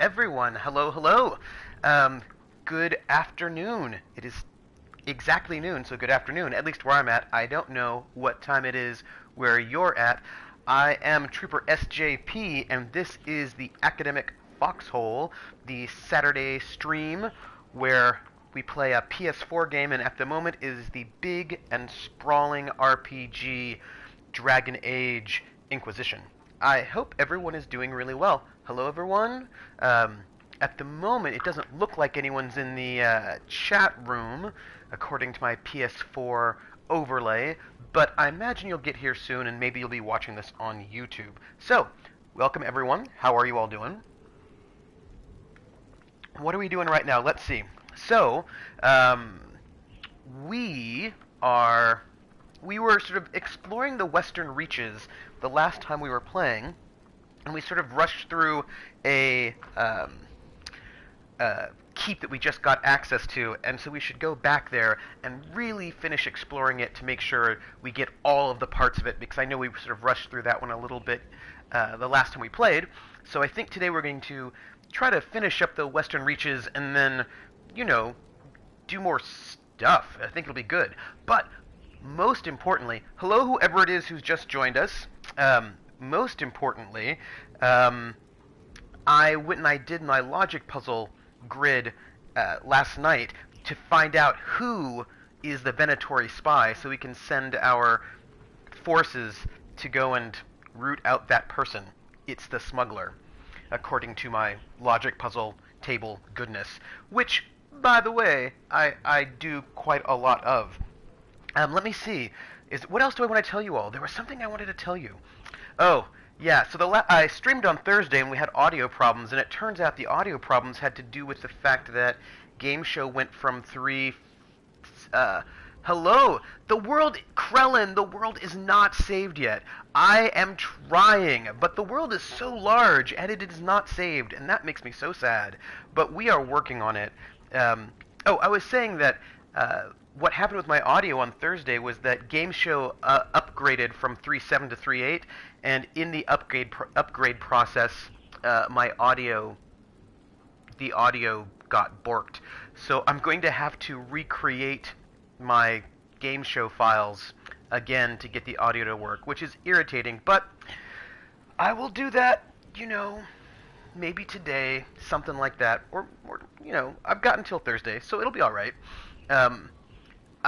everyone. Hello, hello. Um, Good afternoon. It is exactly noon, so good afternoon, at least where I'm at. I don't know what time it is where you're at. I am Trooper SJP, and this is the Academic Foxhole, the Saturday stream where we play a PS4 game, and at the moment it is the big and sprawling RPG Dragon Age Inquisition. I hope everyone is doing really well. Hello, everyone. At the moment, it doesn't look like anyone's in the chat room, according to my PS4 overlay, but I imagine you'll get here soon, and maybe you'll be watching this on YouTube. So, welcome, everyone. How are you all doing? What are we doing right now? Let's see. So, we are... We were sort of exploring the western reaches the last time we were playing, and we sort of rushed through a keep that we just got access to, and so we should go back there and really finish exploring it to make sure we get all of the parts of it, because I know we sort of rushed through that one a little bit the last time we played. So I think today we're going to try to finish up the western reaches and then, you know, do more stuff. I think it'll be good. But most importantly, hello whoever it is who's just joined us. Most importantly, I went and I did my logic puzzle grid last night to find out who is the Venatori spy, so we can send our forces to go and root out that person. It's the smuggler, according to my logic puzzle table goodness, which, by the way, I do quite a lot of. Let me see. What else do I want to tell you all? There was something I wanted to tell you. Oh, yeah, so I streamed on Thursday and we had audio problems, and it turns out the audio problems had to do with the fact that Game Show went from hello! The world, Krellin, the world is not saved yet. I am trying, but the world is so large and it is not saved, and that makes me so sad. But we are working on it. I was saying that what happened with my audio on Thursday was that Game Show upgraded from 3.7 to 3.8, and in the upgrade process, the audio got borked. So I'm going to have to recreate my Game Show files again to get the audio to work, which is irritating, but I will do that, you know, maybe today, something like that, or you know, I've got until Thursday, so it'll be all right.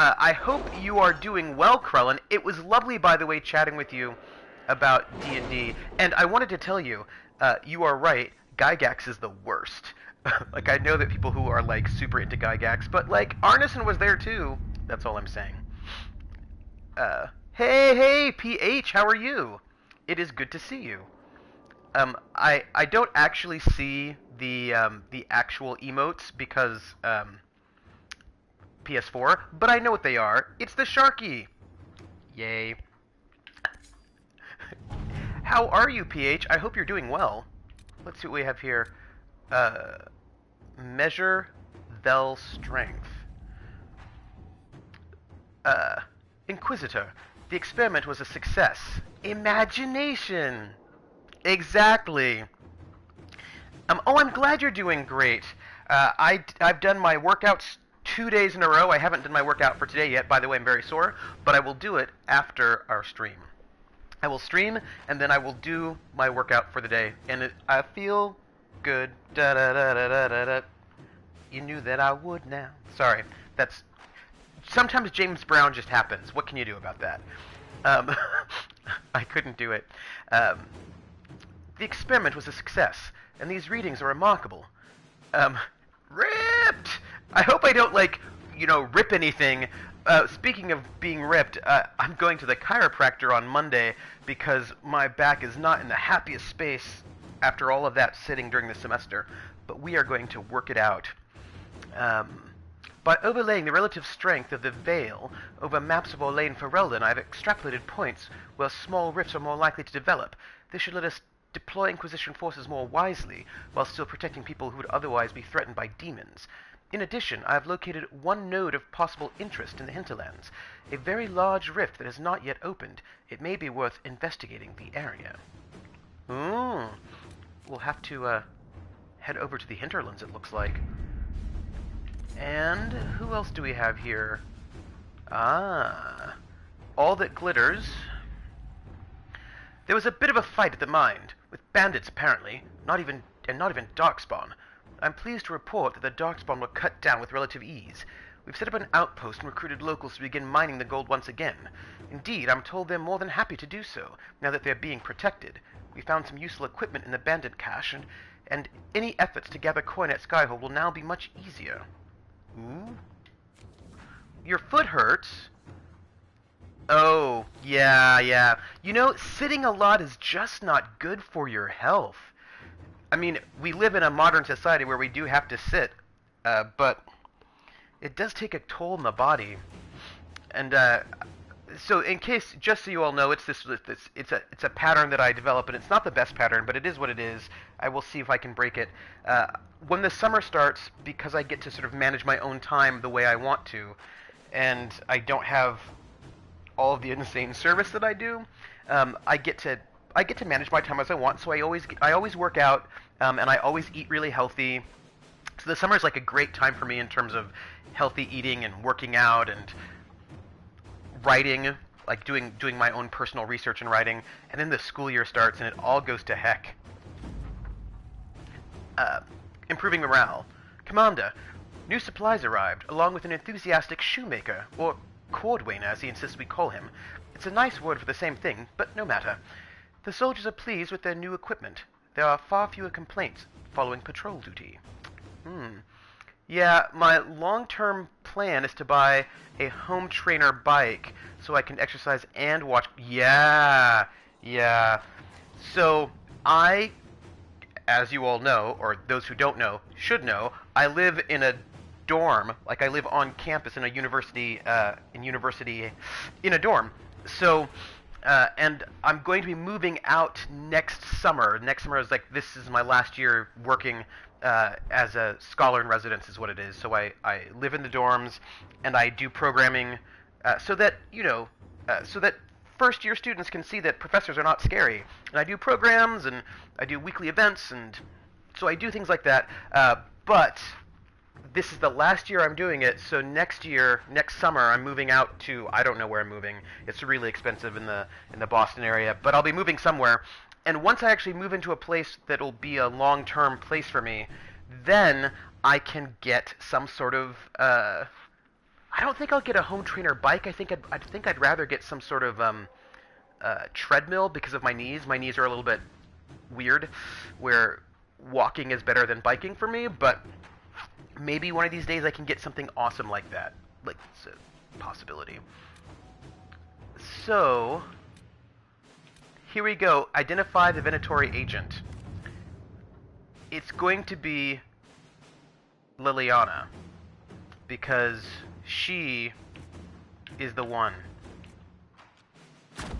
I hope you are doing well, Krellin. It was lovely, by the way, chatting with you about D&D, and I wanted to tell you, you are right, Gygax is the worst. Like, I know that people who are, like, super into Gygax, but, like, Arneson was there, too. That's all I'm saying. Hey, PH, how are you? It is good to see you. I don't actually see the actual emotes because, PS4, but I know what they are. It's the Sharky! Yay. How are you, PH? I hope you're doing well. Let's see what we have here. Measure Thel strength. Inquisitor. The experiment was a success. Imagination! Exactly. I'm glad you're doing great. I've done my workouts 2 days in a row. I haven't done my workout for today yet. By the way, I'm very sore, but I will do it after our stream. I will stream, and then I will do my workout for the day, and I feel good. Da da da da da da da. You knew that I would now. Sorry, that's... Sometimes James Brown just happens. What can you do about that? I couldn't do it. The experiment was a success, and these readings are remarkable. Ripped! I hope I don't, like, you know, rip anything. Speaking of being ripped, I'm going to the chiropractor on Monday because my back is not in the happiest space after all of that sitting during the semester. But we are going to work it out. By overlaying the relative strength of the Veil over maps of Orlane Ferelden, I've extrapolated points where small rifts are more likely to develop. This should let us deploy Inquisition forces more wisely, while still protecting people who would otherwise be threatened by demons. In addition, I have located one node of possible interest in the hinterlands, a very large rift that has not yet opened. It may be worth investigating the area. Ooh. We'll have to head over to the hinterlands, it looks like. And who else do we have here? Ah, all that glitters. There was a bit of a fight at the mine, with bandits apparently, not even darkspawn. I'm pleased to report that the darkspawn were cut down with relative ease. We've set up an outpost and recruited locals to begin mining the gold once again. Indeed, I'm told they're more than happy to do so, now that they're being protected. We found some useful equipment in the bandit cache, and any efforts to gather coin at Skyhold will now be much easier. Ooh? Your foot hurts? Oh, yeah. You know, sitting a lot is just not good for your health. I mean, we live in a modern society where we do have to sit, but it does take a toll on the body. And so, in case, just so you all know, it's a pattern that I develop, and it's not the best pattern, but it is what it is. I will see if I can break it. When the summer starts, because I get to sort of manage my own time the way I want to, and I don't have all of the insane service that I do, I get to manage my time as I want. So I always work out, and I always eat really healthy. So the summer is like a great time for me in terms of healthy eating and working out and writing, like doing my own personal research and writing. And then the school year starts and it all goes to heck. Improving morale. Commander, new supplies arrived, along with an enthusiastic shoemaker, or cordwainer as he insists we call him. It's a nice word for the same thing, but no matter. The soldiers are pleased with their new equipment. There are far fewer complaints following patrol duty. Yeah, my long-term plan is to buy a home trainer bike so I can exercise and watch. Yeah. So I, as you all know, or those who don't know should know, I live in a dorm. Like, I live on campus in a university, in a dorm. So, and I'm going to be moving out next summer. Next summer is like, this is my last year working as a scholar in residence is what it is. So I live in the dorms, and I do programming so that, so that first year students can see that professors are not scary. And I do programs, and I do weekly events, and so I do things like that. But this is the last year I'm doing it, so next summer, I'm moving out to, I don't know where I'm moving. It's really expensive in the Boston area, but I'll be moving somewhere. And once I actually move into a place that'll be a long-term place for me, then I can get some sort of, I don't think I'll get a home trainer bike. I think I'd rather get some sort of treadmill because of my knees. My knees are a little bit weird, where walking is better than biking for me, but maybe one of these days I can get something awesome like that. Like, it's a possibility. So, here we go. Identify the Venatori agent. It's going to be Liliana, because she is the one.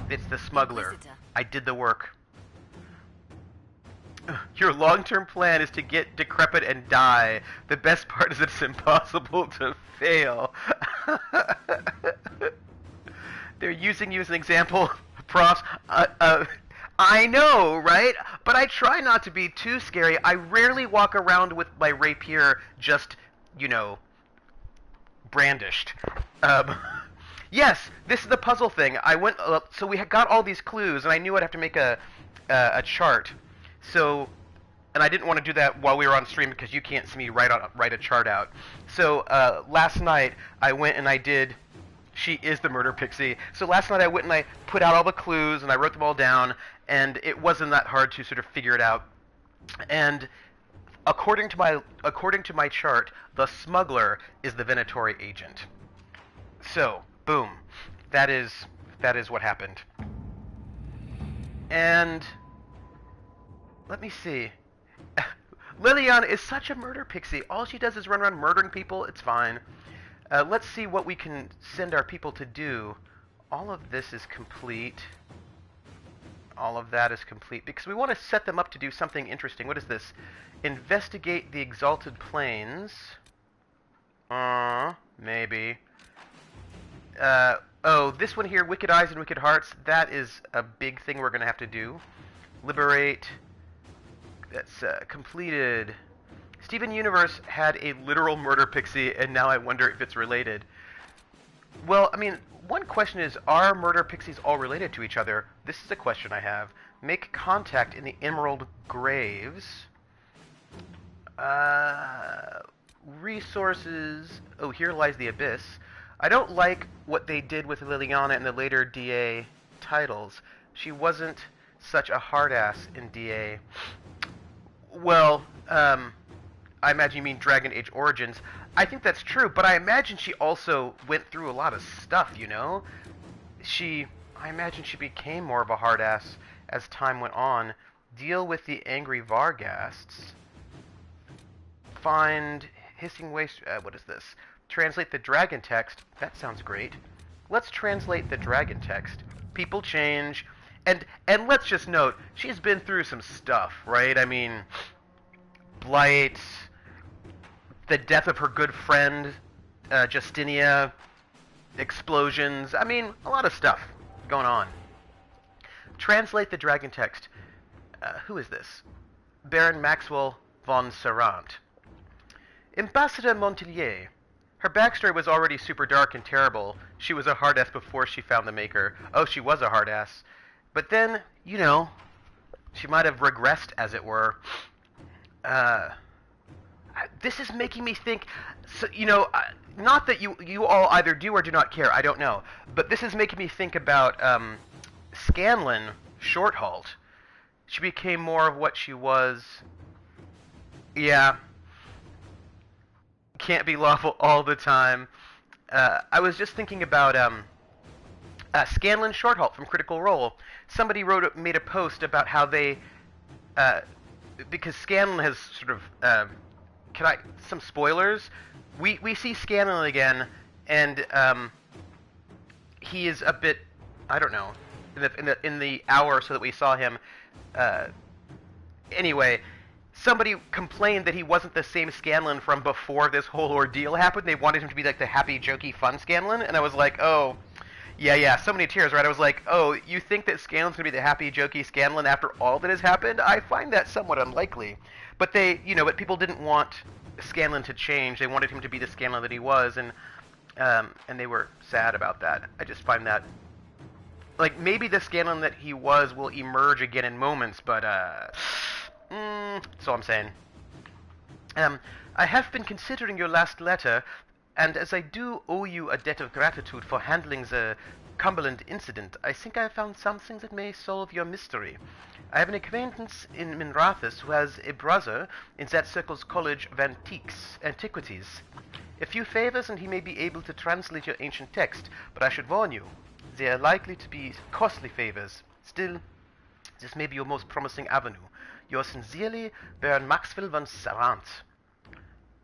It's the smuggler. I did the work. Your long-term plan is to get decrepit and die. The best part is it's impossible to fail. They're using you as an example. Props. I know, right? But I try not to be too scary. I rarely walk around with my rapier just, brandished. Yes, this is the puzzle thing. I went, so we had got all these clues, and I knew I'd have to make a chart. So, and I didn't want to do that while we were on stream because you can't see me write a chart out. So last night I went and I did. She is the murder pixie. So last night I went and I put out all the clues and I wrote them all down, and it wasn't that hard to sort of figure it out. And according to my chart, the smuggler is the Venatori agent. So boom, that is what happened. And let me see. Liliana is such a murder pixie. All she does is run around murdering people. It's fine. Let's see what we can send our people to do. All of this is complete. All of that is complete. Because we want to set them up to do something interesting. What is this? Investigate the Exalted Plains. Maybe. Oh, this one here, Wicked Eyes and Wicked Hearts. That is a big thing we're going to have to do. Liberate. That's completed. Steven Universe had a literal murder pixie, and now I wonder if it's related. Well, I mean, one question is, are murder pixies all related to each other? This is a question I have. Make contact in the Emerald Graves. Resources. Oh, here lies the abyss. I don't like what they did with Liliana in the later DA titles. She wasn't such a hard ass in DA. Well, I imagine you mean Dragon Age Origins. I think that's true, but I imagine she also went through a lot of stuff, you know? I imagine she became more of a hard ass as time went on. Deal with the angry Varghasts. Find hissing waste. What is this? Translate the dragon text. That sounds great. Let's translate the dragon text. People change, and let's just note, she's been through some stuff, right? I mean, Blight, the death of her good friend, Justinia, explosions. I mean, a lot of stuff going on. Translate the dragon text. Who is this? Baron Maxwell von Serrant. Ambassador Montillier. Her backstory was already super dark and terrible. She was a hard-ass before she found the Maker. Oh, she was a hard-ass. But then, you know, she might have regressed, as it were. This is making me think, so, you know, not that you all either do or do not care, I don't know. But this is making me think about Scanlan Shorthalt. She became more of what she was. Yeah. Can't be lawful all the time. I was just thinking about Scanlan Shorthalt from Critical Role. Somebody made a post about how they, because Scanlan has sort of, some spoilers? We see Scanlan again, and he is a bit, I don't know, in the hour or so that we saw him. Anyway, somebody complained that he wasn't the same Scanlan from before this whole ordeal happened. They wanted him to be like the happy, jokey, fun Scanlan, and I was like, oh, yeah, so many tears, right? I was like, oh, you think that Scanlan's going to be the happy, jokey Scanlan after all that has happened? I find that somewhat unlikely. But but people didn't want Scanlan to change. They wanted him to be the Scanlan that he was, and they were sad about that. I just find that, like, maybe the Scanlan that he was will emerge again in moments, but, that's all I'm saying. I have been considering your last letter, and as I do owe you a debt of gratitude for handling the Cumberland incident, I think I have found something that may solve your mystery. I have an acquaintance in Minrathus who has a brother in that circle's College of Antiquities. A few favors and he may be able to translate your ancient text, but I should warn you, they are likely to be costly favors. Still, this may be your most promising avenue. Yours sincerely, Baron Maxwell von Serrant.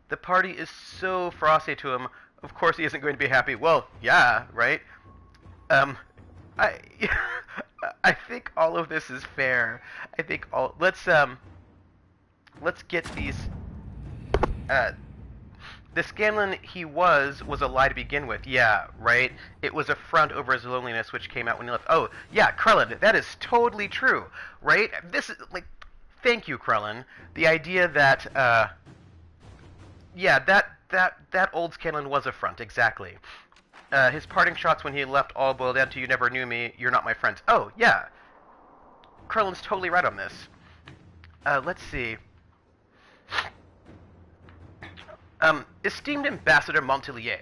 The party is so frosty to him, of course he isn't going to be happy. Well, yeah, right? I think all of this is fair. I think let's get these, the Scanlan he was a lie to begin with. Yeah, right? It was a front over his loneliness, which came out when he left. Oh, yeah, Krellin, that is totally true, right? This is, like, thank you, Krellin. The idea that, yeah, that old Scanlan was a front, exactly. His parting shots when he left all boiled down to "you never knew me, you're not my friend." Oh, yeah. Krellin's totally right on this. Let's see. Esteemed Ambassador Montillier,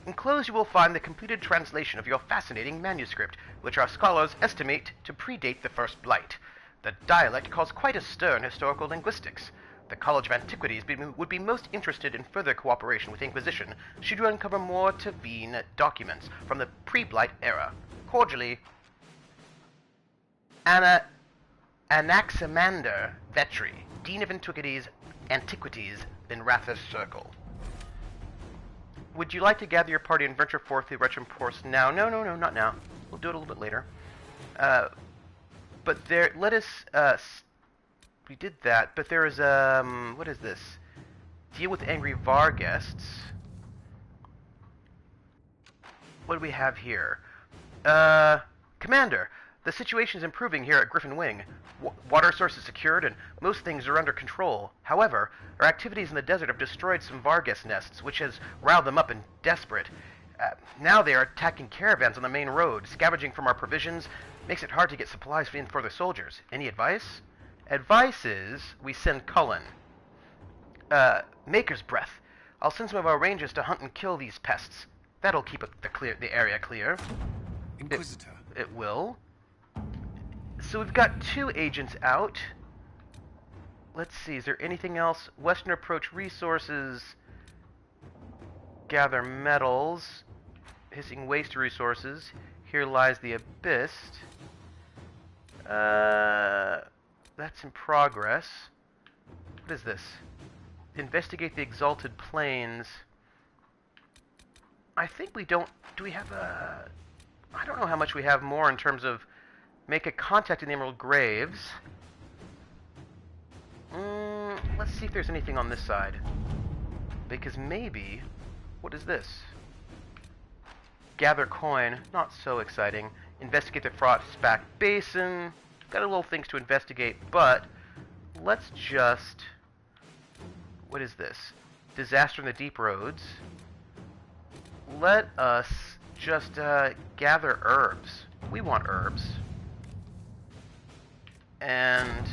enclosed you will find the completed translation of your fascinating manuscript, which our scholars estimate to predate the First Blight. The dialect caused quite a stir in historical linguistics. The College of Antiquities would be most interested in further cooperation with Inquisition should you uncover more Tavine documents from the pre-Blight era. Cordially, Anaximander Vetri, Dean of Antiquities, Minrathus Circle. Would you like to gather your party and venture forth through Retrum Course now? No, not now. We'll do it a little bit later. But there, let us, we did that, but there is, what is this? Deal with angry Varghasts. What do we have here? Commander, The situation is improving here at Griffin Wing. Water source is secured and most things are under control. However, our activities in the desert have destroyed some Vargas nests, which has riled them up and desperate. Now they are attacking caravans on the main road, scavenging from our provisions. Makes it hard to get supplies in for the soldiers. Any advice? Advice is we send Cullen. Maker's Breath. I'll send some of our rangers to hunt and kill these pests. That'll keep the area clear. Inquisitor. It will. So we've got 2 agents out. Let's see, is there anything else? Western approach resources. Gather metals. Hissing waste resources. Here lies the abyss. That's in progress. What is this? Investigate the exalted plains. I think we don't... Do we have a... I don't know how much we have more in terms of... Make a contact in the Emerald Graves. Let's see if there's anything on this side. Because maybe... What is this? Gather coin. Not so exciting. Investigate the fraught SPAC basin. Got a little things to investigate, but... Let's just... What is this? Disaster in the deep roads. Let us just gather herbs. We want herbs. And...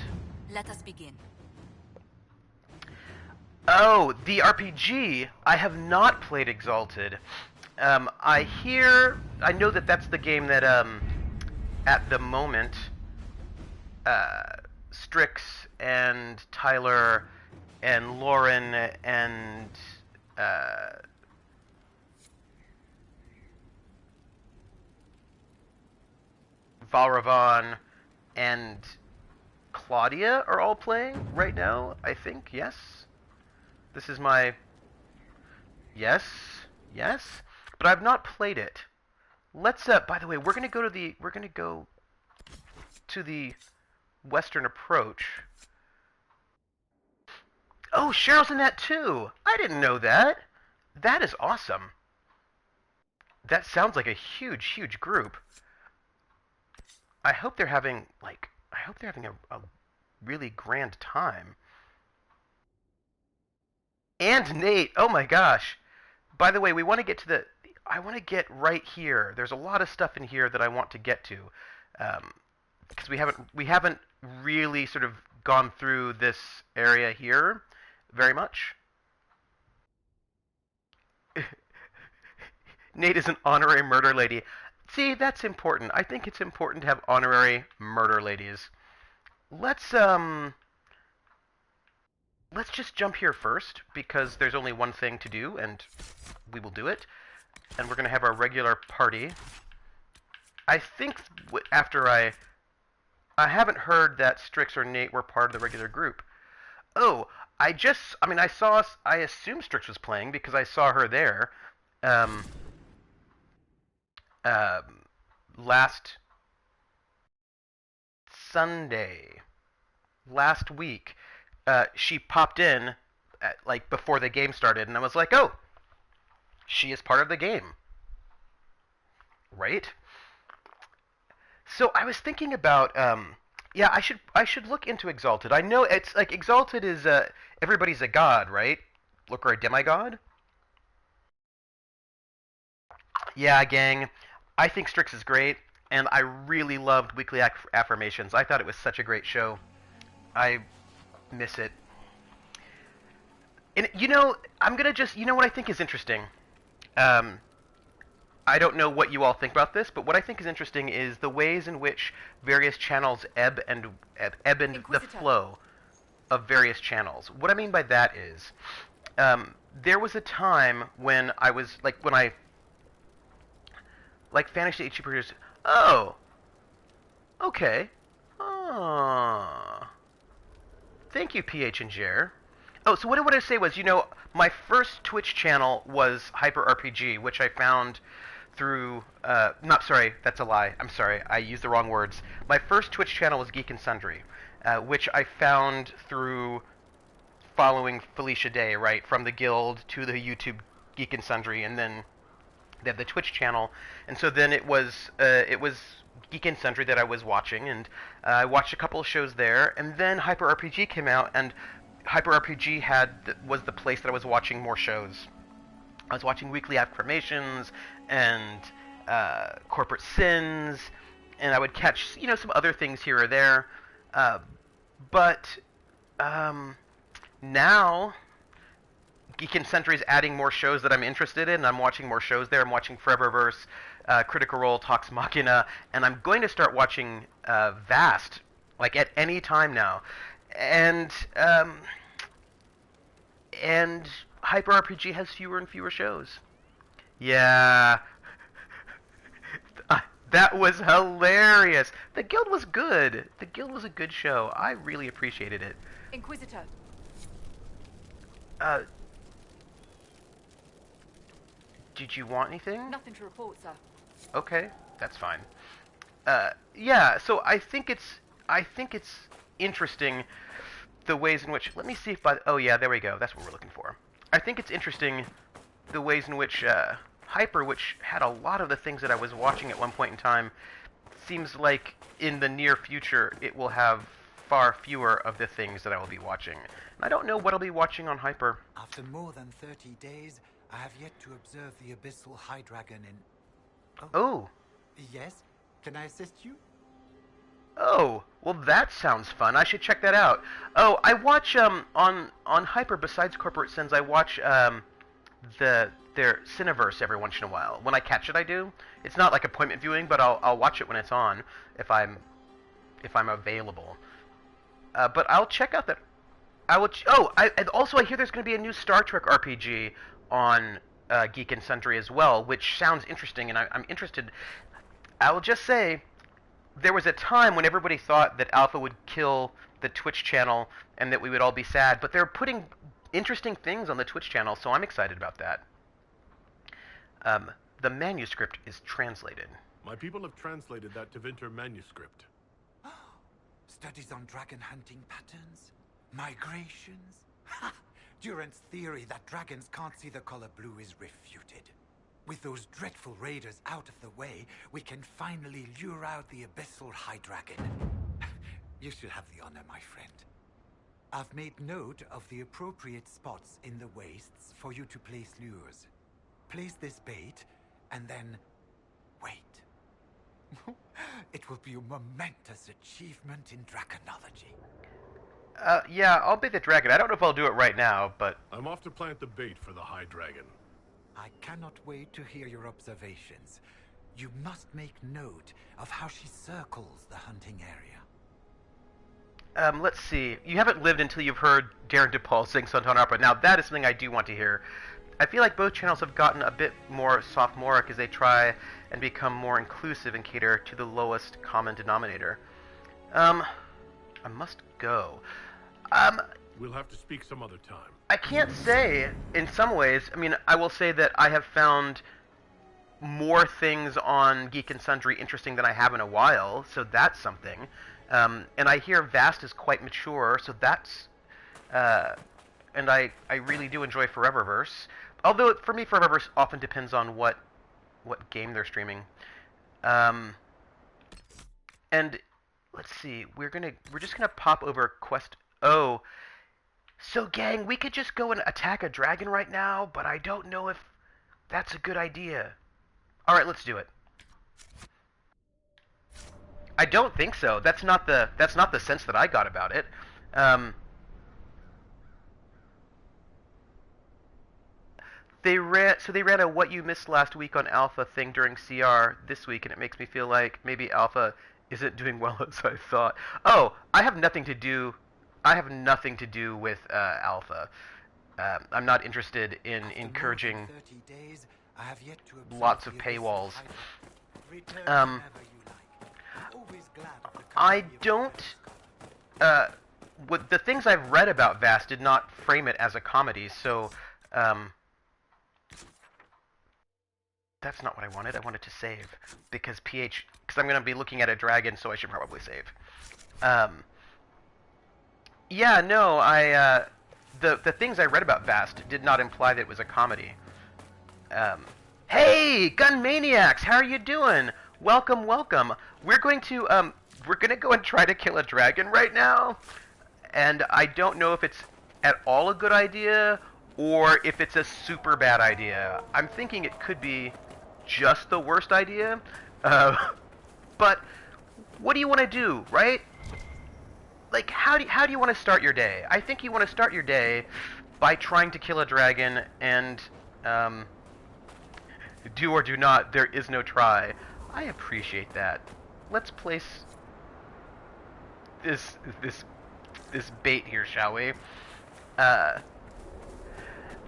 Let us begin. Oh, the RPG! I have not played Exalted. I know that that's the game that, at the moment, Strix and Tyler and Lauren and, Valravan and Claudia are all playing right now, I think, yes? This is my... Yes? Yes? But I've not played it. Let's, by the way, we're gonna go to the Western approach. Oh, Cheryl's in that too! I didn't know that! That is awesome. That sounds like a huge, huge group. I hope they're having, a really grand time. And Nate, oh my gosh. By the way, we want to get to I want to get right here. There's a lot of stuff in here that I want to get to. Because we haven't really sort of gone through this area here very much. Nate is an honorary murder lady. See, that's important. I think it's important to have honorary murder ladies. Let's just jump here first, because there's only one thing to do, and we will do it. And we're going to have our regular party. I think after I haven't heard that Strix or Nate were part of the regular group. Oh, I assume Strix was playing because I saw her there. Last Sunday, last week, she popped in before the game started, and I was like, oh, she is part of the game, right? So I was thinking about, yeah, I should look into Exalted. I know it's like Exalted is everybody's a god, right? Look, or a demigod. Yeah, gang. I think Strix is great, and I really loved Weekly Affirmations. I thought it was such a great show. I miss it. And, I'm going to just... You know what I think is interesting? I don't know what you all think about this, but what I think is interesting is the ways in which various channels ebb and the flow of various channels. What I mean by that is, there was a time when I was, Fantasy Age Superheroes. Oh. Okay. Oh. Thank you, PH and Jer. Oh, so what I say was, my first Twitch channel was Hyper RPG, which I found through, sorry, that's a lie. I'm sorry, I used the wrong words. My first Twitch channel was Geek and Sundry, which I found through following Felicia Day, right, from the Guild to the YouTube Geek and Sundry, and then they have the Twitch channel, and so then it was Geek and Sundry that I was watching, and I watched a couple of shows there, and then Hyper RPG came out, and Hyper RPG was the place that I was watching more shows. I was watching Weekly Affirmations and Corporate Sins, and I would catch some other things here or there, but now Geek and Sundry is adding more shows that I'm interested in, and I'm watching more shows there. I'm watching Foreververse, Critical Role, Talks Machina, and I'm going to start watching Vast, like at any time now. And Hyper RPG has fewer and fewer shows. Yeah. That was hilarious. The Guild was good. The Guild was a good show. I really appreciated it. Inquisitor. Did you want anything? Nothing to report, sir. Okay, that's fine. Yeah, so I think it's interesting the ways in which, let me see if oh yeah, there we go, that's what we're looking for. I think it's interesting the ways in which Hyper, which had a lot of the things that I was watching at one point in time, seems like in the near future it will have far fewer of the things that I will be watching. And I don't know what I'll be watching on Hyper. After more than 30 days, I have yet to observe the Abyssal High Dragon in... Oh. Yes? Can I assist you? Oh, well that sounds fun. I should check that out. Oh, I watch on Hyper, besides Corporate Sins, I watch their Cineverse every once in a while. When I catch it, I do. It's not like appointment viewing, but I'll watch it when it's on if I'm available. But I'll check out that. I hear there's going to be a new Star Trek RPG on Geek and Sundry as well, which sounds interesting, and I'm interested. I will just say, there was a time when everybody thought that Alpha would kill the Twitch channel and that we would all be sad, but they're putting interesting things on the Twitch channel, so I'm excited about that. The manuscript is translated. My people have translated that Tevinter manuscript. Studies on dragon hunting patterns? Migrations? Ha! Durant's theory that dragons can't see the color blue is refuted. With those dreadful raiders out of the way, we can finally lure out the Abyssal High Dragon. You should have the honor, my friend. I've made note of the appropriate spots in the wastes for you to place lures. Place this bait, and then wait. It will be a momentous achievement in draconology. Yeah, I'll bait the dragon. I don't know if I'll do it right now, but... I'm off to plant the bait for the High Dragon. I cannot wait to hear your observations. You must make note of how she circles the hunting area. Let's see. You haven't lived until you've heard Darren DePaul sing Sonata Opera. Now, that is something I do want to hear. I feel like both channels have gotten a bit more sophomoric as they try and become more inclusive and cater to the lowest common denominator. I must go. We'll have to speak some other time. I can't say, in some ways, I mean, I will say that I have found more things on Geek and Sundry interesting than I have in a while, so that's something. And I hear Vast is quite mature, so that's... and I really do enjoy Foreververse. Although, for me, Foreververse often depends on what game they're streaming. And, let's see, we're just gonna pop over Quest... Oh... So, gang, we could just go and attack a dragon right now, but I don't know if that's a good idea. Alright, let's do it. I don't think so. That's not the sense that I got about it. They ran a what you missed last week on Alpha thing during CR this week, and it makes me feel like maybe Alpha isn't doing well as I thought. Oh, I have nothing to do with Alpha. I'm not interested in encouraging lots of paywalls. I don't... the things I've read about Vast did not frame it as a comedy, so... that's not what I wanted. I wanted to save. Because I'm going to be looking at a dragon, so I should probably save. Yeah, no, the things I read about Vast did not imply that it was a comedy. Hey, Gun Maniacs, how are you doing? Welcome, welcome. We're going to go and try to kill a dragon right now, and I don't know if it's at all a good idea or if it's a super bad idea. I'm thinking it could be just the worst idea, but what do you want to do, right? Like, how do you want to start your day? I think you want to start your day by trying to kill a dragon, and do or do not, there is no try. I appreciate that. Let's place this bait here, shall we?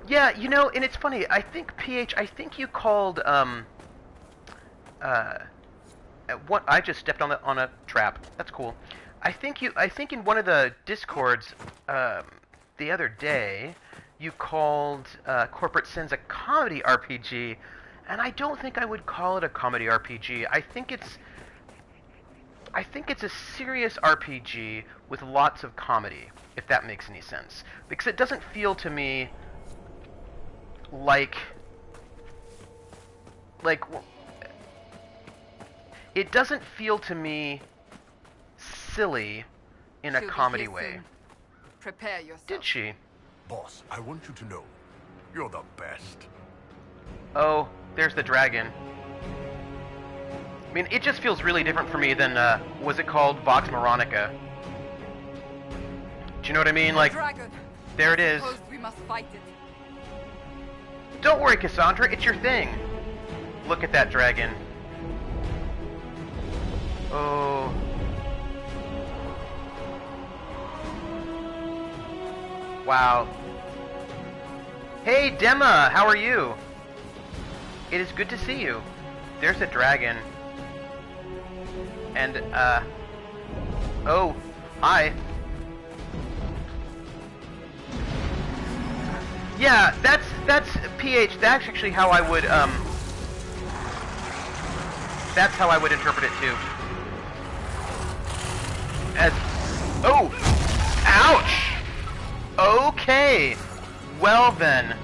Yeah, you know, and it's funny. I think PH. I think you called what? I just stepped on a trap. That's cool. I think in one of the discords the other day you called Corporate Sins a comedy RPG, and I don't think I would call it a comedy RPG. I think it's a serious RPG with lots of comedy, if that makes any sense. Because it doesn't feel to me like it doesn't feel to me silly in a comedy way. Prepare yourself. Did she? Boss, I want you to know, you're the best. Oh, there's the dragon. I mean, it just feels really different for me than, was it called Vox Moronica? Do you know what I mean? Like, dragon. there it is. Suppose we must fight it. Don't worry, Cassandra, it's your thing. Look at that dragon. Oh. Wow. Hey, Dema, how are you? It is good to see you. There's a dragon. And, oh, hi. Yeah, that's PH, that's actually how I would, that's how I would interpret it, too. As, oh, ouch! Okay, well then.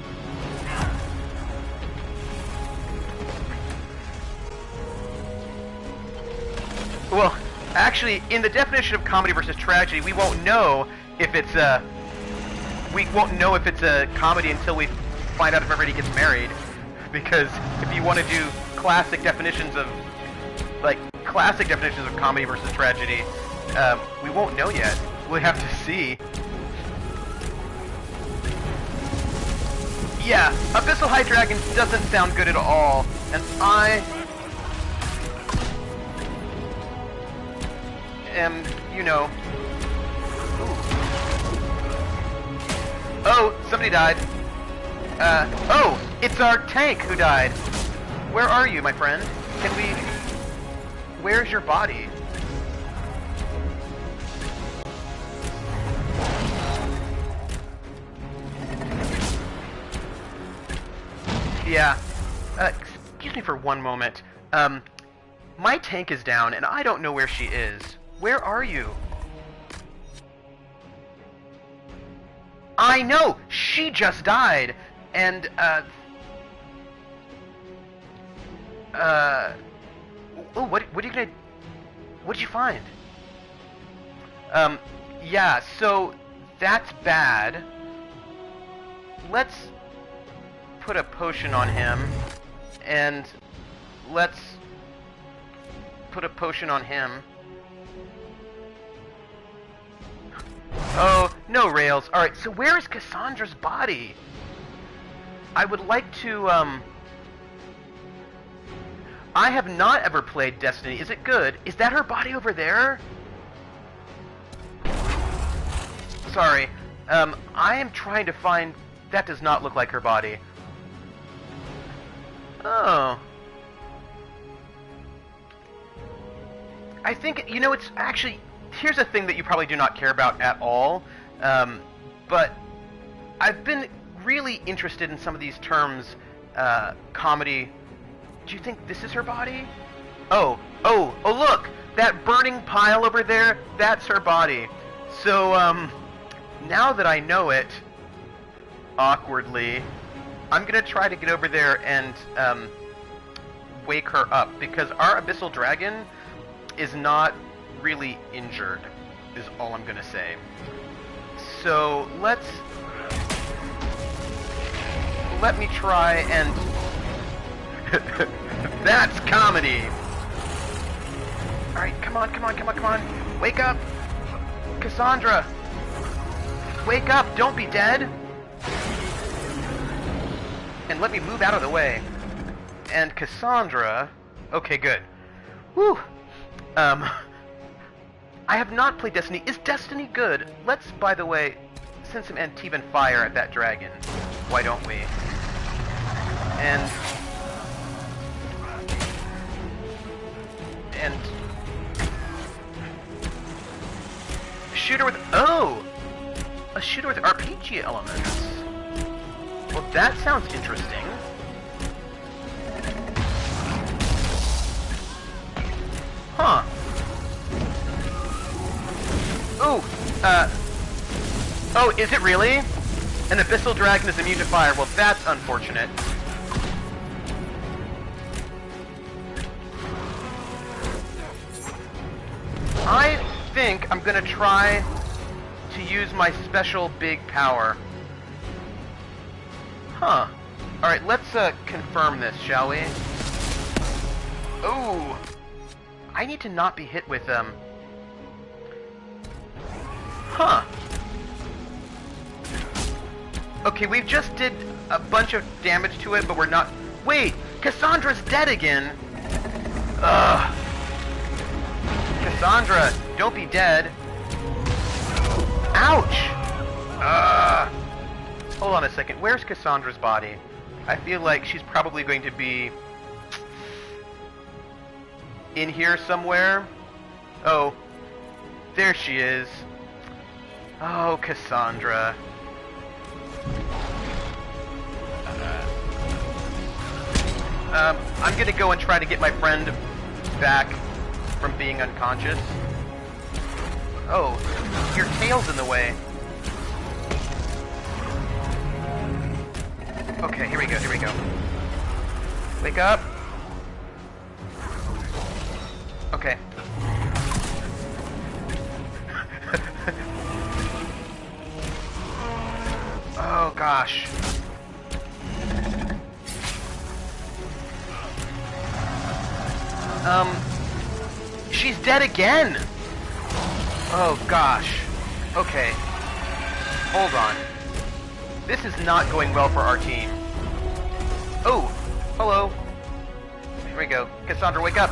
Well, actually, in the definition of comedy versus tragedy, we won't know if it's a comedy until we find out if everybody gets married. Because if you want to do classic definitions of comedy versus tragedy, we won't know yet. We'll have to see. Yeah, Abyssal High Dragon doesn't sound good at all, and I am, you know... Ooh. Oh, somebody died. Oh, it's our tank who died. Where are you, my friend? Can we... Where's your body? Yeah. Excuse me for one moment. My tank is down, and I don't know where she is. Where are you? I know! She just died! And, oh, what are you gonna... What did you find? Yeah, so... That's bad. Let's... put a potion on him, and let's put a potion on him. Oh, no rails. Alright, so where is Cassandra's body? I would like to, I have not ever played Destiny. Is it good? Is that her body over there? Sorry. I am trying to find... That does not look like her body. Oh. I think, you know, it's actually... Here's a thing that you probably do not care about at all, but I've been really interested in some of these terms, comedy. Do you think this is her body? Oh, look! That burning pile over there, that's her body. So, now that I know it, awkwardly, I'm gonna try to get over there and, wake her up, because our Abyssal Dragon is not really injured, is all I'm gonna say. So, let me try and... That's comedy! Alright, come on. Wake up! Cassandra! Wake up! Don't be dead! And let me move out of the way. And Cassandra... Okay, good. Whew! I have not played Destiny. Is Destiny good? Let's, by the way, send some Antivan fire at that dragon. Why don't we? And shooter with... Oh! A shooter with RPG elements. Well, that sounds interesting. Huh. Ooh, oh, is it really? An Abyssal Dragon is immune to fire. Well, that's unfortunate. I think I'm gonna try to use my special big power. Huh. Alright, let's confirm this, shall we? Ooh! I need to not be hit with Huh. Okay, we've just did a bunch of damage to it, but we're not... Wait! Cassandra's dead again! Ugh! Cassandra, don't be dead! Ouch! Ugh! Hold on a second, where's Cassandra's body? I feel like she's probably going to be... in here somewhere? Oh, there she is. Oh, Cassandra. I'm gonna go and try to get my friend back from being unconscious. Oh, your tail's in the way. Okay, here we go. Wake up. Okay. Oh gosh. She's dead again! Oh gosh. Okay. Hold on. This is not going well for our team. Oh! Hello. Here we go. Cassandra, wake up!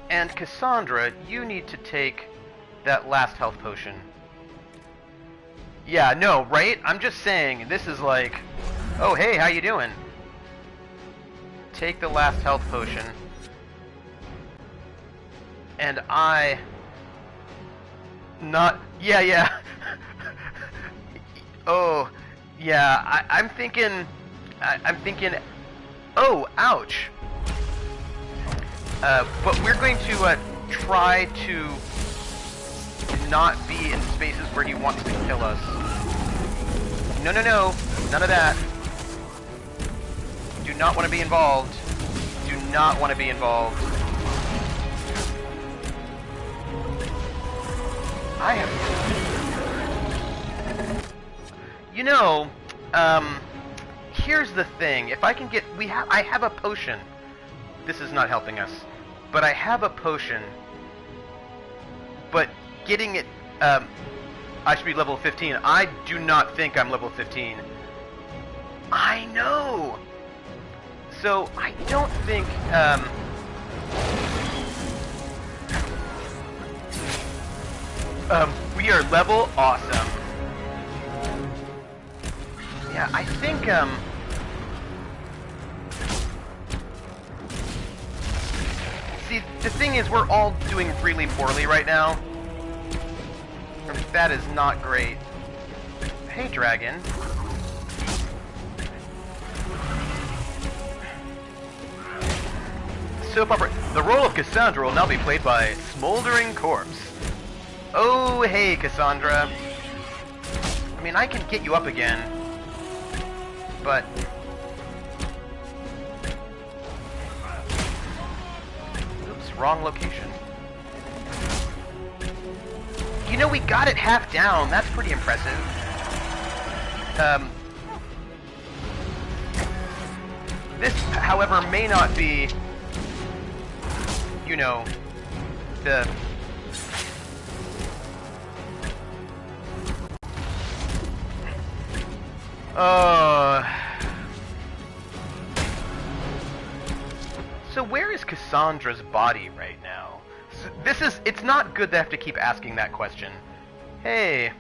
And Cassandra, you need to take that last health potion. Yeah, no, right? I'm just saying, this is like... Oh, hey, how you doing? Take the last health potion. And I... Not... Yeah. Oh, yeah, I'm thinking... Oh, ouch! But we're going to try to not be in spaces where he wants to kill us. No, none of that. Do not want to be involved. Do not want to be involved. I have... You know, here's the thing. If I can get... I have a potion. This is not helping us. But I have a potion. But getting it... I should be level 15. I do not think I'm level 15. I know! So, I don't think... we are level awesome. Yeah, I think, See, the thing is, we're all doing really poorly right now. That is not great. Hey, dragon. Soap opera. The role of Cassandra will now be played by Smoldering Corpse. Oh, hey, Cassandra. I mean, I can get you up again. But wrong location. You know, we got it half down. That's pretty impressive. This, however, may not be, you know, the... So where is Cassandra's body right now? It's not good to have to keep asking that question. Hey.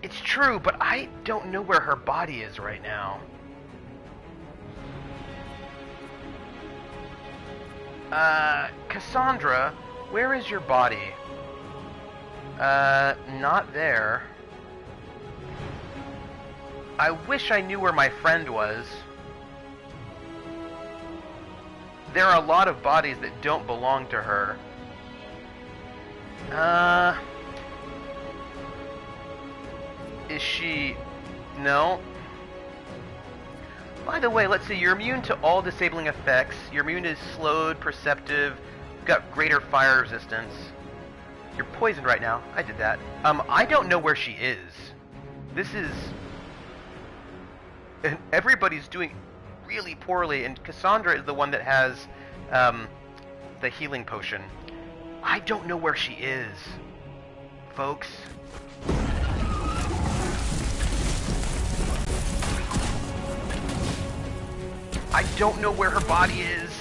It's true, but I don't know where her body is right now. Cassandra, where is your body? Not there. I wish I knew where my friend was. There are a lot of bodies that don't belong to her. Is she... No. By the way, let's see, you're immune to all disabling effects. Your immune is slowed, perceptive. You've got greater fire resistance. You're poisoned right now. I did that. I don't know where she is. This is... And everybody's doing really poorly, and Cassandra is the one that has the healing potion. I don't know where she is, folks. I don't know where her body is.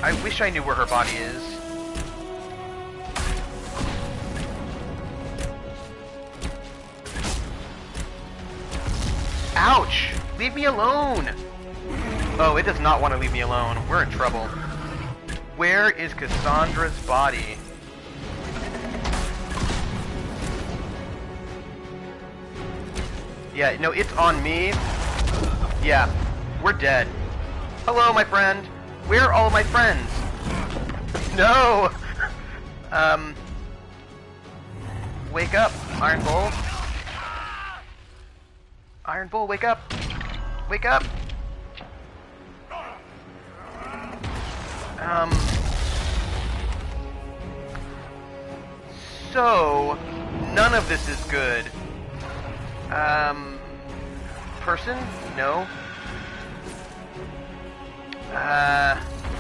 I wish I knew where her body is. Ouch! Leave me alone! Oh, it does not want to leave me alone. We're in trouble. Where is Cassandra's body? Yeah, no, it's on me. Yeah, we're dead. Hello, my friend. Where are all my friends? No! Wake up, Iron Bull. Iron Bull, wake up! Wake up! So, none of this is good. Person? No.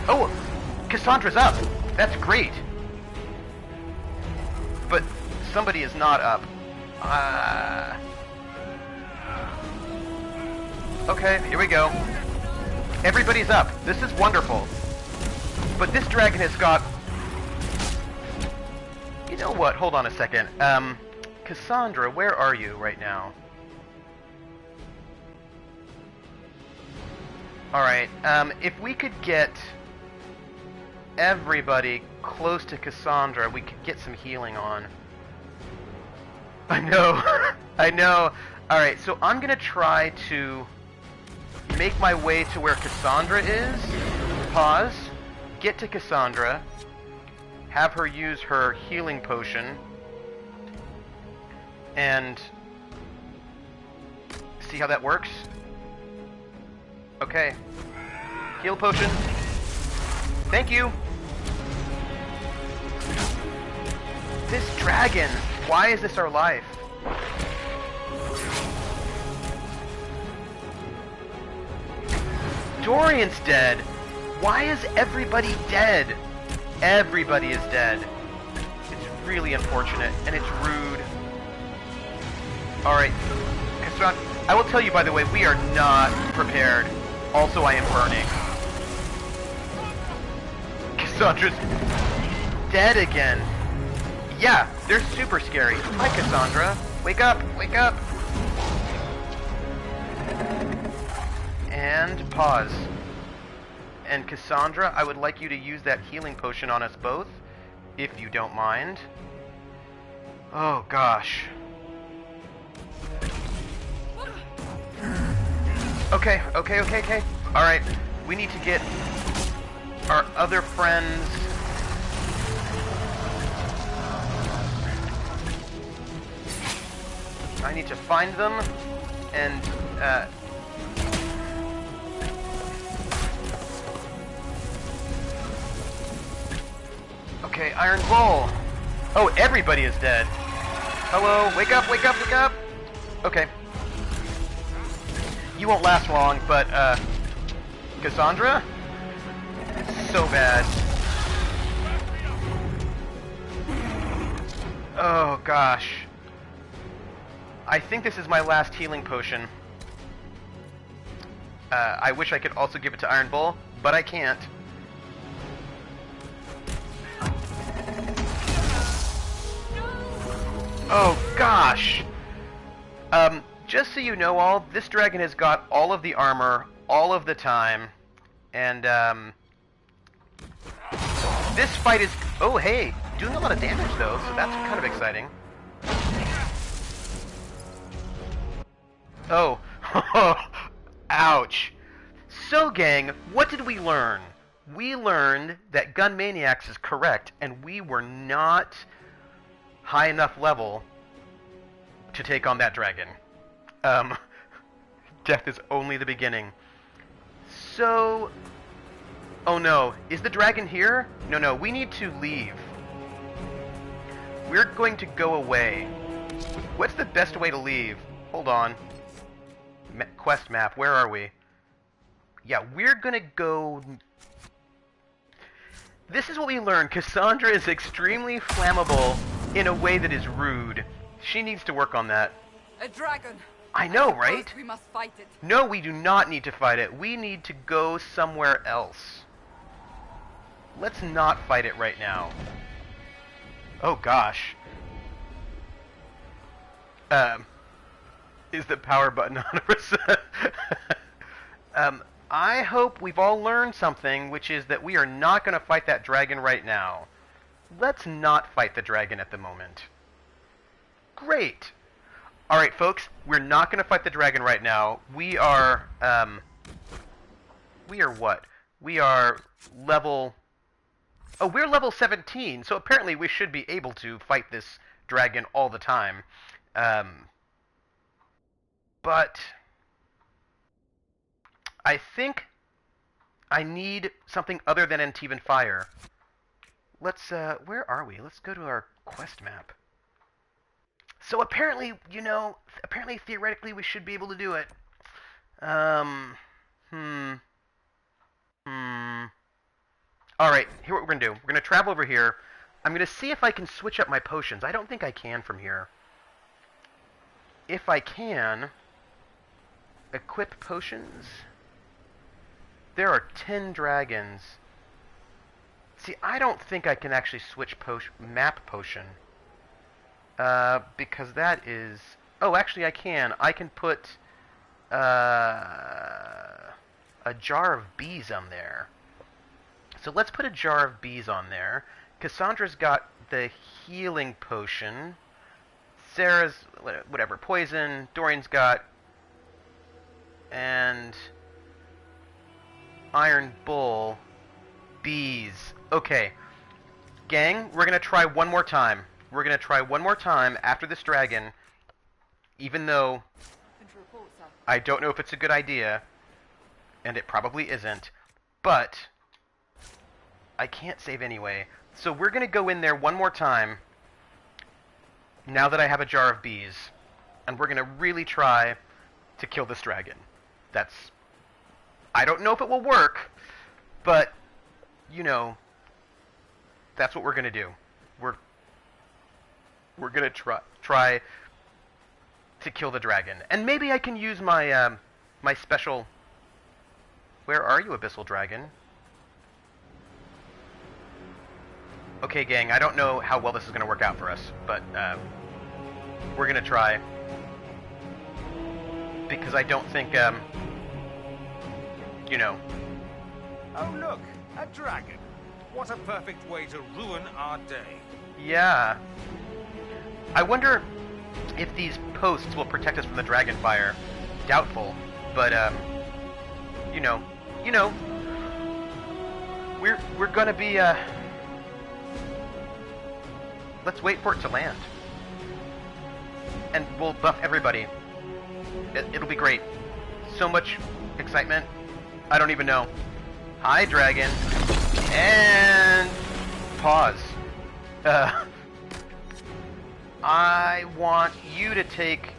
Oh! Cassandra's up! That's great! But somebody is not up. Okay, here we go. Everybody's up. This is wonderful. But this dragon has got... You know what? Hold on a second. Cassandra, where are you right now? Alright, if we could get everybody close to Cassandra, we could get some healing on. I know. I know. Alright, so I'm gonna try to make my way to where Cassandra is. Pause. Get to Cassandra. Have her use her healing potion. And see how that works? Okay. Heal potion. Thank you. This dragon. Why is this our life? Dorian's dead. Why is everybody dead? Everybody is dead. It's really unfortunate, and it's rude. Alright. Cassandra, I will tell you, by the way, we are not prepared. Also, I am burning. Cassandra's dead again. Yeah, they're super scary. Hi, Cassandra. Wake up, wake up. And pause. And Cassandra, I would like you to use that healing potion on us both, if you don't mind. Oh, gosh. Okay. Alright, we need to get our other friends... I need to find them, and, okay, Iron Bull! Oh, everybody is dead! Hello, wake up, wake up, wake up! Okay. You won't last long, but, Cassandra? So bad. Oh, gosh. I think this is my last healing potion. I wish I could also give it to Iron Bull, but I can't. Oh, gosh! Just so you know all, this dragon has got all of the armor, all of the time, and, this fight is... Oh, hey! Doing a lot of damage, though, so that's kind of exciting. Oh. Ouch. So, gang, what did we learn? We learned that Gun Maniacs is correct, and we were not high enough level to take on that dragon. Death is only the beginning. So... Oh no, is the dragon here? No, we need to leave. We're going to go away. What's the best way to leave? Hold on. Quest map, where are we? Yeah, we're gonna go... This is what we learned. Cassandra is extremely flammable in a way that is rude. She needs to work on that. A dragon. I know, right? We must fight it. No, we do not need to fight it. We need to go somewhere else. Let's not fight it right now. Oh, gosh. Is the power button 100%? I hope we've all learned something, which is that we are not going to fight that dragon right now. Let's not fight the dragon at the moment. Great. Alright, folks, we're not going to fight the dragon right now. We are what? We are level... Oh, we're level 17, so apparently we should be able to fight this dragon all the time. But... I think I need something other than Antivan Fire. Let's, where are we? Let's go to our quest map. So apparently, you know, theoretically we should be able to do it. Alright, here's what we're gonna do. We're gonna travel over here. I'm gonna see if I can switch up my potions. I don't think I can from here. If I can... Equip potions... There are 10 dragons. See, I don't think I can actually switch map potion. Because that is... Oh, actually I can. I can put a jar of bees on there. So let's put a jar of bees on there. Cassandra's got the healing potion. Sarah's, whatever, poison. Dorian's got... And... Iron Bull, bees. Okay. Gang, we're going to try one more time. We're going to try one more time after this dragon, even though I don't know if it's a good idea, and it probably isn't, but I can't save anyway. So we're going to go in there one more time, now that I have a jar of bees, and we're going to really try to kill this dragon. That's... I don't know if it will work, but, you know, that's what we're going to do. We're going to try to kill the dragon. And maybe I can use my, my special... Where are you, Abyssal Dragon? Okay, gang, I don't know how well this is going to work out for us, but, we're going to try. Because I don't think, you know. Oh look, a dragon. What a perfect way to ruin our day. Yeah. I wonder if these posts will protect us from the dragon fire. Doubtful, but you know, we're gonna be let's wait for it to land. and we'll buff everybody. It'll be great. So much excitement. I don't even know. Hi, dragon. And pause. I want you to take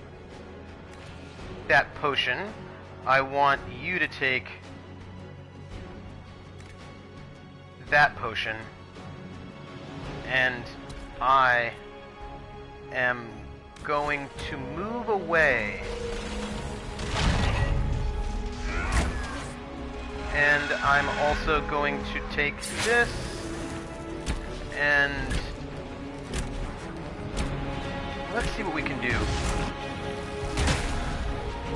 that potion. I want you to take that potion. And I am going to move away. And I'm also going to take this and let's see what we can do.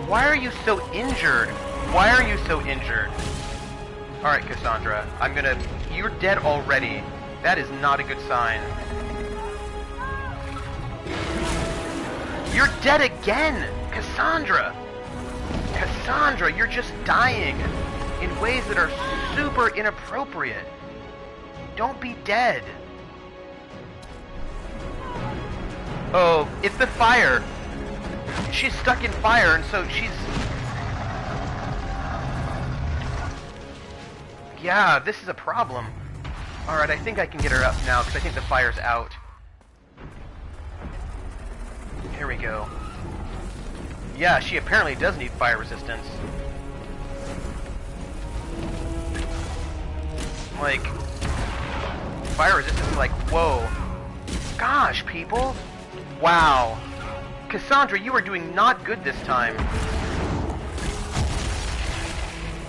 Why are you so injured? Why are you so injured? Alright, Cassandra, you're dead already. That is not a good sign. You're dead again! Cassandra! Cassandra, you're just dying in ways that are super inappropriate. Don't be dead. Oh, it's the fire. She's stuck in fire, and so she's... Yeah, this is a problem. Alright, I think I can get her up now, because I think the fire's out. Here we go. Yeah, she apparently does need fire resistance. Like, fire resistance is like, whoa. Gosh, people. Wow. Cassandra, you are doing not good this time.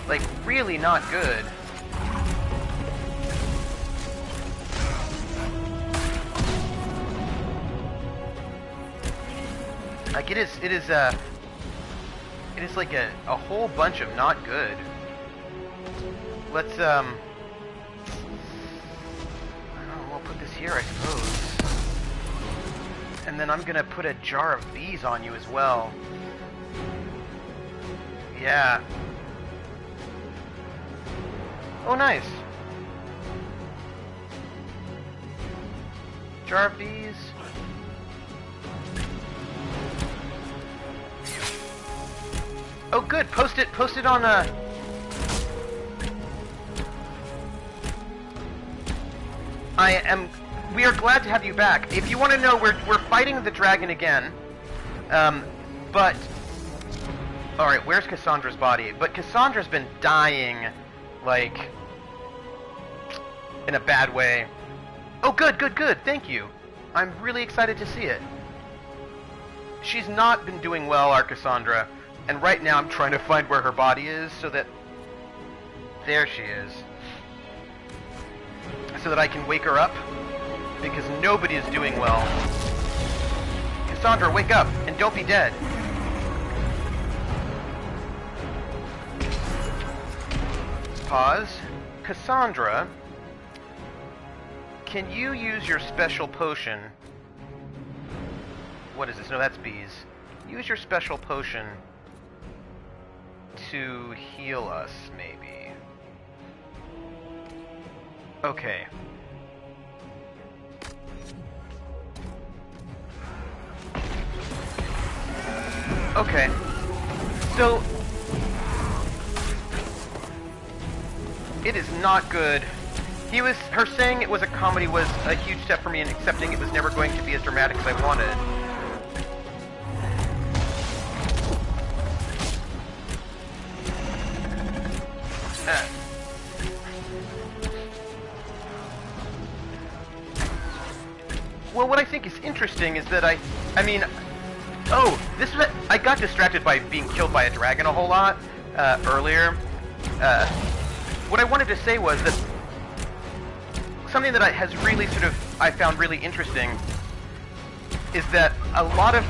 Like, really not good. Like, it is like a whole bunch of not good. Let's, I don't know, we'll put this here, I suppose. And then I'm gonna put a jar of these on you as well. Yeah. Oh, nice. Jar of these. Oh, good. Post it on we are glad to have you back. If you want to know, we're fighting the dragon again. But alright, where's Cassandra's body? But Cassandra's been dying, like, in a bad way. Oh, good. Thank you. I'm really excited to see it. She's not been doing well, our Cassandra. And right now I'm trying to find where her body is so that... There she is. So that I can wake her up. Because nobody is doing well. Cassandra, wake up and don't be dead. Pause. Cassandra, can you use your special potion? What is this? No, that's bees. Use your special potion to heal us, maybe. Okay. Okay. So, it is not good. Her saying it was a comedy was a huge step for me in accepting it was never going to be as dramatic as I wanted. Well, what I think is interesting is that I mean, oh, this is I got distracted by being killed by a dragon a whole lot earlier. What I wanted to say was that something that has really I found really interesting is that a lot of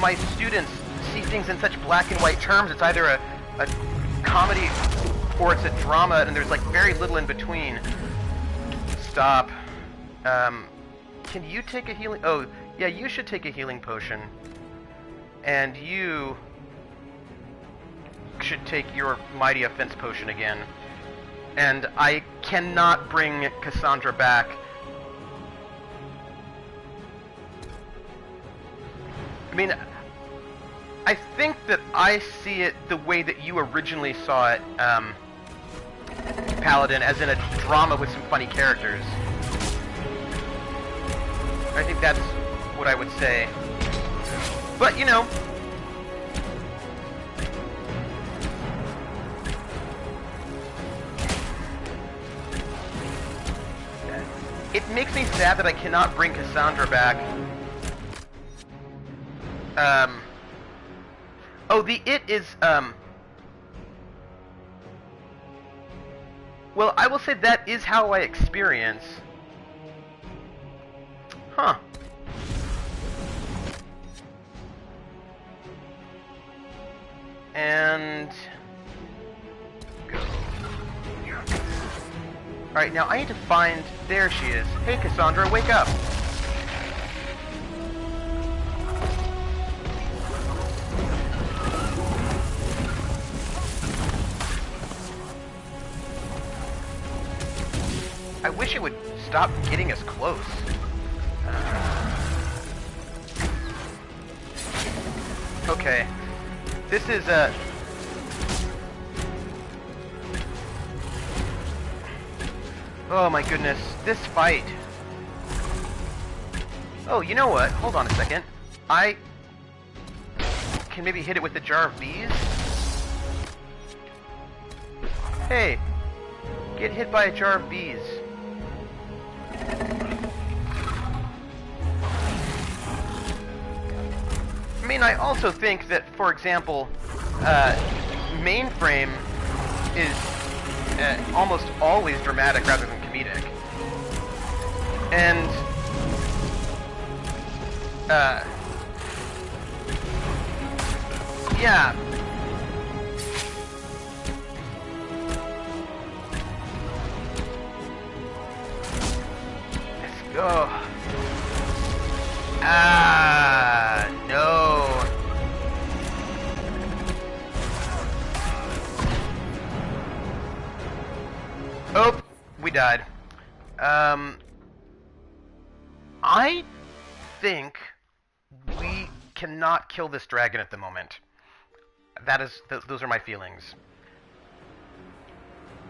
my students see things in such black and white terms. It's either a comedy or it's a drama, and there's like very little in between. Stop. Can you take a healing... Oh, yeah, you should take a healing potion. And you should take your mighty offense potion again. And I cannot bring Cassandra back. I mean, I think that I see it the way that you originally saw it, Paladin, as in a drama with some funny characters. I think that's what I would say. But, you know... It makes me sad that I cannot bring Cassandra back. Oh, the it is, well, I will say that is how I experience. Huh. And... go. Alright, now I need to find... There she is. Hey, Cassandra, wake up! I wish it would stop getting us close. Okay. This is oh my goodness, this fight. Oh, you know what? Hold on a second. I can maybe hit it with the jar of bees? Hey, get hit by a jar of bees. I mean, I also think that, for example, Mainframe is almost always dramatic rather than comedic. And, yeah. Let's go. Ah, no. Oh, we died. I think we cannot kill this dragon at the moment. That is, those are my feelings.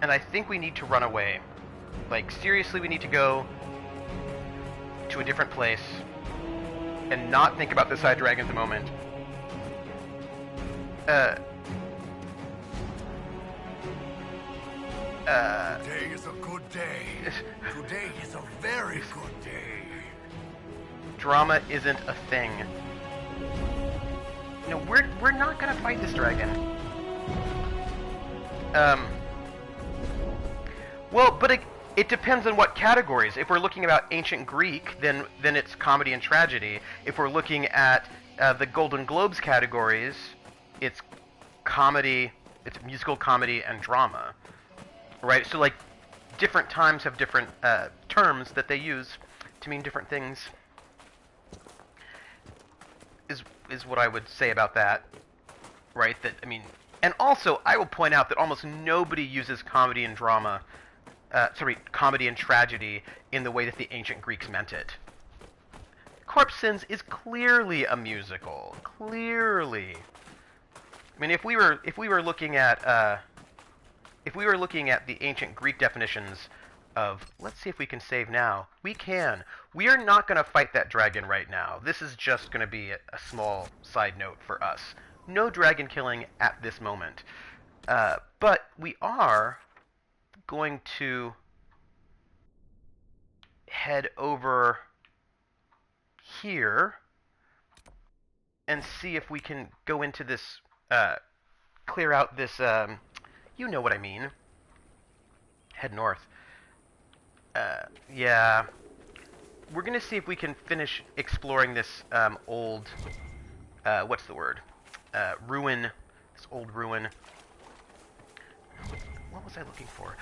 And I think we need to run away. Like, seriously, we need to go to a different place and not think about the side dragon at the moment. Today is a good day. Today is a very good day. Drama isn't a thing. No, we're not gonna fight this dragon. Well, but it depends on what categories. If we're looking about ancient Greek, then it's comedy and tragedy. If we're looking at the Golden Globes categories, it's comedy, it's musical comedy and drama, right? So like, different times have different terms that they use to mean different things. Is what I would say about that, right? That, I mean, and also I will point out that almost nobody uses comedy and drama. Comedy and tragedy in the way that the ancient Greeks meant it. Corpse Sins is clearly a musical. Clearly. I mean, if we were looking at the ancient Greek definitions of, let's see if we can save now. We can. We are not going to fight that dragon right now. This is just going to be a small side note for us. No dragon killing at this moment. But we are going to head over here and see if we can go into this, clear out this, you know what I mean. Head north. Yeah. We're gonna see if we can finish exploring this, old, what's the word? Ruin. This old ruin. What was I looking for?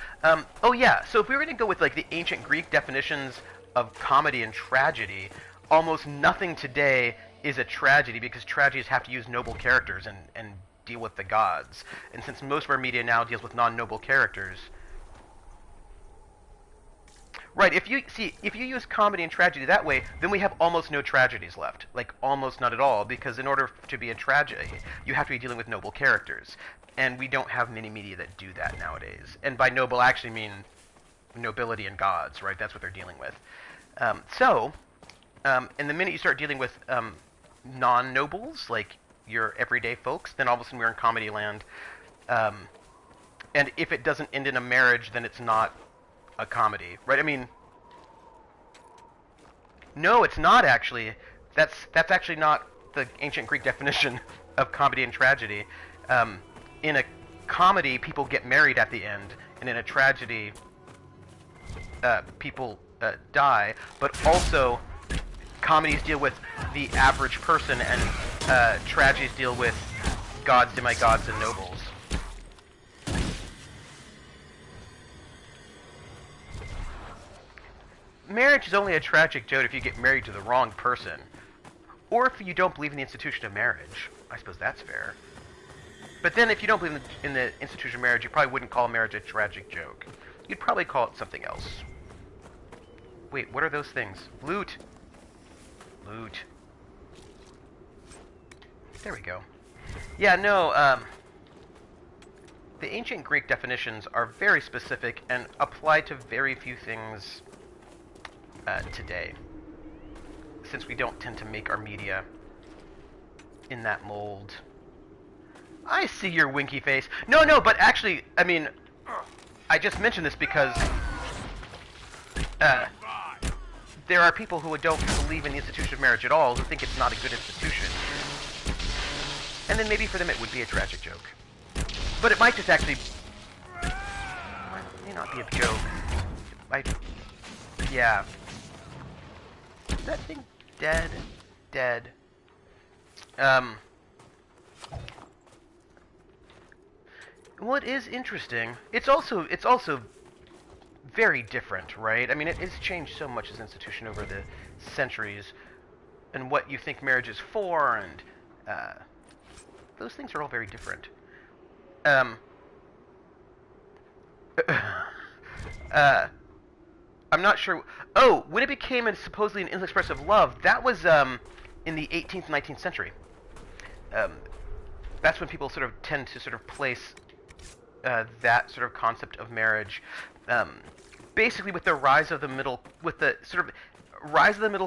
Oh yeah, so if we were going to go with like the ancient Greek definitions of comedy and tragedy, almost nothing today is a tragedy because tragedies have to use noble characters and deal with the gods. And since most of our media now deals with non-noble characters... Right, if you use comedy and tragedy that way, then we have almost no tragedies left. Like, almost not at all, because in order to be a tragedy, you have to be dealing with noble characters. And we don't have many media that do that nowadays. And by noble, I actually mean nobility and gods, right? That's what they're dealing with. And the minute you start dealing with non-nobles, like your everyday folks, then all of a sudden we're in comedy land. And if it doesn't end in a marriage, then it's not a comedy, right? I mean, no, it's not actually. That's actually not the ancient Greek definition of comedy and tragedy. In a comedy, people get married at the end, and in a tragedy, people die. But also, comedies deal with the average person, and tragedies deal with gods, demigods, and nobles. Marriage is only a tragic joke if you get married to the wrong person. Or if you don't believe in the institution of marriage. I suppose that's fair. But then if you don't believe in the institution of marriage, you probably wouldn't call marriage a tragic joke. You'd probably call it something else. Wait, what are those things? Loot. Loot. There we go. Yeah, no, the ancient Greek definitions are very specific and apply to very few things today, since we don't tend to make our media in that mold. I see your winky face. No, but actually, I mean, I just mentioned this because there are people who don't believe in the institution of marriage at all, who think it's not a good institution. And then maybe for them it would be a tragic joke. But it might just actually... it may not be a joke. It might... yeah. Is that thing dead? Dead. Well, it is interesting. It's also very different, right? I mean, it has changed so much as an institution over the centuries, and what you think marriage is for, and those things are all very different. I'm not sure. Oh, when it became supposedly an inexpressive love, that was in the 18th and 19th century. That's when people sort of tend to sort of place that sort of concept of marriage, basically with the rise of the middle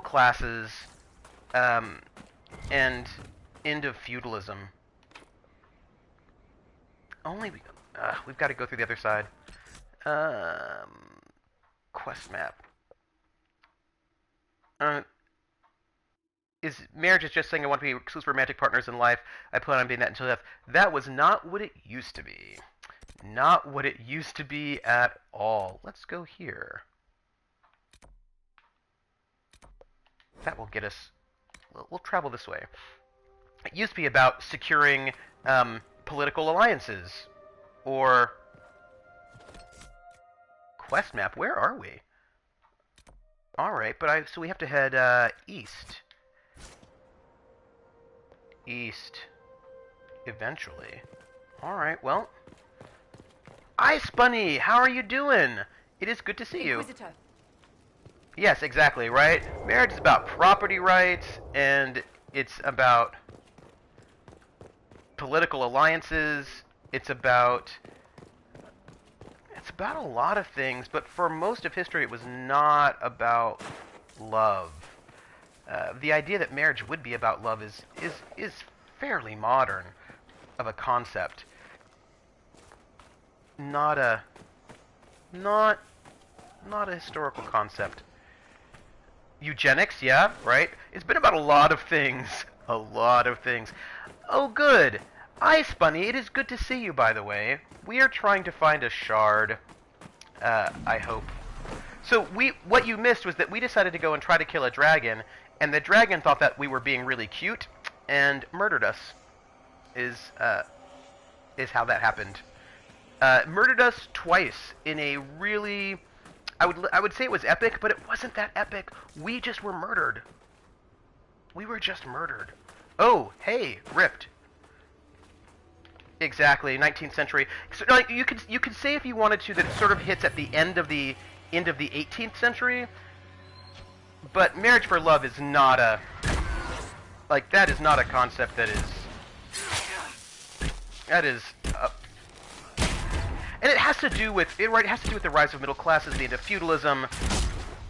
classes, and end of feudalism. We've got to go through the other side. Quest map. Is marriage is just saying I want to be exclusive romantic partners in life. I plan on being that until death. That was not what it used to be. Not what it used to be at all. Let's go here. That will get us... we'll travel this way. It used to be about securing political alliances. Or... quest map, where are we? Alright, but so we have to head east. East. Eventually. Alright, well... Ice Bunny, how are you doing? It is good to see you. Inquisitor. Yes, exactly, right? Marriage is about property rights, and it's about political alliances. It's about a lot of things, but for most of history it was not about love. The idea that marriage would be about love is fairly modern of a concept. Not a historical concept. Eugenics, yeah, right? It's been about a lot of things. A lot of things. Oh, good. Ice Bunny, it is good to see you, by the way. We are trying to find a shard, I hope. So, what you missed was that we decided to go and try to kill a dragon, and the dragon thought that we were being really cute, and murdered us, is how that happened. Murdered us twice in a really... I would say it was epic, but it wasn't that epic. We just were murdered. We were just murdered. Oh, hey, Rift. Exactly, 19th century. So, like, you could say if you wanted to that it sort of hits at the end of the end of the 18th century, but marriage for love is not a, like, that is not a concept that is, and it has to do with, it has to do with the rise of middle classes, the end of feudalism,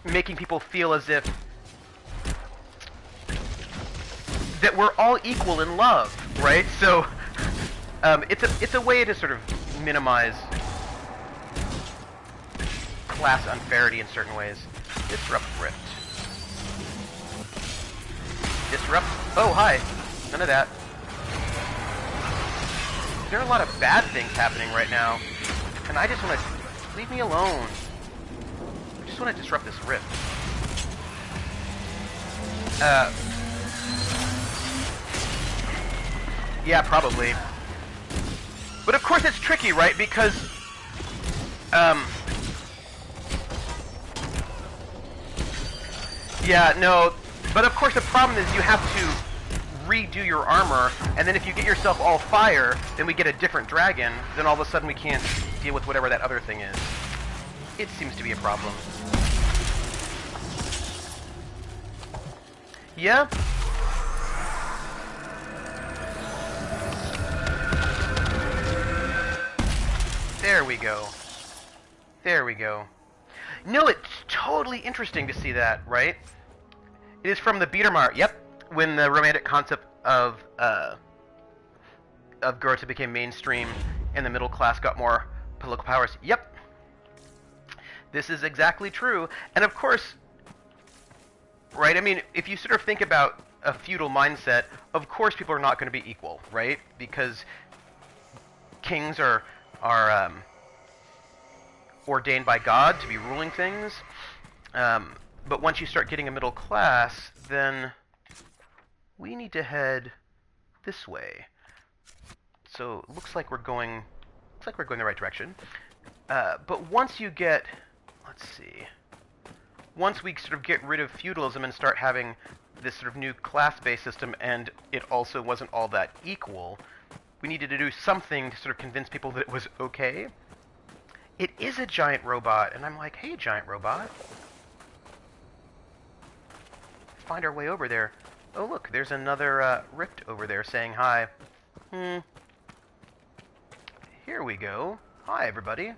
making people feel as if that we're all equal in love, right? So, it's a way to sort of minimize class unfairity in certain ways. Disrupt Rift. Disrupt. Oh, hi. None of that. There are a lot of bad things happening right now, and I just want to leave me alone. I just want to disrupt this rift. Yeah, probably. But of course it's tricky, right? Because, yeah, no, but of course the problem is you have to redo your armor, and then if you get yourself all fire, then we get a different dragon, then all of a sudden we can't deal with whatever that other thing is. It seems to be a problem. Yeah? There we go. There we go. No, it's totally interesting to see that, right? It is from the Biedermeier. Yep, when the romantic concept of Goethe became mainstream and the middle class got more political powers. Yep. This is exactly true. And of course, right, I mean, if you sort of think about a feudal mindset, of course people are not going to be equal, right? Because kings are ordained by God to be ruling things. But once you start getting a middle class, then we need to head this way. So it looks like we're going the right direction. But once you get, let's see, once we sort of get rid of feudalism and start having this sort of new class-based system, and it also wasn't all that equal, we needed to do something to sort of convince people that it was okay. It is a giant robot, and I'm like, hey, giant robot. Find our way over there. Oh, look, there's another rift over there saying hi. Here we go. Hi, everybody.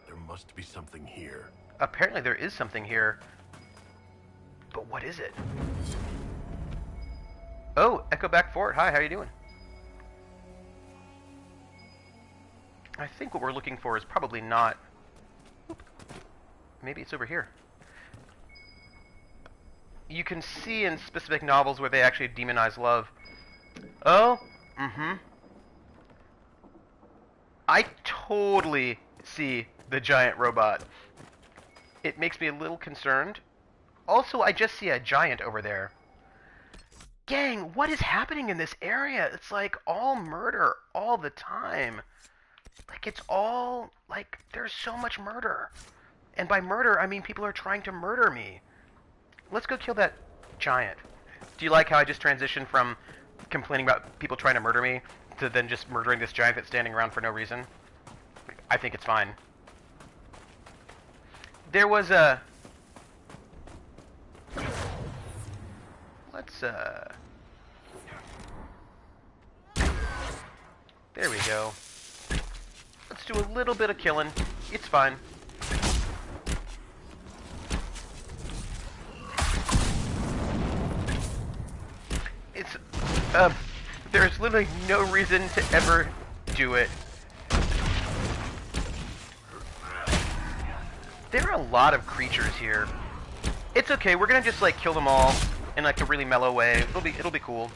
There must be something here. Apparently there is something here. But what is it? Oh, Echo Back Fort. Hi, how you doing? I think what we're looking for is probably not... Oop. Maybe it's over here. You can see in specific novels where they actually demonize love. Oh, I totally see the giant robot. It makes me a little concerned. Also, I just see a giant over there. Gang, what is happening in this area? It's like all murder all the time. Like, it's all, like, there's so much murder. And by murder, I mean people are trying to murder me. Let's go kill that giant. Do you like how I just transitioned from complaining about people trying to murder me to then just murdering this giant that's standing around for no reason? I think it's fine. There was a... Let's, there we go. Let's do a little bit of killing. It's fine. It's, there's literally no reason to ever do it. There are a lot of creatures here. It's okay, we're gonna just, like, kill them all in, like, a really mellow way. It'll be cool.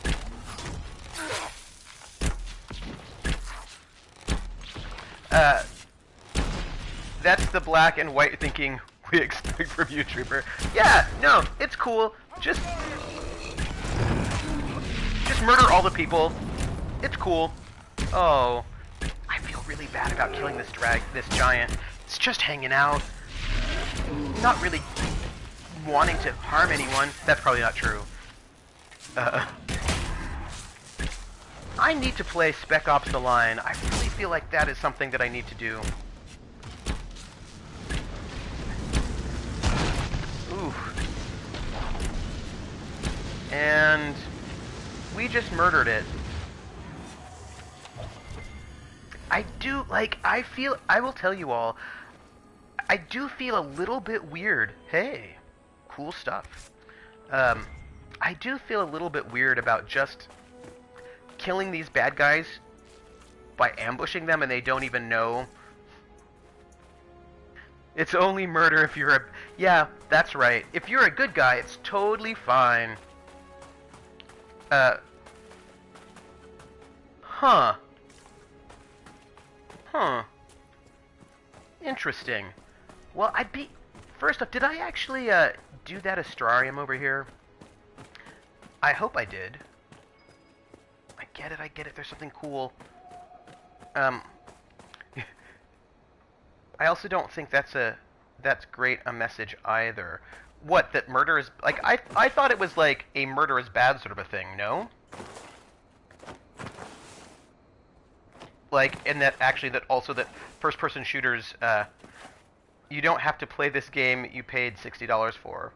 That's the black and white thinking we expect from you, Trooper. Yeah, no, it's cool. Just murder all the people. It's cool. Oh, I feel really bad about killing this giant. It's just hanging out. Not really wanting to harm anyone. That's probably not true. I need to play Spec Ops: The Line. I really feel like that is something that I need to do. just murdered it. I will tell you all, I do feel a little bit weird. Hey, cool stuff. I do feel a little bit weird about just killing these bad guys by ambushing them and they don't even know. It's only murder if you're a... Yeah, that's right. If you're a good guy, it's totally fine. Huh. Interesting. Well, First off, did I actually, do that astrarium over here? I hope I did. I get it. There's something cool. I also don't think that's great a message either. What, that murder is... Like, I thought it was like a murder is bad sort of a thing, no? Like, and that actually that first-person shooters, you don't have to play this game you paid $60 for.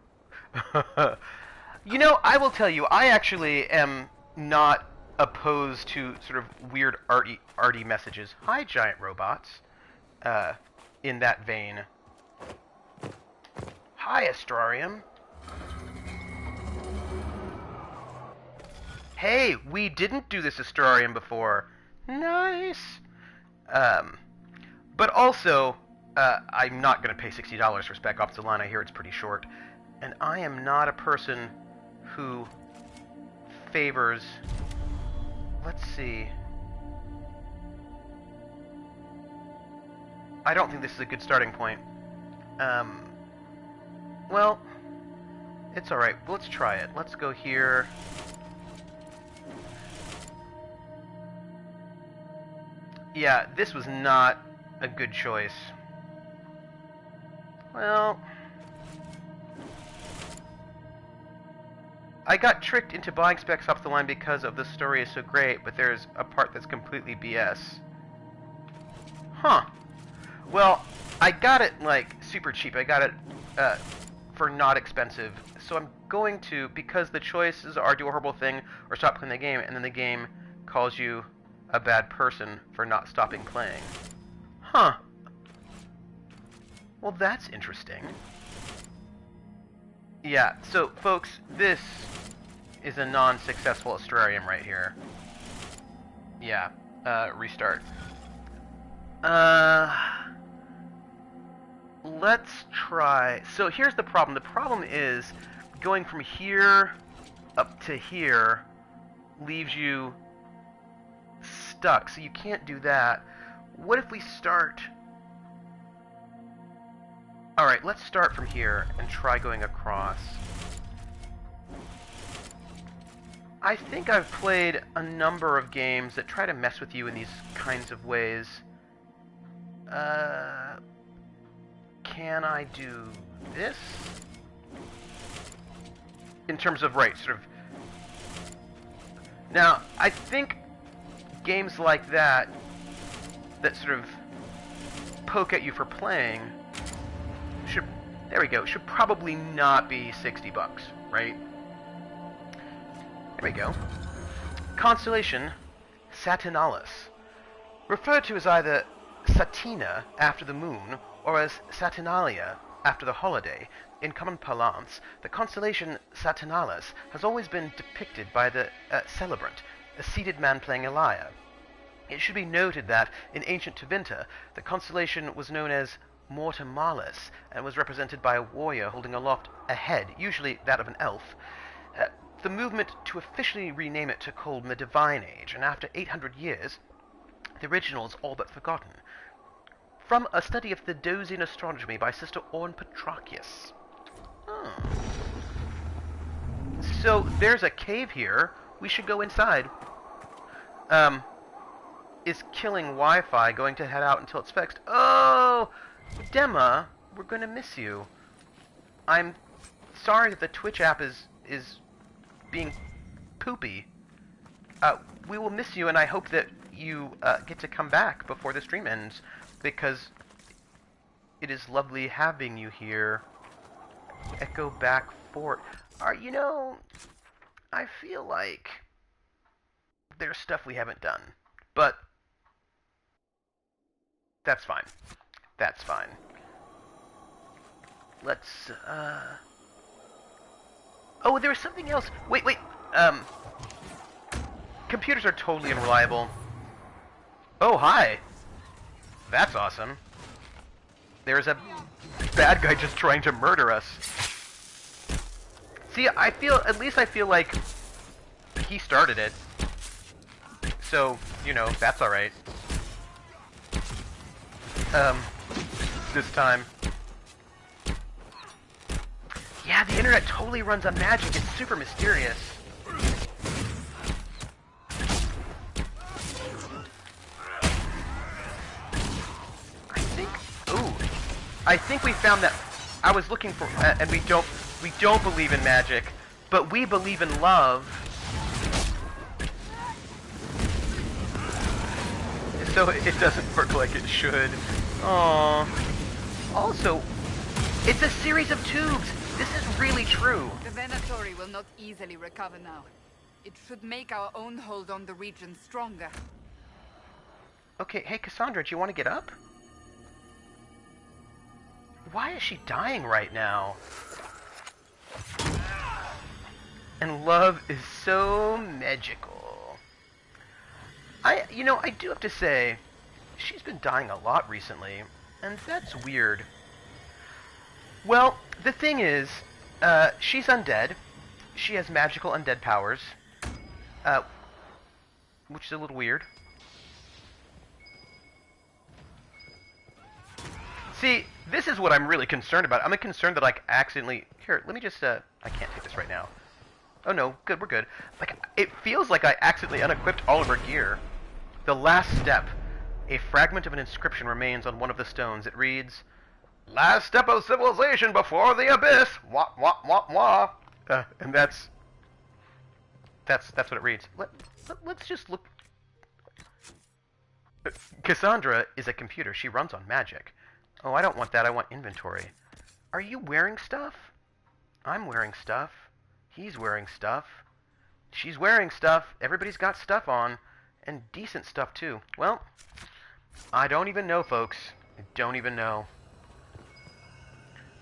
You know, I will tell you, I actually am not opposed to sort of weird arty messages. Hi, giant robots. In that vein. Hi, Astrarium. Hey, we didn't do this Astrarium before. Nice. But also, I'm not going to pay $60 for Spec Ops: The Line. I hear it's pretty short. And I am not a person who favors... Let's see. I don't think this is a good starting point. Well, it's alright. Let's try it. Let's go here. Yeah, this was not a good choice. Well... I got tricked into buying Specs Ops: The Line because of the story is so great, but there's a part that's completely BS. Huh. Well, I got it, like, super cheap. I got it, for not expensive. So I'm going to, because the choices are do a horrible thing or stop playing the game, and then the game calls you a bad person for not stopping playing. Huh. Well, that's interesting. Yeah, so, folks, this is a non-successful Astrarium right here. Yeah, restart. Let's try... So, here's the problem. The problem is, going from here up to here leaves you stuck, so you can't do that. What if we start... Alright, let's start from here and try going across. I think I've played a number of games that try to mess with you in these kinds of ways. Can I do this? In terms of, right, sort of... Now, I think games like that, that sort of poke at you for playing... There we go. Should probably not be $60, right? There we go. Constellation Saturnalis. Referred to as either Satina, after the moon, or as Saturnalia, after the holiday. In common parlance, the constellation Saturnalis has always been depicted by the celebrant, a seated man playing a lyre. It should be noted that, in ancient Tevinter, the constellation was known as Mortimalis, and was represented by a warrior holding aloft a head, usually that of an elf. The movement to officially rename it took hold in the Divine Age, and after 800 years, the original is all but forgotten. From a study of the Dosian astronomy by Sister Orn Petrachius. So, there's a cave here. We should go inside. Is killing Wi-Fi going to head out until it's fixed? Oh! Dema, we're going to miss you. I'm sorry that the Twitch app is being poopy. We will miss you, and I hope that you get to come back before the stream ends, because it is lovely having you here. Echo back fort. You know, I feel like there's stuff we haven't done. But that's fine. That's fine. Let's, Oh, there was something else. Wait. Computers are totally unreliable. Oh, hi. That's awesome. There's a bad guy just trying to murder us. See, at least I feel like he started it. So, you know, that's alright. This time. Yeah, the internet totally runs on magic. It's super mysterious. I think we found that I was looking for, and we don't believe in magic, but we believe in love. So it doesn't work like it should. Aww. Also, it's a series of tubes. This is really true. The Venatori will not easily recover now. It should make our own hold on the region stronger. Okay, hey Cassandra, do you want to get up? Why is she dying right now? And love is so magical. I do have to say, she's been dying a lot recently, and that's weird. Well, the thing is, she's undead. She has magical undead powers, which is a little weird. See, this is what I'm really concerned about. I'm concerned that, like, accidentally... Here, let me just, I can't take this right now. Oh, no. Good, we're good. Like, it feels like I accidentally unequipped all of her gear. The last step. A fragment of an inscription remains on one of the stones. It reads, "Last step of civilization before the abyss! Wah, wah, wah, wah!" And that's what it reads. Let's just look... Cassandra is a computer. She runs on magic. Oh, I don't want that. I want inventory. Are you wearing stuff? I'm wearing stuff. He's wearing stuff. She's wearing stuff. Everybody's got stuff on. And decent stuff, too. Well, I don't even know, folks. I don't even know.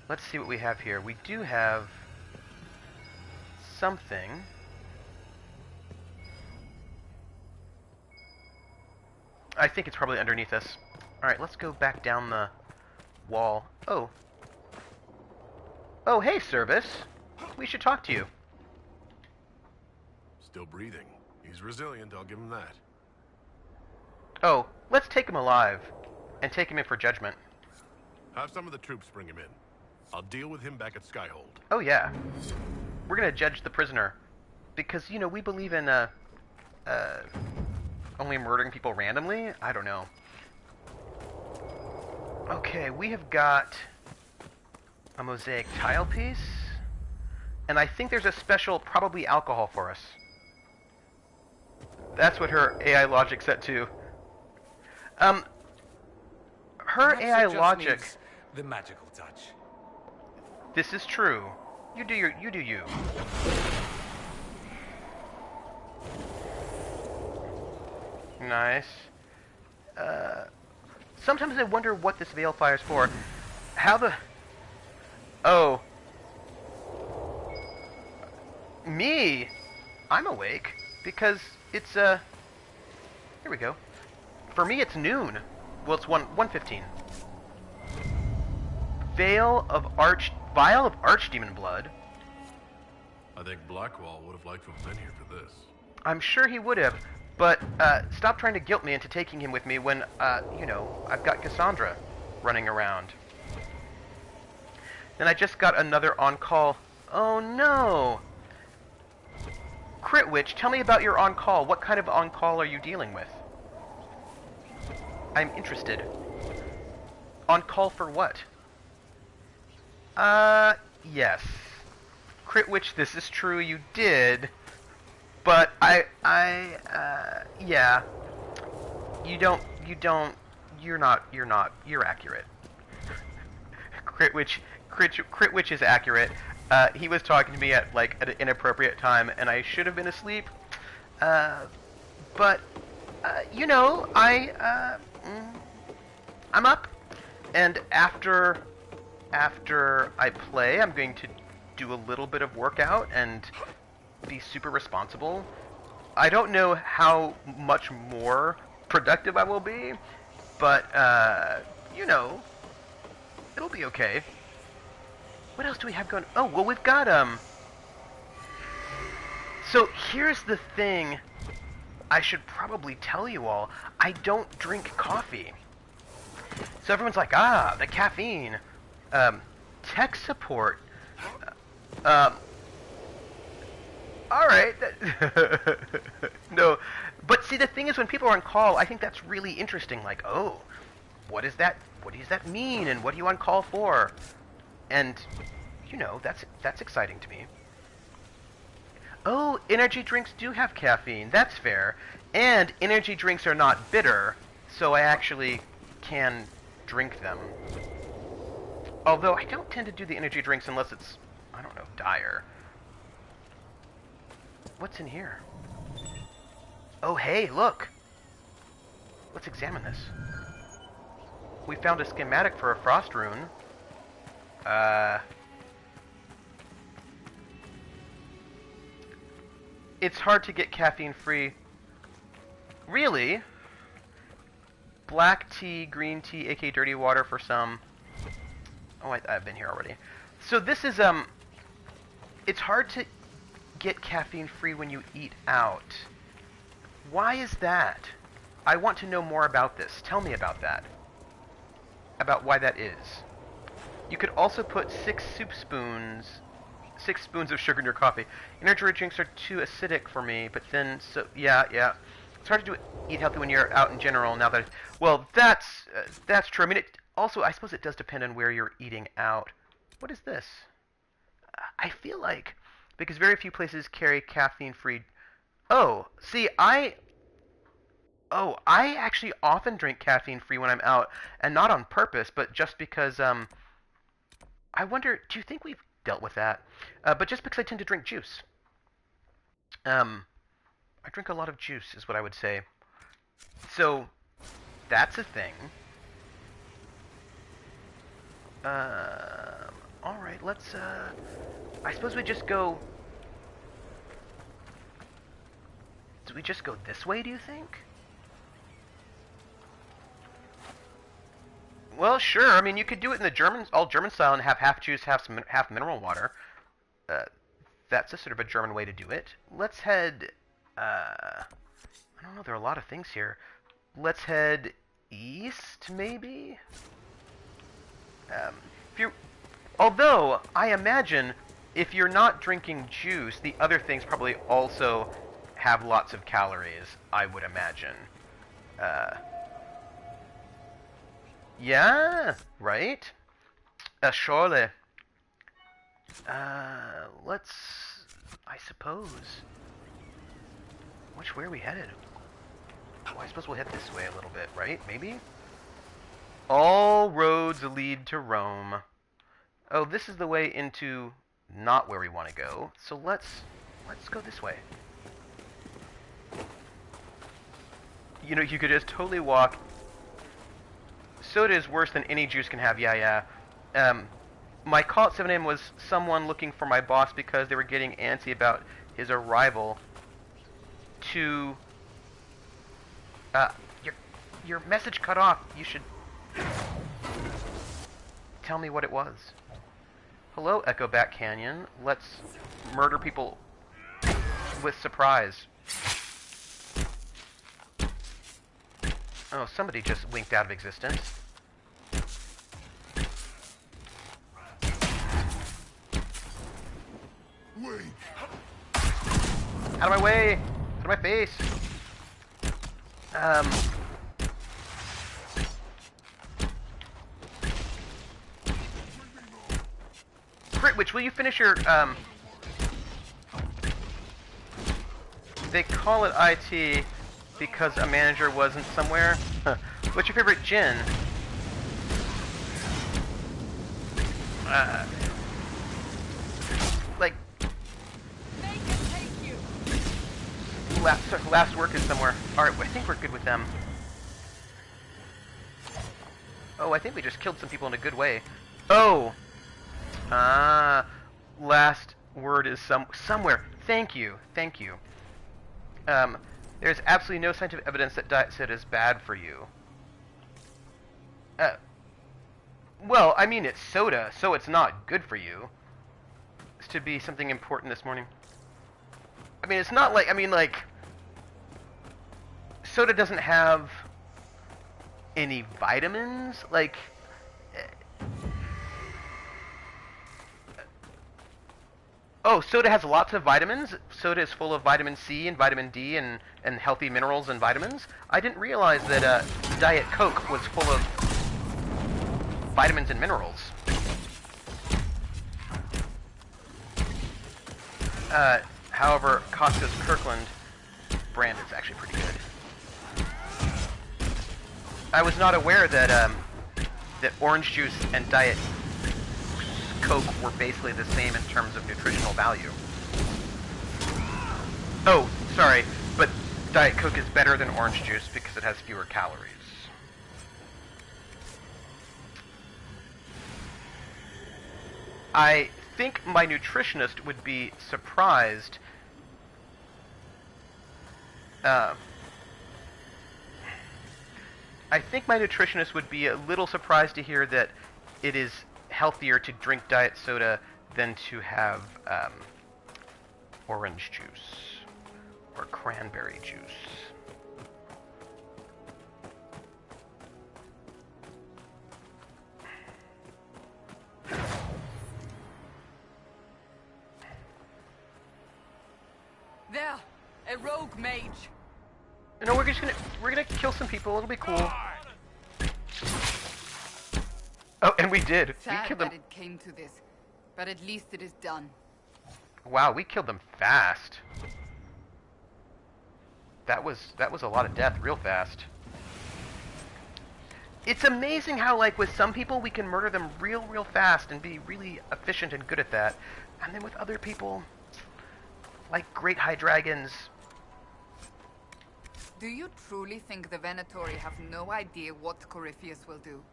Let's see what we have here. We do have something. I think it's probably underneath us. Alright, let's go back down the wall. Oh. Oh, hey, Service. We should talk to you. Still breathing. He's resilient, I'll give him that. Oh, let's take him alive. And take him in for judgment. Have some of the troops bring him in. I'll deal with him back at Skyhold. Oh, yeah. We're gonna judge the prisoner. Because, you know, we believe in, only murdering people randomly? I don't know. Okay, we have got a mosaic tile piece, and I think there's a special, probably alcohol for us. That's what her AI logic set to. Her Perhaps AI it just logic. needs the magical touch. This is true. You do you. Nice. Sometimes I wonder what this veil fire's for. How the... Oh. Me? I'm awake. Because it's, Here we go. For me, it's noon. Well, it's 1:15. Vial of Archdemon blood. I think Blackwall would have liked to have been here for this. I'm sure he would have, but stop trying to guilt me into taking him with me when, you know, I've got Cassandra running around. Then I just got another on-call. Oh no! Crit Witch, tell me about your on-call. What kind of on-call are you dealing with? I'm interested. On-call for what? Yes. Crit Witch, this is true, you did. But yeah. You're accurate. Crit Witch is accurate. He was talking to me at, like, at an inappropriate time, and I should have been asleep. But, you know, I'm up, and after I play, I'm going to do a little bit of workout and be super responsible. I don't know how much more productive I will be, but, you know, it'll be okay. What else do we have going? Oh, well, we've got, so here's the thing I should probably tell you all. I don't drink coffee. So everyone's like, ah, the caffeine. Tech support. Alright. No. But see, the thing is, when people are on call, I think that's really interesting. Like, oh, what is that? What does that mean? And what are you on call for? And, you know, that's exciting to me. Oh, energy drinks do have caffeine. That's fair. And energy drinks are not bitter, so I actually can drink them. Although I don't tend to do the energy drinks unless it's, I don't know, dire. What's in here? Oh, hey, look. Let's examine this. We found a schematic for a frost rune. It's hard to get caffeine-free. Really? Black tea, green tea, aka dirty water for some. Oh, I've been here already. So this is, it's hard to get caffeine-free when you eat out. Why is that? I want to know more about this. Tell me about that. About why that is. You could also put 6 spoons of sugar in your coffee. Energy drinks are too acidic for me, but then, so, yeah. It's hard to eat healthy when you're out in general, now that, well, that's true. I mean, I suppose it does depend on where you're eating out. What is this? I feel like, because very few places carry caffeine-free, oh, see, I actually often drink caffeine-free when I'm out, and not on purpose, but just because, I wonder, do you think we've dealt with that? But just because I tend to drink juice. I drink a lot of juice, is what I would say. So, that's a thing. Alright, let's, I suppose we just go... Do we just go this way, do you think? Well, sure. I mean, you could do it in the all German style and have half juice, half mineral water. That's a sort of a German way to do it. Let's head... I don't know, there are a lot of things here. Let's head east, maybe? Although, I imagine, if you're not drinking juice, the other things probably also have lots of calories, I would imagine. Yeah, right? Surely. Let's... I suppose... Which way are we headed? Oh, I suppose we'll head this way a little bit, right? Maybe? All roads lead to Rome. Oh, this is the way into not where we want to go. So let's go this way. You know, you could just totally walk. Soda is worse than any juice can have. Yeah. My call at 7 a.m. was someone looking for my boss because they were getting antsy about his arrival. To your message cut off. You should tell me what it was. Hello, Echo Back Canyon. Let's murder people with surprise. Oh, somebody just winked out of existence. Wait. Out of my way! Out of my face! Critwitch, will you finish your, They call it IT because a manager wasn't somewhere? What's your favorite gin? Like... last work is somewhere. Alright, I think we're good with them. Oh, I think we just killed some people in a good way. Oh! Last word is somewhere. Thank you. Thank you. There's absolutely no scientific evidence that diet soda is bad for you. Well, I mean, it's soda, so it's not good for you. It's to be something important this morning. I mean, it's not like, like, soda doesn't have any vitamins, like, oh, soda has lots of vitamins. Soda is full of vitamin C and vitamin D and healthy minerals and vitamins. I didn't realize that Diet Coke was full of vitamins and minerals. However, Costco's Kirkland brand is actually pretty good. I was not aware that that orange juice and Diet Coke were basically the same in terms of nutritional value. Oh, sorry, but Diet Coke is better than orange juice because it has fewer calories. I think my nutritionist would be surprised. I think my nutritionist would be a little surprised to hear that it is healthier to drink diet soda than to have orange juice or cranberry juice. There, a rogue mage. You know, we're gonna kill some people. It'll be cool. Oh, and we did. Sad We killed them. that it came to this, but at least it is done. Wow, we killed them fast. That was a lot of death real fast. It's amazing how, like, with some people we can murder them real fast and be really efficient and good at that. And then with other people, like great high dragons. Do you truly think the Venatori have no idea what Corypheus will do?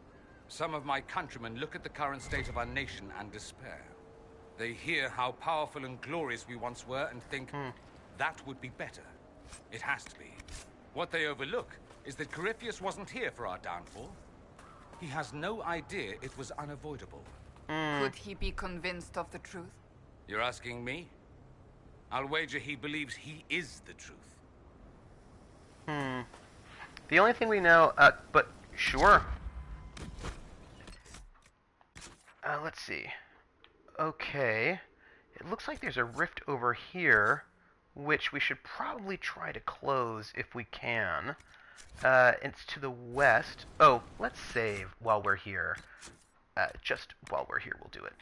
Some of my countrymen look at the current state of our nation and despair. They hear how powerful and glorious we once were and think, that would be better. It has to be. What they overlook is that Corypheus wasn't here for our downfall. He has no idea it was unavoidable. Could he be convinced of the truth? You're asking me? I'll wager he believes he is the truth. The only thing we know, but sure. Let's see. Okay. It looks like there's a rift over here, which we should probably try to close if we can. It's to the west. Oh, let's save while we're here. Just while we're here, we'll do it.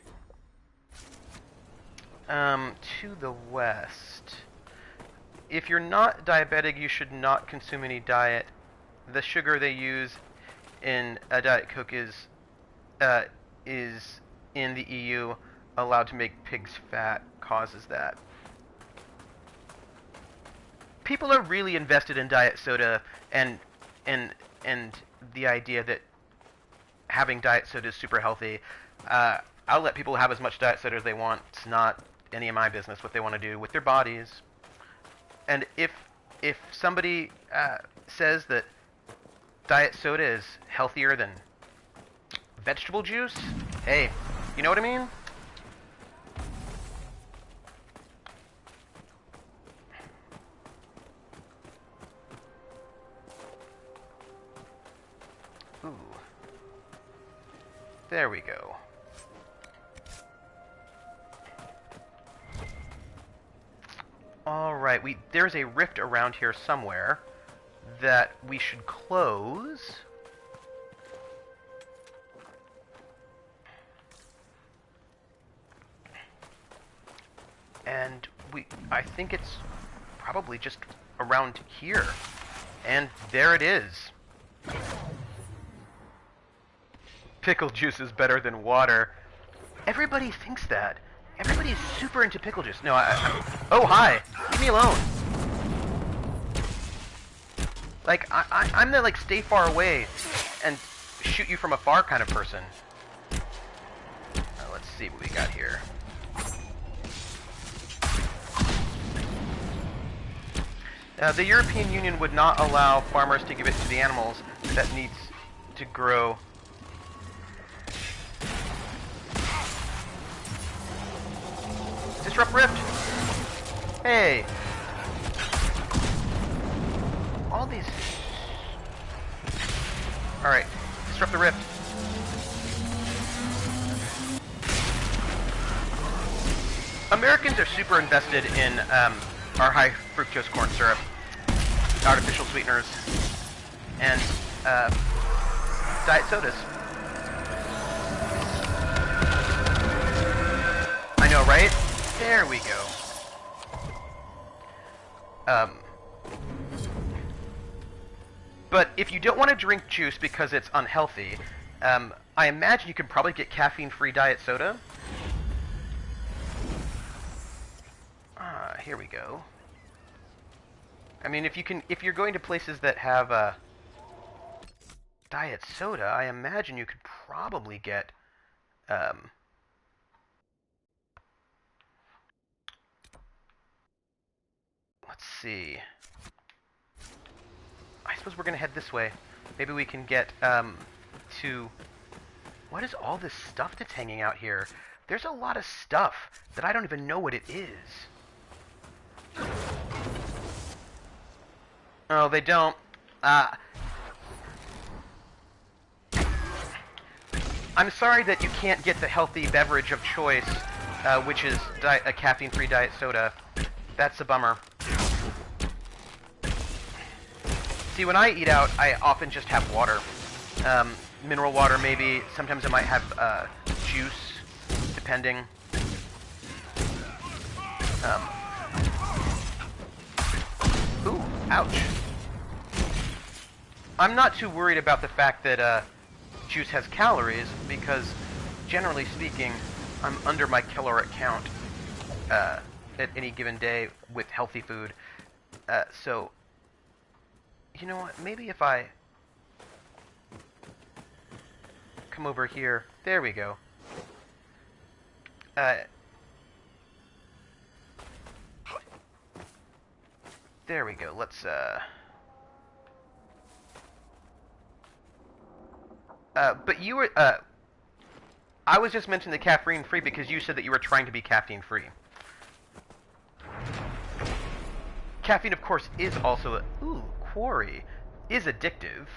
To the west. If you're not diabetic, you should not consume any diet. The sugar they use in a Diet Coke is in the EU allowed to make pigs fat, causes that. People are really invested in diet soda and the idea that having diet soda is super healthy. I'll let people have as much diet soda as they want. It's not any of my business what they want to do with their bodies. And if somebody says that diet soda is healthier than vegetable juice, hey, you know what I mean? Ooh. There we go. Alright, there's a rift around here somewhere that we should close. And I think it's probably just around here. And there it is. Pickle juice is better than water. Everybody thinks that. Everybody's super into pickle juice. No, oh, hi. Leave me alone. Like, I'm the, like, stay far away and shoot you from afar kind of person. Let's see what we got here. The European Union would not allow farmers to give it to the animals that needs to grow. Disrupt Rift! Hey! All these... Alright, disrupt the Rift. Americans are super invested in our high fructose corn syrup, artificial sweeteners, and diet sodas. I know, right? There we go. But if you don't want to drink juice because it's unhealthy, I imagine you can probably get caffeine-free diet soda. Here we go. I mean, if you're going to places that have diet soda, I imagine you could probably get let's see. I suppose we're gonna head this way. Maybe we can get to... What is all this stuff that's hanging out here? There's a lot of stuff that I don't even know what it is. Oh, they don't. I'm sorry that you can't get the healthy beverage of choice, which is a caffeine-free diet soda. That's a bummer. See, when I eat out, I often just have water. Mineral water, maybe. Sometimes I might have juice, depending. Ooh, ouch. I'm not too worried about the fact that juice has calories, because generally speaking, I'm under my caloric count at any given day with healthy food. So, you know what? Maybe if I come over here, there we go. There we go. Let's but you were I was just mentioning the caffeine free because you said that you were trying to be caffeine free. Caffeine, of course, is also quarry is addictive.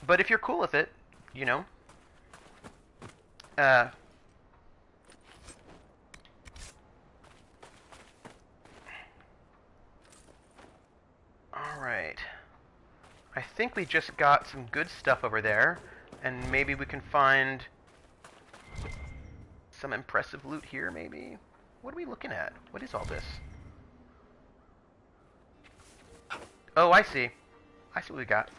But if you're cool with it, you know. Alright. I think we just got some good stuff over there, and maybe we can find some impressive loot here, maybe? What are we looking at? What is all this? Oh, I see. I see what we got.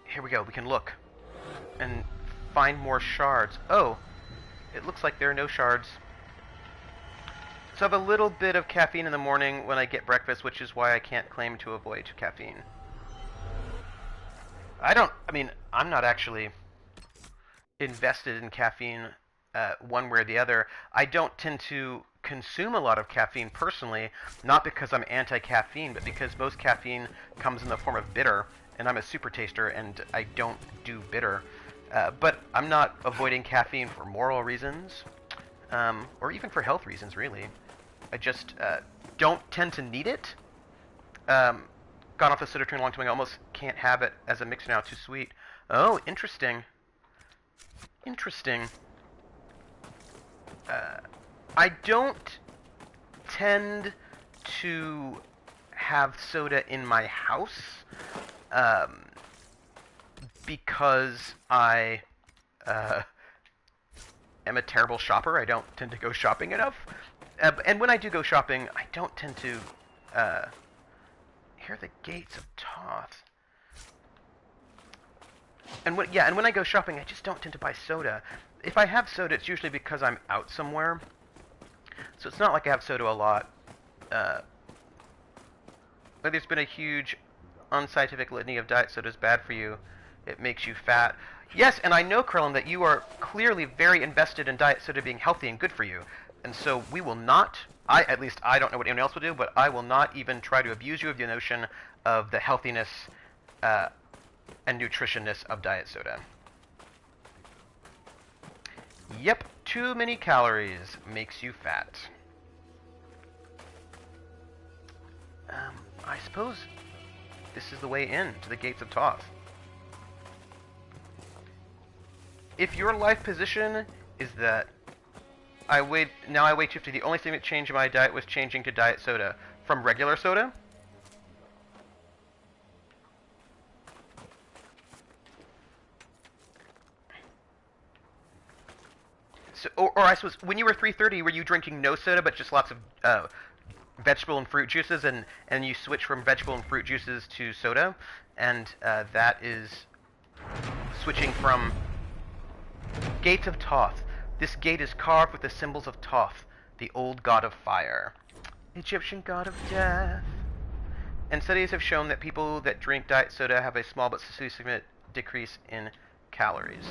Here we go. We can look and find more shards. Oh, it looks like there are no shards. So I have a little bit of caffeine in the morning when I get breakfast, which is why I can't claim to avoid caffeine. I mean, I'm not actually invested in caffeine one way or the other. I don't tend to consume a lot of caffeine personally, not because I'm anti-caffeine, but because most caffeine comes in the form of bitter, and I'm a super taster, and I don't do bitter. But I'm not avoiding caffeine for moral reasons, or even for health reasons, really. I just don't tend to need it. Got off the soda train a long time ago. Almost can't have it as a mix now. Too sweet. Oh, interesting. Interesting. I don't tend to have soda in my house because I am a terrible shopper. I don't tend to go shopping enough. And when I do go shopping, I don't tend to hear the gates of Toth. And when I go shopping, I just don't tend to buy soda. If I have soda, it's usually because I'm out somewhere. So it's not like I have soda a lot. like there's been a huge unscientific litany of diet soda is bad for you. It makes you fat. Yes, and I know, Krillin, that you are clearly very invested in diet soda being healthy and good for you. And so we will not, at least I don't know what anyone else will do, but I will not even try to abuse you of the notion of the healthiness and nutritionness of diet soda. Yep, too many calories makes you fat. I suppose this is the way in to the gates of Toth. If your life position is that I weighed 250, the only thing that changed in my diet was changing to diet soda from regular soda. So, or I suppose, when you were 330, were you drinking no soda but just lots of vegetable and fruit juices, and you switch from vegetable and fruit juices to soda, and that is switching from Gates of Toth. This gate is carved with the symbols of Toth, the old god of fire, Egyptian god of death. And studies have shown that people that drink diet soda have a small but significant decrease in calories.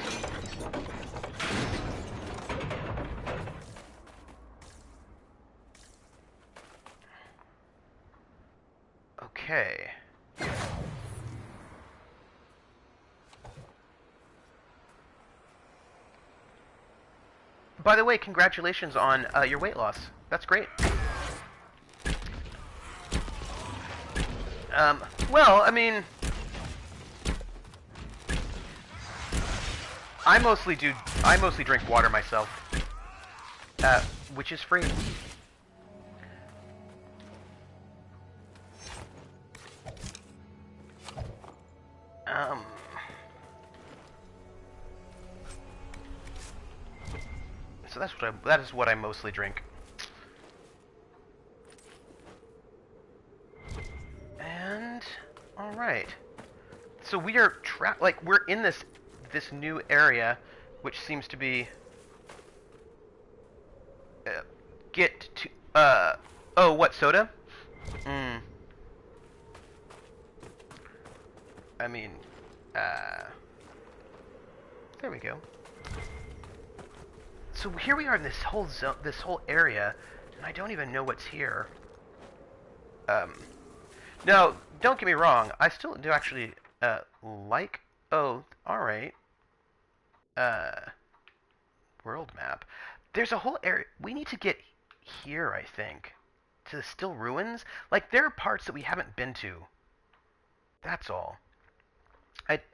Okay. By the way, congratulations on your weight loss. That's great. Well, I mean, I mostly drink water myself, which is free. So that is what I mostly drink. And all right. So we are we're in this new area, which seems to be oh, what, soda? I mean, there we go. So here we are in this whole zone, this whole area, and I don't even know what's here. No, don't get me wrong. I still do actually like. Oh, all right. World map. There's a whole area. We need to get here, I think, to the still ruins. Like, there are parts that we haven't been to. That's all.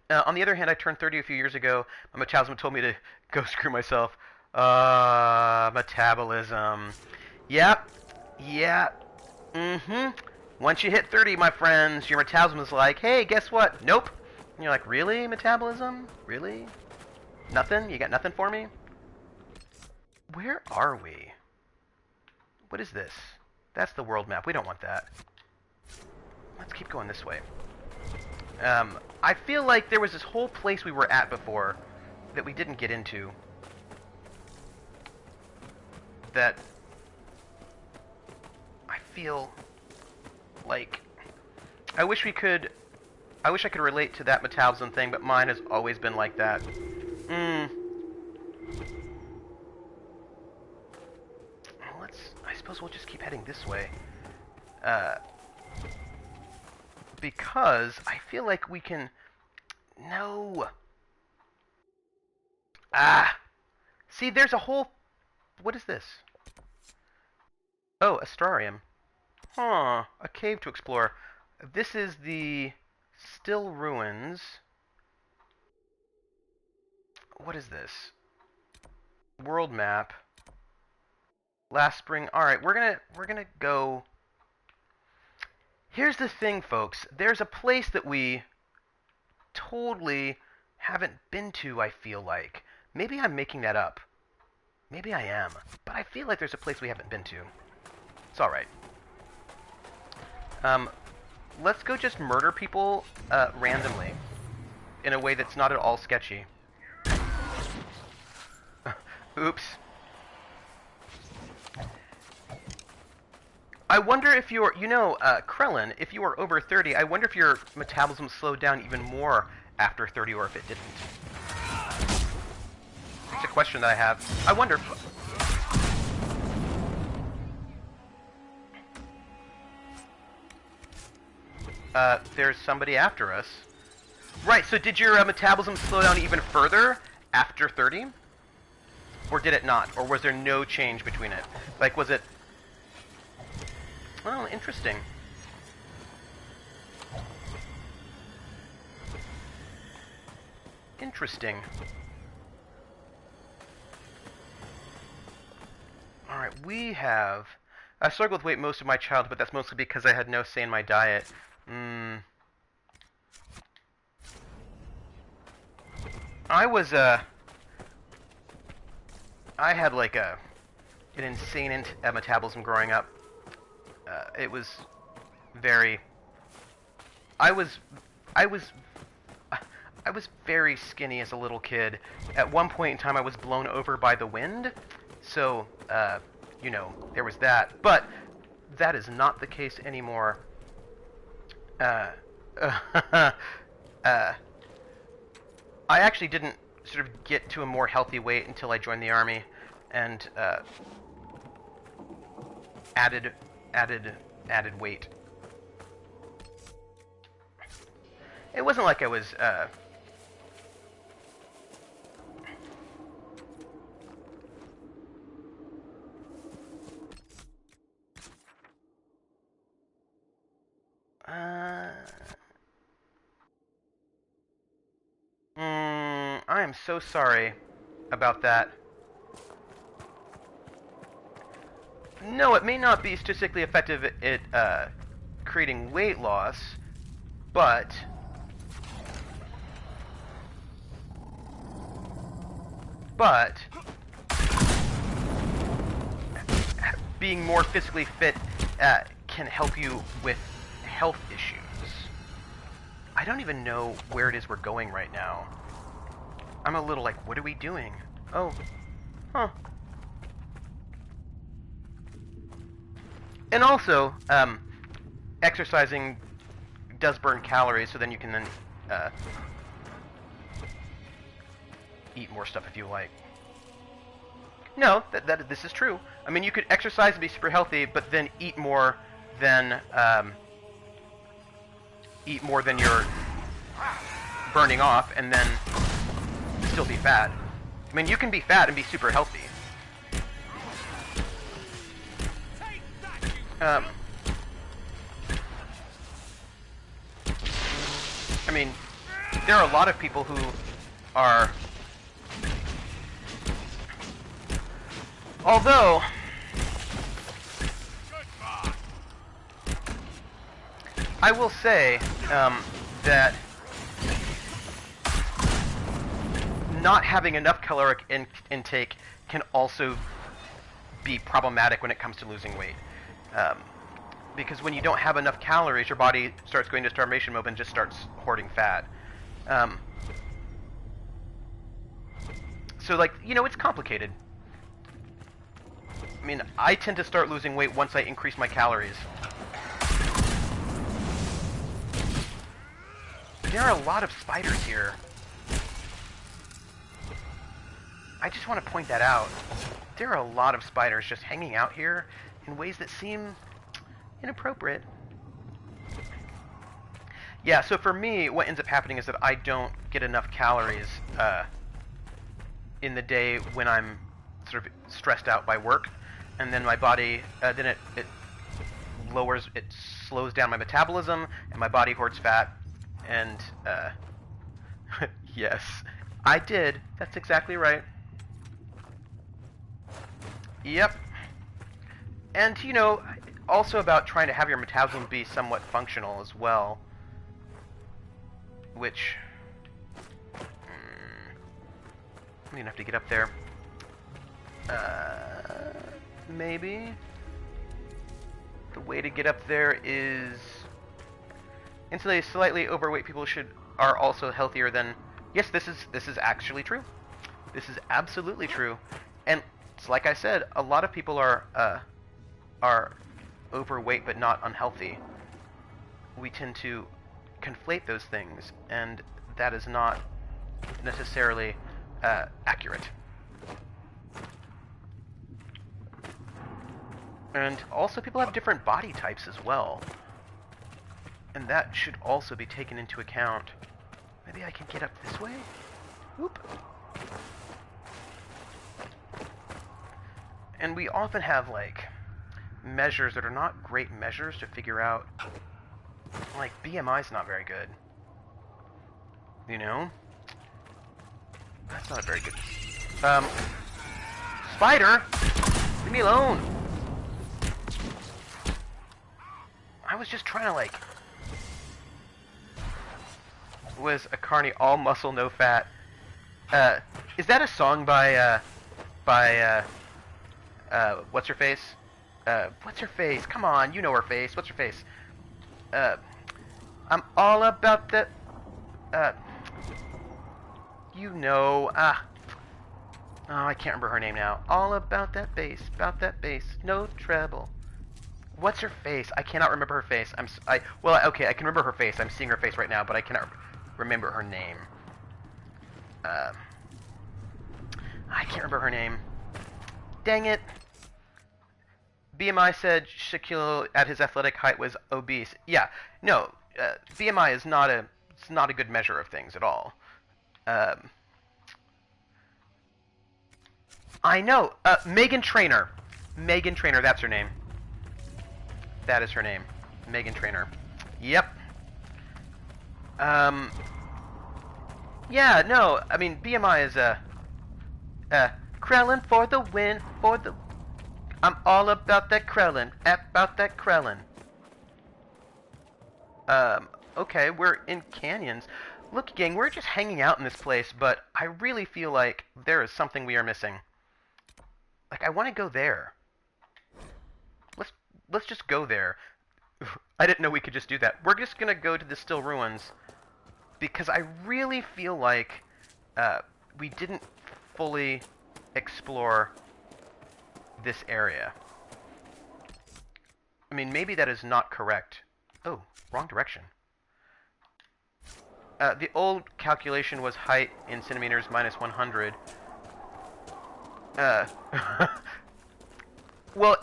On the other hand, I turned 30 a few years ago. My metabolism told me to go screw myself. Metabolism. Yep. Once you hit 30, my friends, your metabolism is like, hey, guess what? Nope. And you're like, really, metabolism? Really? Nothing? You got nothing for me? Where are we? What is this? That's the world map. We don't want that. Let's keep going this way. I feel like there was this whole place we were at before that we didn't get into. That I feel like I wish I could relate to that metabolism thing, but mine has always been like that. I suppose we'll just keep heading this way. Because I feel like we can... No! See, there's a whole... What is this? Oh, Astrarium. Huh, a cave to explore. This is the still ruins. What is this? World map. Last spring. Alright, we're gonna go... Here's the thing, folks. There's a place that we totally haven't been to, I feel like. Maybe I'm making that up. Maybe I am. But I feel like there's a place we haven't been to. It's alright. Let's go just murder people randomly in a way that's not at all sketchy. Oops. I wonder if you're, Krellin, if you were over 30, I wonder if your metabolism slowed down even more after 30 or if it didn't. It's a question that I have. I wonder. There's somebody after us. Right, so did your metabolism slow down even further after 30? Or did it not? Or was there no change between it? Like, was it... Oh, interesting. Interesting. Alright, we have... I struggled with weight most of my childhood, but that's mostly because I had no say in my diet. I was, I had, like, an insane metabolism growing up. It was very... I was very skinny as a little kid. At one point in time, I was blown over by the wind. So, there was that. But that is not the case anymore. I actually didn't sort of get to a more healthy weight until I joined the army, and added weight. It wasn't like I was I am so sorry about that. No, it may not be statistically effective at creating weight loss, but being more physically fit can help you with health issues. I don't even know where it is we're going right now. I'm a little like, what are we doing? Oh, huh. And also, exercising does burn calories, so then you can then eat more stuff if you like. No, this is true. I mean, you could exercise and be super healthy, but then eat more than you're burning off, and then still be fat. I mean, you can be fat and be super healthy. I mean, there are a lot of people who are... Although... I will say that not having enough caloric intake can also be problematic when it comes to losing weight. Because when you don't have enough calories, your body starts going into starvation mode and just starts hoarding fat. So, like, it's complicated. I mean, I tend to start losing weight once I increase my calories. There are a lot of spiders here. I just want to point that out. There are a lot of spiders just hanging out here in ways that seem inappropriate. Yeah, so for me, what ends up happening is that I don't get enough calories in the day when I'm sort of stressed out by work, and then my body, then it slows down my metabolism, and my body hoards fat, and yes, I did. That's exactly right. Yep. And, also about trying to have your metabolism be somewhat functional as well. Which... I'm gonna have to get up there. Maybe? The way to get up there is... Instantly, slightly overweight people are also healthier than... Yes, this is actually true. This is absolutely true. And it's like I said, a lot of people are overweight but not unhealthy. We tend to conflate those things, and that is not necessarily accurate. And also, people have different body types as well. And that should also be taken into account. Maybe I can get up this way? Whoop. And we often have, like, measures that are not great measures to figure out. Like, BMI's not very good. You know? That's not a very good... Spider! Leave me alone! I was just trying to, like... Was a carny, all muscle, no fat. Is that a song by what's her face? What's her face? Come on, you know her face. What's her face? I'm all about the... you know, oh, I can't remember her name now. All about that bass, no treble. What's her face? I cannot remember her face. Well, okay, I can remember her face. I'm seeing her face right now, but I cannot remember her name. I can't remember her name. Dang it. BMI said Shaquille at his athletic height was obese. Yeah, no, BMI is not a good measure of things at all. I know. Megan Trainor. Megan Trainor, that's her name. That is her name. Megan Trainor. Yep. Yeah, no, I mean, BMI is, Krellin for the win, I'm all about that Krellin, Okay, we're in canyons. Look, gang, we're just hanging out in this place, but I really feel like there is something we are missing. Like, I want to go there. Let's just go there. I didn't know we could just do that. We're just gonna go to the Still Ruins, because I really feel like we didn't fully explore this area. I mean, maybe that is not correct. Oh, wrong direction. The old calculation was height in centimeters minus 100. Well,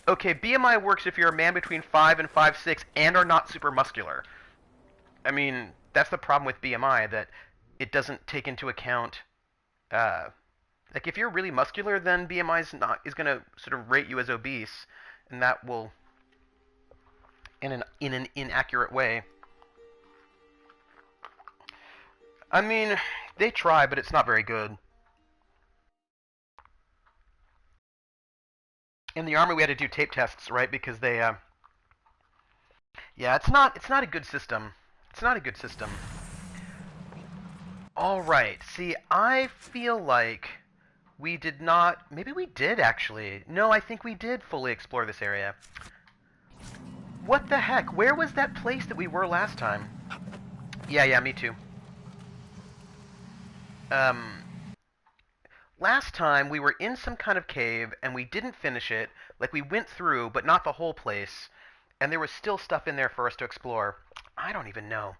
okay, BMI works if you're a man between 5 and 5'6" and are not super muscular. I mean, that's the problem with BMI, that it doesn't take into account... like, if you're really muscular, then BMI is going to sort of rate you as obese, and that will, in an inaccurate way. I mean, they try, but it's not very good. In the army, we had to do tape tests, right? Because they, yeah, it's not a good system. It's not a good system. All right. See, I feel like we did not. Maybe we did actually. No, I think we did fully explore this area. What the heck? Where was that place that we were last time? Yeah, me too. Last time we were in some kind of cave and we didn't finish it. Like, we went through, but not the whole place. And there was still stuff in there for us to explore. I don't even know.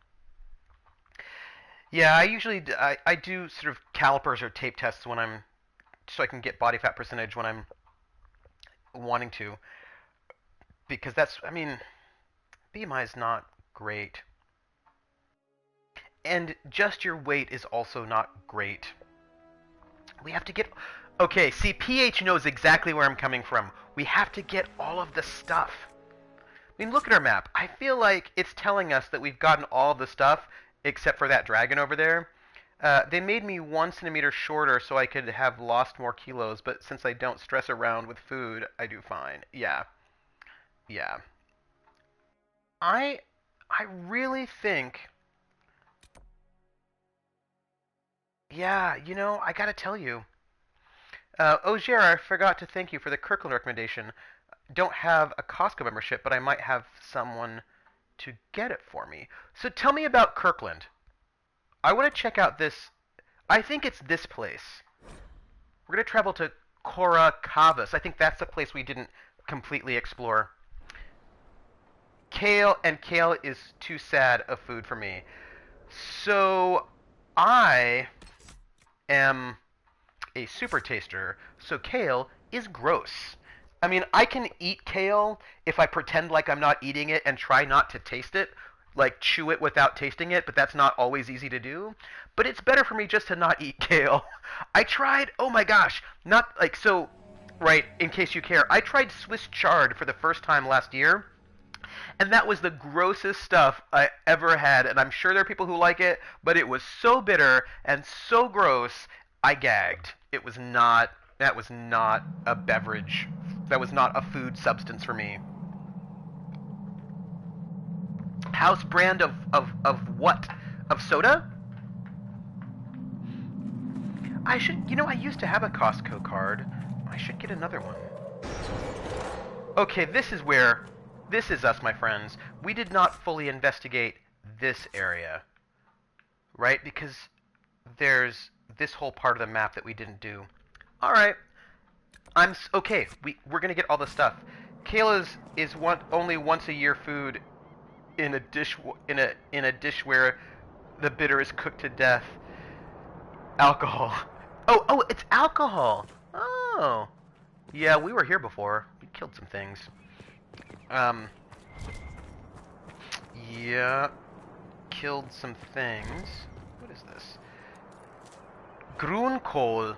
Yeah, I usually I do sort of calipers or tape tests when I'm, so I can get body fat percentage when I'm wanting to. Because that's, I mean, BMI is not great. And just your weight is also not great. We have to get... Okay, see, PH knows exactly where I'm coming from. We have to get all of the stuff. I mean, look at our map. I feel like it's telling us that we've gotten all of the stuff, except for that dragon over there. They made me 1 centimeter shorter so I could have lost more kilos, but since I don't stress around with food, I do fine. Yeah. I really think... Yeah, you know, I gotta tell you. Ogier, I forgot to thank you for the Kirkland recommendation. Don't have a Costco membership, but I might have someone to get it for me. So tell me about Kirkland. I want to check out this. I think it's this place. We're going to travel to Cora Cavus. I think that's the place we didn't completely explore. kale, and kale is too sad a food for me. So I am a super taster, so kale is gross. I mean, I can eat kale if I pretend like I'm not eating it and try not to taste it, like chew it without tasting it, but that's not always easy to do. But it's better for me just to not eat kale. I tried, oh my gosh, not like, so, right, in case you care, I tried Swiss chard for the first time last year, and that was the grossest stuff I ever had, and I'm sure there are people who like it, but it was so bitter and so gross, I gagged. That was not a beverage. That was not a food substance for me. House brand of what? Of soda? I should, I used to have a Costco card. I should get another one. Okay, this is us, my friends. We did not fully investigate this area, right? Because there's this whole part of the map that we didn't do. All right, okay. We're gonna get all the stuff. Kale is only once a year food in a dish where the bitter is cooked to death. Alcohol. Oh, it's alcohol. Oh, yeah. We were here before. We killed some things. Yeah, killed some things. What is this? Grunkohl.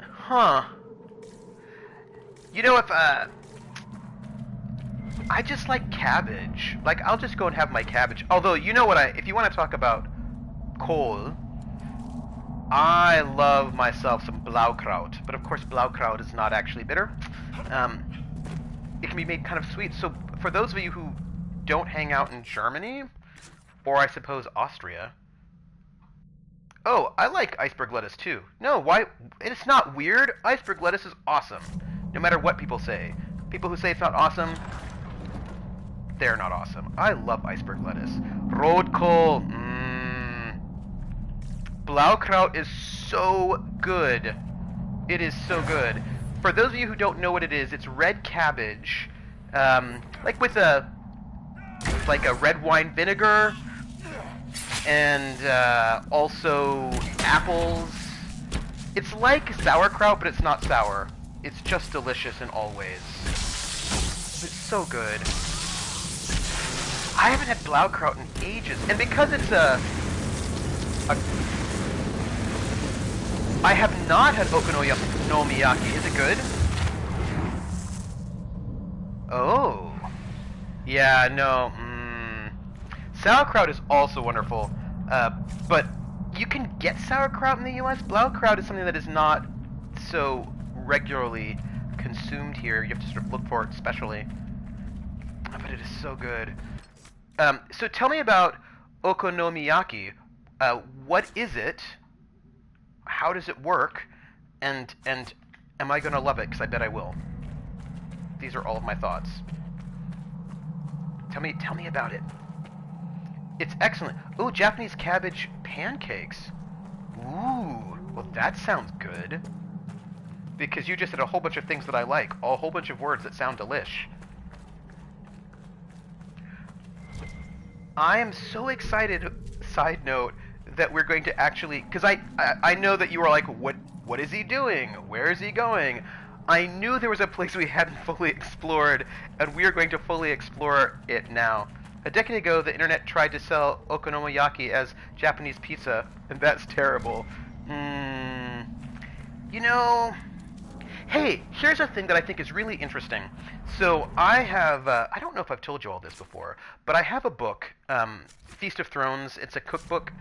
Huh. If, I just like cabbage. Like, I'll just go and have my cabbage. Although, if you want to talk about coal, I love myself some Blaukraut. But of course, Blaukraut is not actually bitter. It can be made kind of sweet. So, for those of you who don't hang out in Germany, or I suppose Austria, oh, I like iceberg lettuce too. No, why? It's not weird. Iceberg lettuce is awesome, no matter what people say. People who say it's not awesome, they're not awesome. I love iceberg lettuce. Rotkohl. Blaukraut is so good. It is so good. For those of you who don't know what it is, it's red cabbage, like with a red wine vinegar, and also apples. It's like sauerkraut, but it's not sour. It's just delicious in all ways. It's so good. I haven't had Blaukraut in ages, and because it's I have not had okonomiyaki. Is it good? Oh. Yeah, no. Sauerkraut is also wonderful. But you can get sauerkraut in the US. Blaukraut is something that is not so regularly consumed here. You have to sort of look for it specially. But it is so good. So tell me about okonomiyaki. What is it? How does it work? And am I going to love it? Because I bet I will. These are all of my thoughts. Tell me about it. It's excellent. Ooh, Japanese cabbage pancakes. Ooh, well that sounds good. Because you just said a whole bunch of things that I like. A whole bunch of words that sound delish. I am so excited, side note, that we're going to actually, because I know that you were like, what is he doing? Where is he going? I knew there was a place we hadn't fully explored, and we are going to fully explore it now. A decade ago, the internet tried to sell okonomiyaki as Japanese pizza, and that's terrible. Hey, here's a thing that I think is really interesting. So I have, I don't know if I've told you all this before, but I have a book, Feast of Thrones. It's a cookbook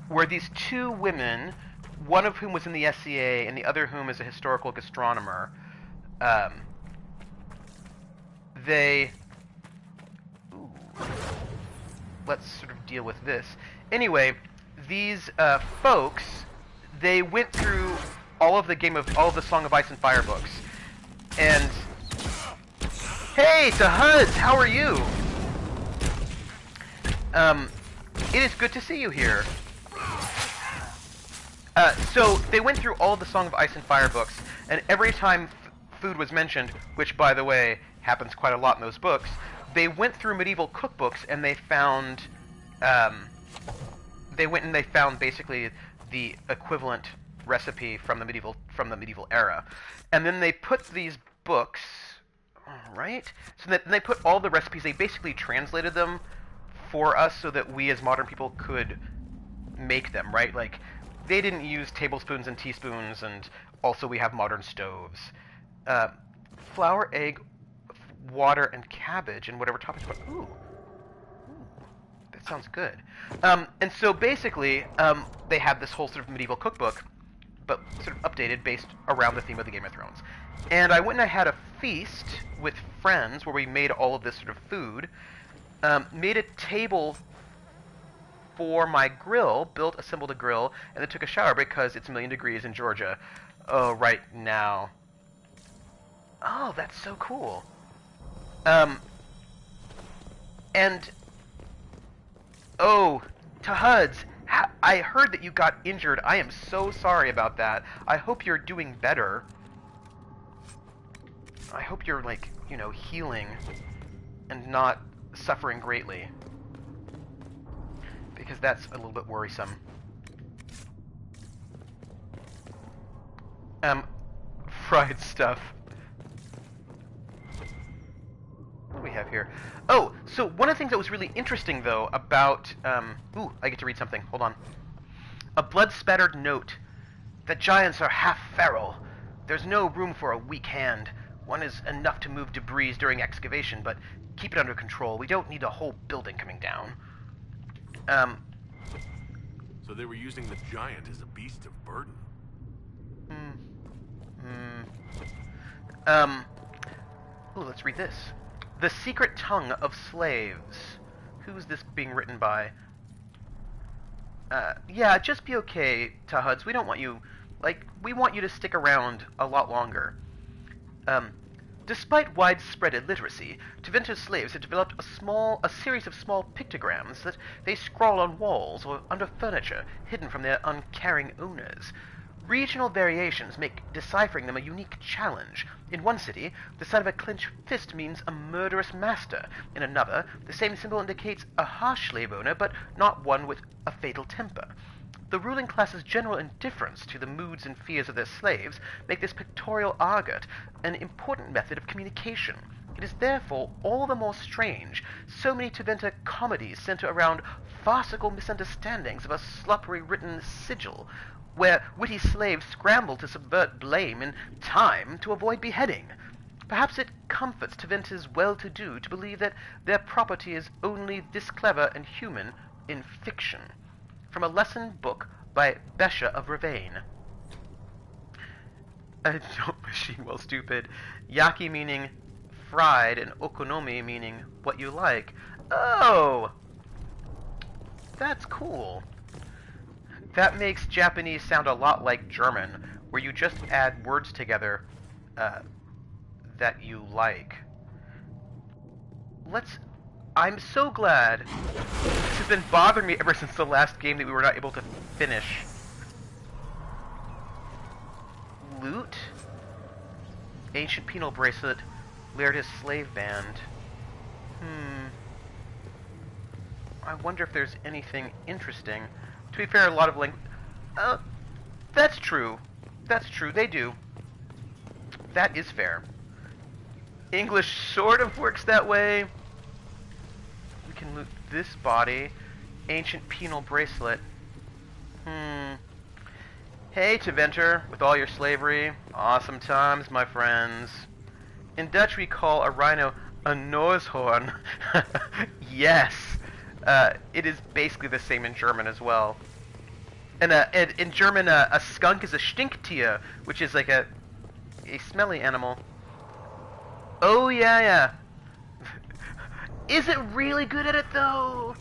where these two women, one of whom was in the SCA and the other whom is a historical gastronomer, let's sort of deal with this. Anyway, these folks, they went through all of the Song of Ice and Fire books. And hey, to Huds, how are you? It is good to see you here. So they went through all of the Song of Ice and Fire books, and every time food was mentioned, which, by the way, happens quite a lot in those books, they went through medieval cookbooks and they found, basically the equivalent recipe from the medieval era, and then they put these books, right? So then they put all the recipes. They basically translated them for us so that we as modern people could make them, right? Like, they didn't use tablespoons and teaspoons, and also we have modern stoves. Flour, egg, water, and cabbage, and whatever toppings. Ooh, that sounds good. And so basically, they had this whole sort of medieval cookbook, but sort of updated based around the theme of the Game of Thrones. And I went and I had a feast with friends where we made all of this sort of food, made a table for my grill, assembled a grill, and then took a shower because it's 1,000,000 degrees in Georgia right now. Oh, that's so cool. And oh, Tahuds, I heard that you got injured. I am so sorry about that. I hope you're doing better. I hope you're, like, you know, healing and not suffering greatly, because that's a little bit worrisome. Fried stuff. What do we have here? Oh, so one of the things that was really interesting, though, about, ooh, I get to read something. Hold on. A blood-spattered note. The giants are half feral. There's no room for a weak hand. One is enough to move debris during excavation, but keep it under control. We don't need a whole building coming down. So they were using the giant as a beast of burden. Ooh, let's read this. The Secret Tongue of Slaves. Who's this being written by? Yeah, just be okay, Tahuds. We don't want you, like, we want you to stick around a lot longer. Despite widespread illiteracy, Tevinter's slaves have developed a series of small pictograms that they scrawl on walls or under furniture, hidden from their uncaring owners. Regional variations make deciphering them a unique challenge. In one city, the sight of a clenched fist means a murderous master. In another, the same symbol indicates a harsh slave owner, but not one with a fatal temper. The ruling class's general indifference to the moods and fears of their slaves make this pictorial argot an important method of communication. It is therefore all the more strange so many Tevinter comedies center around farcical misunderstandings of a sloppily written sigil, where witty slaves scramble to subvert blame in time to avoid beheading. Perhaps it comforts Tevinter's well-to-do to believe that their property is only this clever and human in fiction. From a lesson book by Besha of Ravane. Don't machine well stupid. Yaki meaning fried and okonomi meaning what you like. Oh! That's cool. That makes Japanese sound a lot like German, where you just add words together that you like. I'm so glad. This has been bothering me ever since the last game that we were not able to finish. Loot? Ancient penal bracelet. Laird's slave band. I wonder if there's anything interesting. To be fair, a lot of that's true. That's true, they do. That is fair. English sort of works that way. We can loot this body. Ancient penal bracelet. Hey, Teventer, with all your slavery. Awesome times, my friends. In Dutch, we call a rhino a Noshorn. Yes. It is basically the same in German as well. And in German, a skunk is a Stinktier, which is like a smelly animal. Oh, yeah. Is it really good at it, though?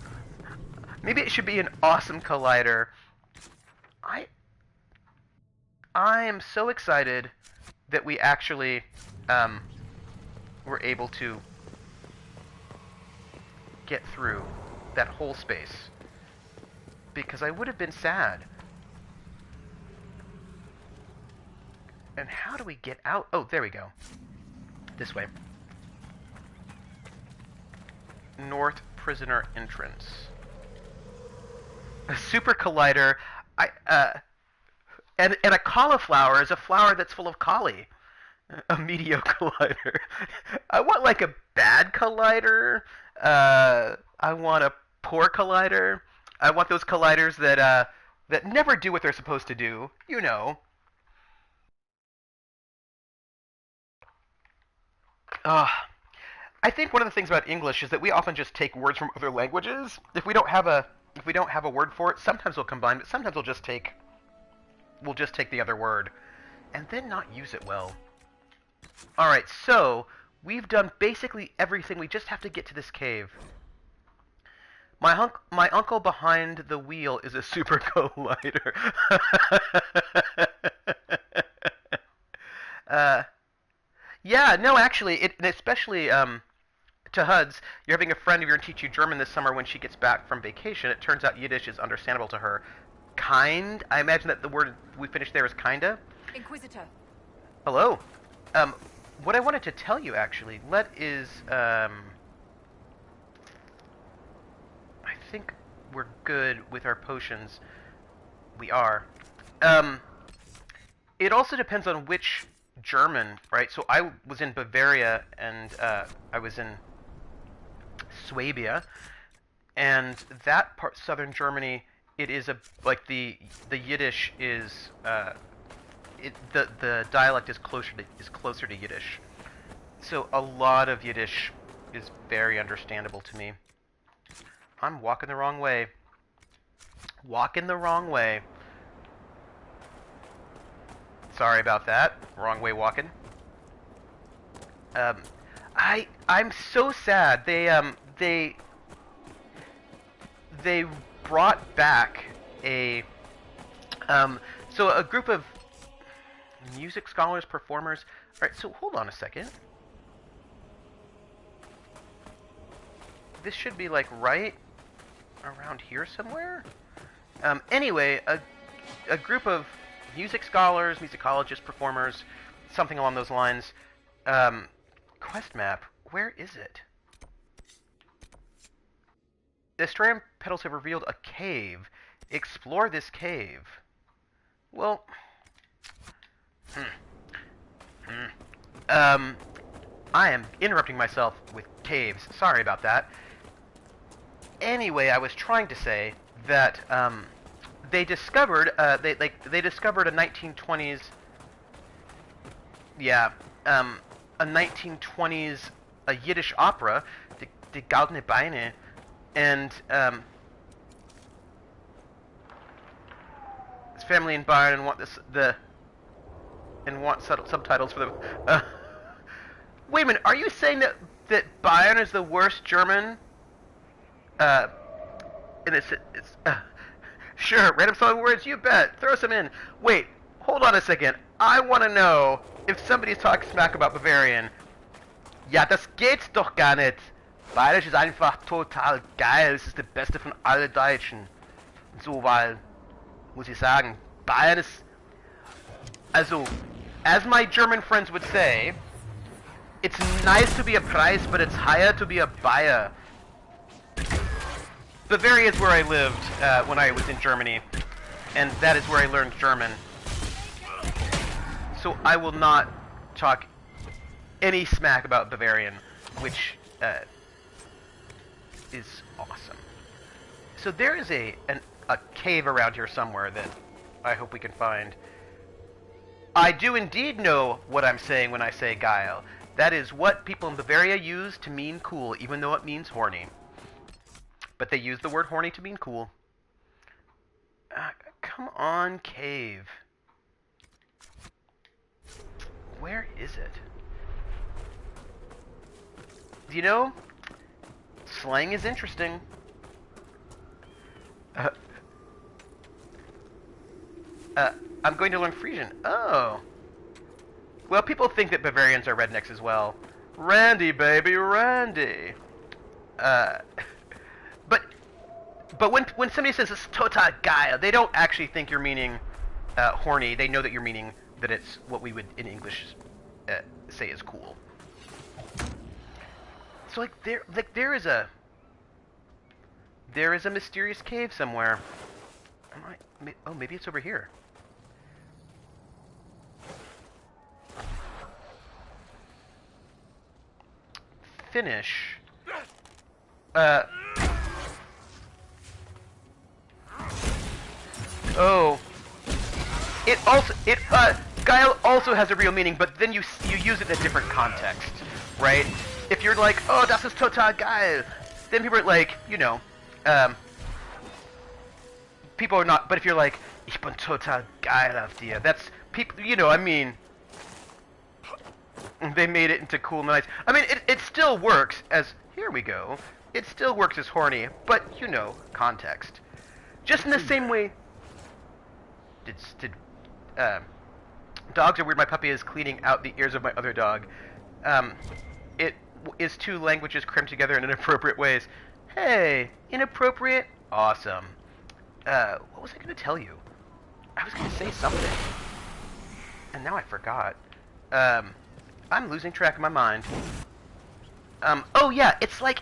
Maybe it should be an awesome collider. I am so excited that we actually were able to get through that whole space, because I would have been sad. And how do we get out? Oh, there we go. This way. North prisoner entrance. A super collider. And a cauliflower is a flower that's full of cauli. A mediocre collider. I want like a bad collider. I want a poor collider. I want those colliders that never do what they're supposed to do. You know. I think one of the things about English is that we often just take words from other languages. If we don't have a word for it, sometimes we'll combine, but sometimes we'll just take the other word and then not use it well. All right, so we've done basically everything. We just have to get to this cave. My uncle behind the wheel is a super collider. Yeah, no, actually, especially to HUDs, you're having a friend of yours teach you German this summer when she gets back from vacation. It turns out Yiddish is understandable to her. Kind? I imagine that the word we finished there is kinda? Inquisitor. Hello. What I wanted to tell you, actually, I think we're good with our potions. We are. It also depends on which German, right? So I was in Bavaria, and I was in Swabia, and that part, southern Germany, it is like the Yiddish is the dialect is closer to Yiddish. So a lot of Yiddish is very understandable to me. I'm walking the wrong way. Walking the wrong way. Sorry about that. Wrong way walking. I'm so sad. They brought back a group of music scholars, performers. All right, so hold on a second. This should be like right around here somewhere. Anyway, a group of music scholars, musicologists, performers, something along those lines. Quest map, where is it? The Astarian petals have revealed a cave. Explore this cave. Well, I am interrupting myself with caves. Sorry about that. Anyway, I was trying to say that they discovered they discovered a 1920s a 1920s Yiddish opera, Die Goldene Beine, and his family in Bayern want subtitles for the. Wait a minute, are you saying that Bayern is the worst German? And it's sure, random song words, you bet. Throw some in. Wait, hold on a second. I want to know if somebody's talking smack about Bavarian. Ja, das geht doch gar nicht. Bayerisch ist einfach total geil. Es ist der beste von allen Deutschen. So, weil, muss ich sagen, Bayern ist, also, as my German friends would say, it's nice to be a Price, but it's higher to be a Bayer. Bavaria is where I lived when I was in Germany, and that is where I learned German. So I will not talk any smack about Bavarian, which is awesome. So there is a cave around here somewhere that I hope we can find. I do indeed know what I'm saying when I say guile. That is what people in Bavaria use to mean cool, even though it means horny. But they use the word horny to mean cool. Come on, cave. Where is it? You know, slang is interesting. I'm going to learn Frisian. Oh. Well, people think that Bavarians are rednecks as well. Randy, baby, Randy. But when somebody says it's total geil, they don't actually think you're meaning horny. They know that you're meaning that it's what we would in English say is cool. So there is a mysterious cave somewhere. Oh, maybe it's over here. Finish. Oh. Guile also has a real meaning, but then you use it in a different context, right? If you're like, oh, das ist total geil, then people are like, people are not, but if you're like, ich bin total geil auf dir, that's, people, they made it into cool, nice. I mean, it still works as, here we go, it still works as horny, but, context. Just in the same way, dogs are weird, my puppy is cleaning out the ears of my other dog. It is two languages crammed together in inappropriate ways. Hey, inappropriate? Awesome. What was I going to tell you? I was going to say something. And now I forgot. I'm losing track of my mind. Oh yeah, it's like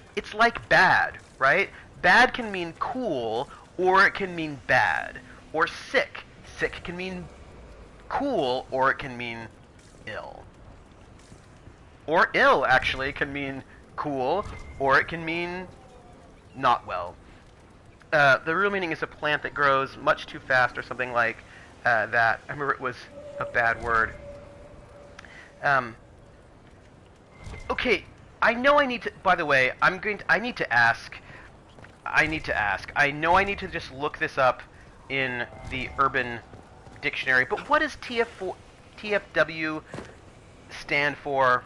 bad, right? Bad can mean cool, or it can mean bad. Or sick. Sick can mean cool, or it can mean ill. Or ill, actually, can mean cool, or it can mean not well. The real meaning is a plant that grows much too fast, or something like that. I remember it was a bad word. Okay, I know I need to. By the way, I need to ask. I know I need to just look this up in the Urban Dictionary. But what does TFW stand for?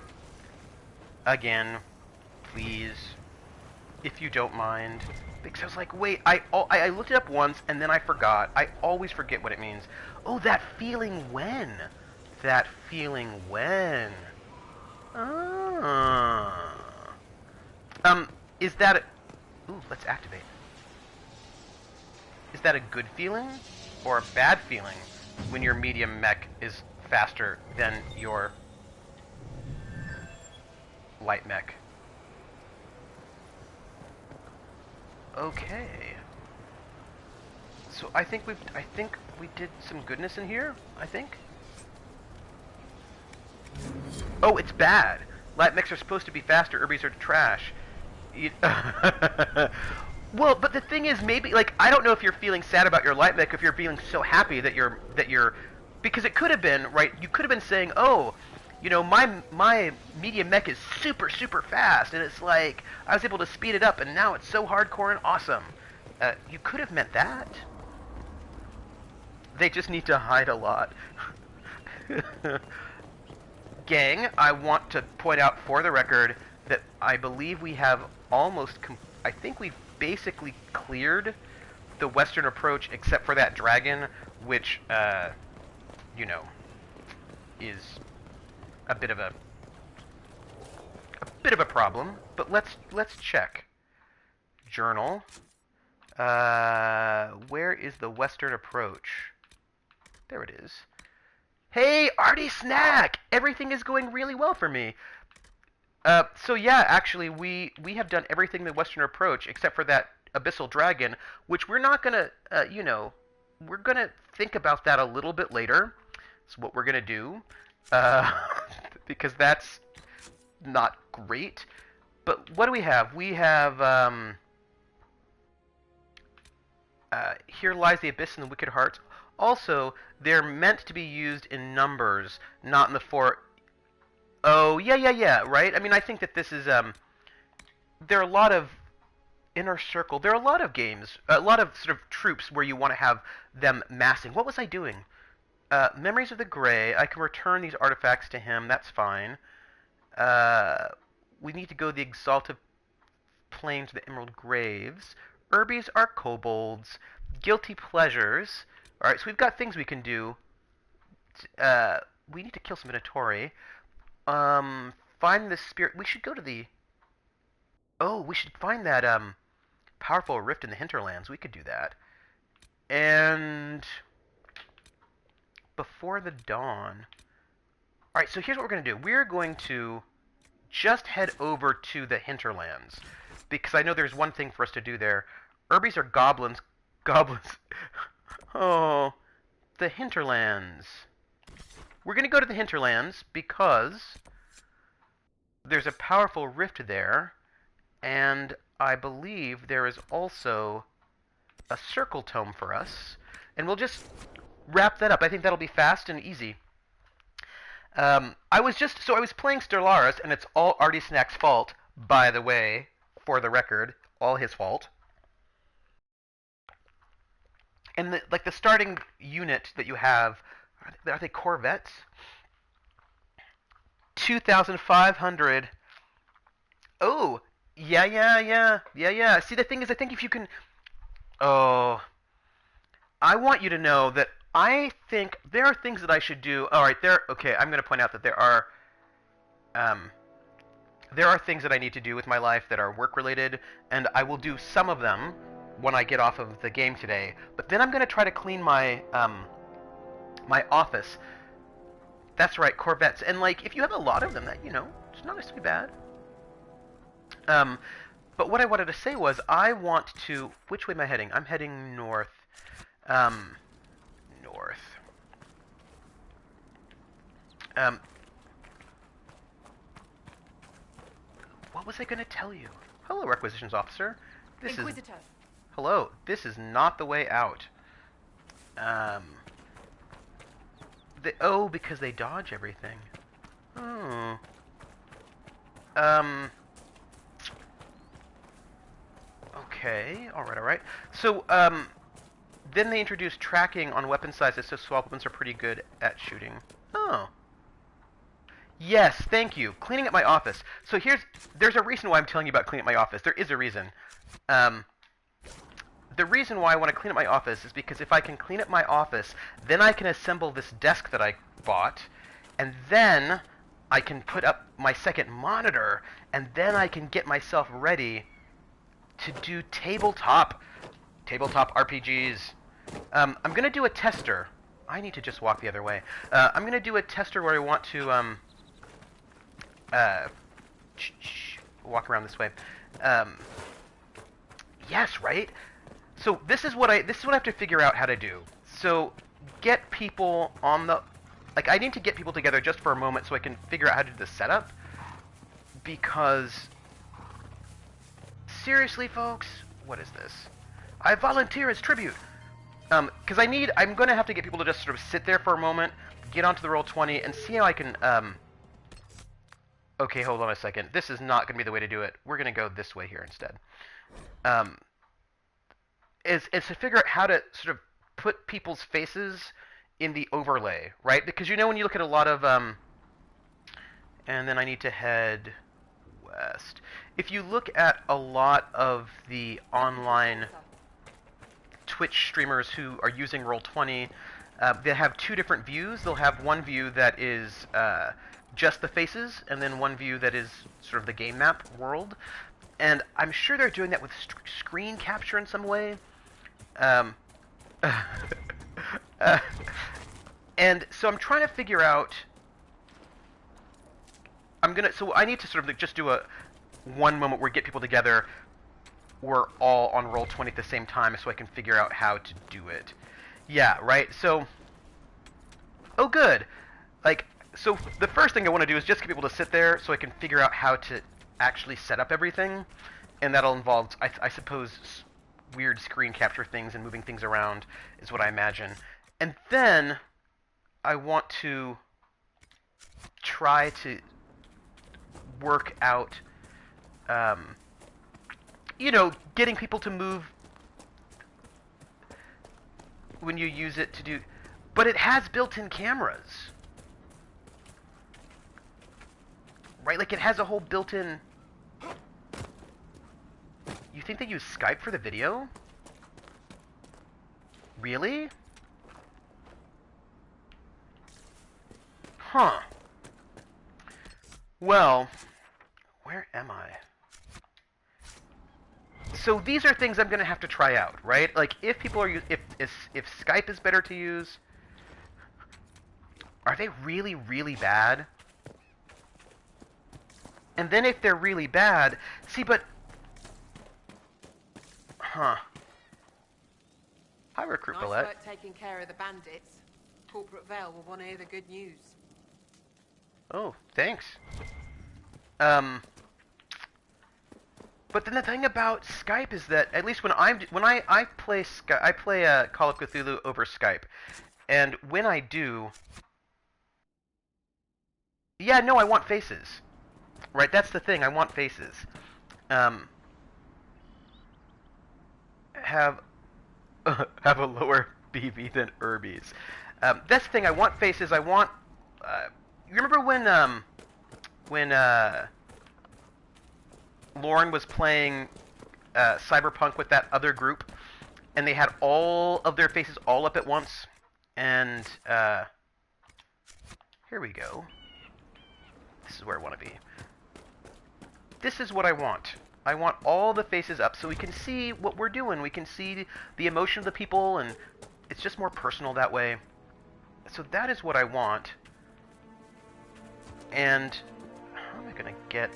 Again, please, if you don't mind. Because I was like, wait, I looked it up once and then I forgot. I always forget what it means. Oh, that feeling when. That feeling when. Ah. Is that a... Ooh, let's activate. Is that a good feeling or a bad feeling when your medium mech is faster than your light mech? Okay. So I think we did some goodness in here, I think. Oh, it's bad. Light mechs are supposed to be faster, Urbies are trash. Well, but the thing is, maybe, like, I don't know if you're feeling sad about your light mech, if you're feeling so happy that you're, because it could have been, right, you could have been saying, oh, my medium mech is super, super fast, and it's like, I was able to speed it up, and now it's so hardcore and awesome. You could have meant that. They just need to hide a lot. Gang, I want to point out for the record that I believe we have almost, I think we've basically cleared the western approach except for that dragon, which, is a bit of a problem. But let's check. Journal. Where is the western approach? There it is. Hey, Artie Snack! Everything is going really well for me. So yeah, actually, we have done everything the western approach except for that abyssal dragon, which we're not gonna, we're gonna think about that a little bit later. It's what we're gonna do, because that's not great. But what do we have? We have, Here Lies the Abyss and the Wicked Hearts. Also, they're meant to be used in numbers, not in the four... Oh, yeah, right? I mean, I think that this is, there are a lot of Inner Circle. There are a lot of games, a lot of sort of troops where you want to have them massing. What was I doing? Memories of the Grey. I can return these artifacts to him. That's fine. We need to go the Exalted Plains of the Emerald Graves. Urbies are kobolds. Guilty Pleasures. Alright, so we've got things we can do. We need to kill some Minotauri. Find the spirit. We should go to the... Oh, we should find that, powerful rift in the hinterlands. We could do that. And... before the dawn. Alright, so here's what we're going to do. We're going to just head over to the hinterlands, because I know there's one thing for us to do there. Urbies are goblins. Goblins. Oh, the hinterlands. We're going to go to the hinterlands because there's a powerful rift there, and I believe there is also a circle tome for us, and we'll just wrap that up. I think that'll be fast and easy. I was playing Stellaris, and it's all Artie Snack's fault, by the way, for the record, all his fault. And the starting unit that you have, are they Corvettes? 2,500. Oh, yeah. See, the thing is, I think if you can... Oh, I want you to know that I think there are things that I should do. All right, okay, I'm going to point out that there are things that I need to do with my life that are work-related, and I will do some of them when I get off of the game today. But then I'm going to try to clean my my office. That's right, Corvettes. And, like, if you have a lot of them, that, you know, it's not necessarily bad. But what I wanted to say was, I want to... Which way am I heading? I'm heading north. North. What was I going to tell you? Hello, Requisitions Officer. Inquisitor. Hello. This is not the way out. Because they dodge everything. Oh. Okay. Alright. So, then they introduced tracking on weapon sizes, so swap weapons are pretty good at shooting. Oh. Yes, thank you. Cleaning up my office. So there's a reason why I'm telling you about cleaning up my office. There is a reason. The reason why I want to clean up my office is because if I can clean up my office, then I can assemble this desk that I bought, and then I can put up my second monitor, and then I can get myself ready to do tabletop RPGs. I'm going to do a tester. I need to just walk the other way. I'm going to do a tester where I want to walk around this way. Yes, right? So this is what I have to figure out how to do. So get people on the... Like, I need to get people together just for a moment so I can figure out how to do the setup. Because... Seriously, folks? What is this? I volunteer as tribute. Because I'm going to have to get people to just sort of sit there for a moment, get onto the Roll20, and see how I can... Okay, hold on a second. This is not going to be the way to do it. We're going to go this way here instead. Is to figure out how to sort of put people's faces in the overlay, right? Because, you know, when you look at a lot of... and then I need to head west. If you look at a lot of the online Twitch streamers who are using Roll20, they have two different views. They'll have one view that is just the faces, and then one view that is sort of the game map world. And I'm sure they're doing that with screen capture in some way. And so I'm trying to figure out... So I need to sort of like just do one moment where we get people together. We're all on Roll20 at the same time so I can figure out how to do it. Yeah, right? So... Oh, good. Like, so the first thing I want to do is just get people to sit there so I can figure out how to actually set up everything. And that'll involve, I suppose, weird screen capture things and moving things around is what I imagine. And then I want to try to work out, you know, getting people to move when you use it to do... But it has built-in cameras. Right? Like, it has a whole built-in... You think they use Skype for the video? Really? Huh. Well, where am I? So these are things I'm going to have to try out, right? Like, if people are if Skype is better to use, Are they really, really bad? And then if they're really bad... See, but... Huh. Hi, Recruit Nice Bullet. work taking care of the bandits. Corporate Vale will want to hear the good news. Oh, thanks. But then the thing about Skype is that at least when I play I play Call of Cthulhu over Skype, and when I do, yeah, no, I want faces, right? That's the thing. I want faces. Have have a lower BV than Irby's. That's the thing. I want faces. I want. You remember when Lauren was playing Cyberpunk with that other group, and they had all of their faces all up at once, and here we go. This is where I want to be. This is what I want. I want all the faces up so we can see what we're doing. We can see the emotion of the people, and it's just more personal that way. So that is what I want. And how am I going to get...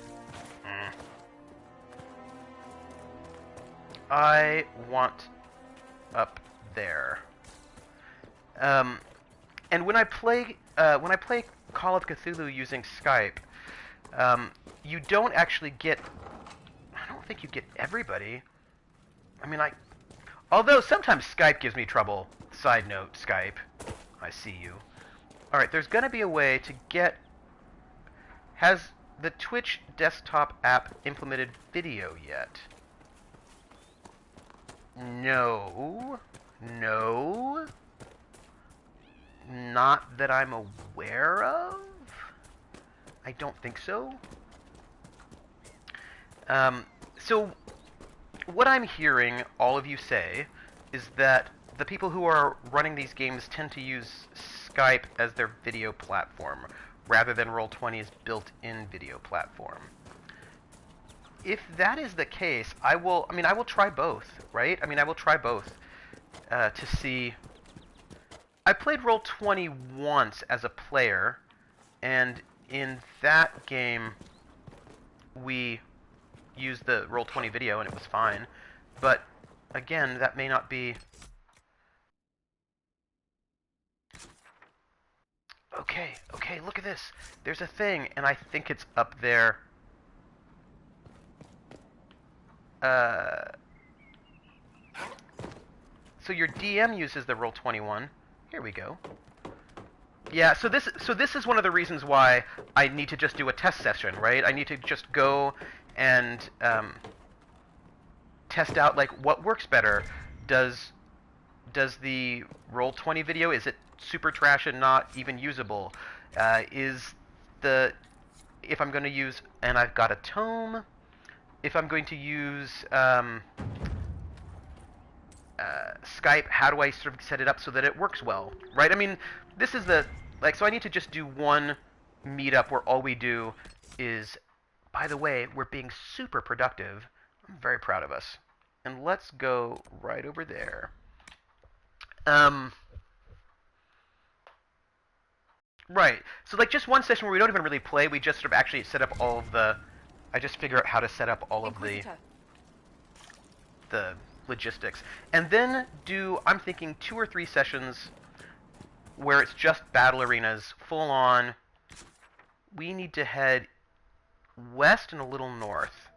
I want up there. And when I play Call of Cthulhu using Skype, you don't actually get... I don't think you get everybody. I mean, although sometimes Skype gives me trouble. Side note, Skype. I see you. Alright, there's going to be a way to get... Has the Twitch desktop app implemented video yet? No. No. Not that I'm aware of. I don't think so. So, what I'm hearing all of you say is that the people who are running these games tend to use Skype as their video platform, rather than Roll20's built-in video platform. If that is the case, I will try both, right? I mean, I will try both to see... I played Roll20 once as a player, and in that game, we used the Roll20 video, and it was fine. But, again, that may not be... Okay, look at this. There's a thing, and I think it's up there. So your DM uses the Roll20 one. Here we go. Yeah, so this is one of the reasons why I need to just do a test session, right? I need to just go and test out like what works better. Does the Roll20 video, is it super trash and not even usable? If I'm going to use, and I've got a tome, if I'm going to use Skype, how do I sort of set it up so that it works well, right? I mean, this is so I need to just do one meetup where all we do is, by the way, we're being super productive. I'm very proud of us. And let's go right over there. Right. So like just one session where we don't even really play, we just sort of actually set up all of the... I just figure out how to set up all of the logistics. And then I'm thinking 2 or 3 sessions where it's just battle arenas, full on. We need to head west and a little north.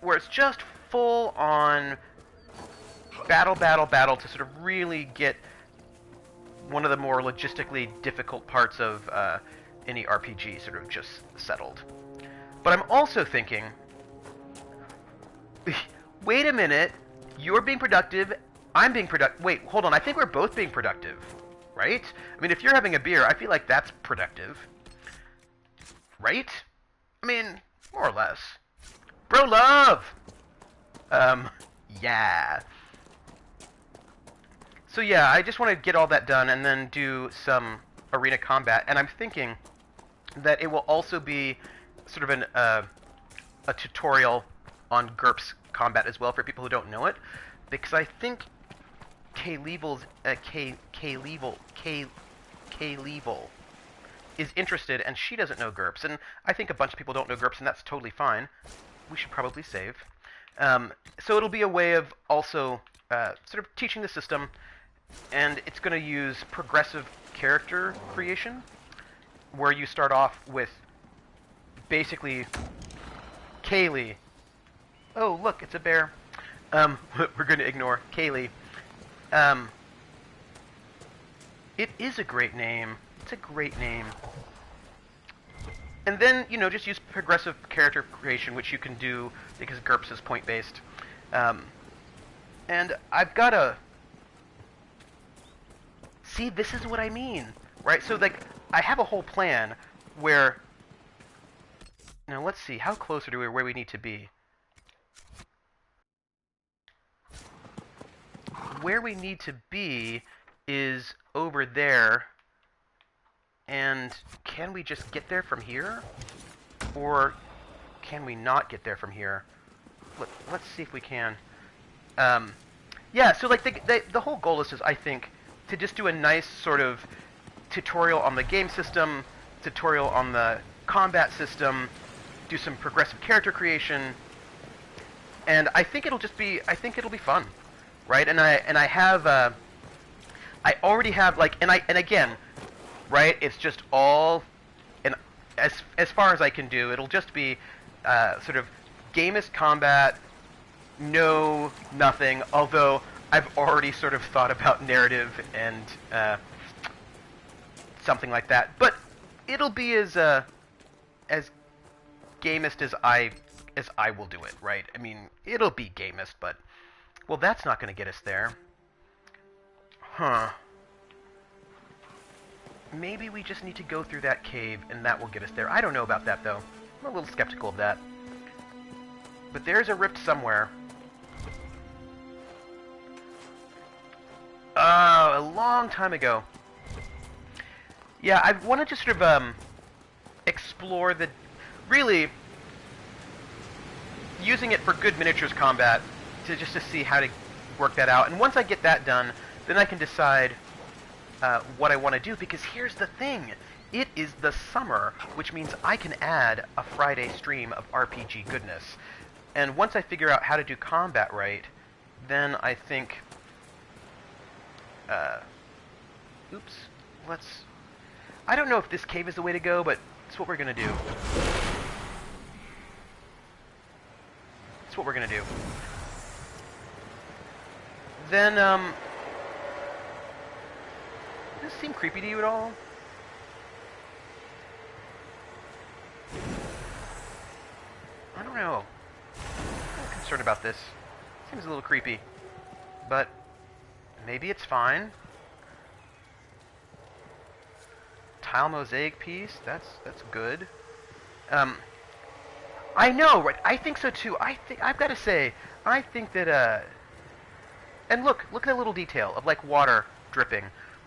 Where it's just full on battle to sort of really get one of the more logistically difficult parts of any RPG sort of just settled. But I'm also thinking, wait a minute, you're being productive, I'm being productive. Wait, hold on, I think we're both being productive, right? I mean, if you're having a beer, I feel like that's productive, right? I mean, more or less. Bro love! Yeah. So yeah, I just want to get all that done and then do some arena combat, and I'm thinking that it will also be sort of a tutorial on GURPS combat as well for people who don't know it, because I think K-Level, is interested, and she doesn't know GURPS, and I think a bunch of people don't know GURPS, and that's totally fine. We should probably save. So it'll be a way of also sort of teaching the system, and it's going to use progressive character creation, where you start off with basically Kaylee. Oh, look, it's a bear. We're going to ignore Kaylee. It is a great name. It's a great name. And then, you know, just use progressive character creation, which you can do because GURPS is point-based. And I've got a... See, this is what I mean, right? So, like, I have a whole plan where... Now, let's see. How close are we where we need to be? Where we need to be is over there. And can we just get there from here? Or can we not get there from here? Let's see if we can. Yeah, so like the whole goal is, I think, to just do a nice sort of tutorial on the game system, tutorial on the combat system, do some progressive character creation, and I think it'll be fun, right? And I have I already have like and again, right? It's just all, and as far as I can do, it'll just be sort of gamist combat, no nothing. Although I've already sort of thought about narrative and something like that. But it'll be as gamist as I will do it, right? I mean, it'll be gamist, but well, that's not going to get us there, huh? Maybe we just need to go through that cave, and that will get us there. I don't know about that, though. I'm a little skeptical of that. But there's a rift somewhere. Oh, a long time ago. Yeah, I want to just sort of explore the... Really, using it for good miniatures combat, just to see how to work that out. And once I get that done, then I can decide... what I want to do, because here's the thing. It is the summer, which means I can add a Friday stream of RPG goodness. And once I figure out how to do combat right, then I think... oops. I don't know if this cave is the way to go, but it's what we're going to do. It's what we're going to do. Then, does this seem creepy to you at all? I don't know. I'm kind of concerned about this. Seems a little creepy. But maybe it's fine. Tile mosaic piece, that's good. I know, right? I think so too. I've got to say, I think that and look at that little detail of like water dripping.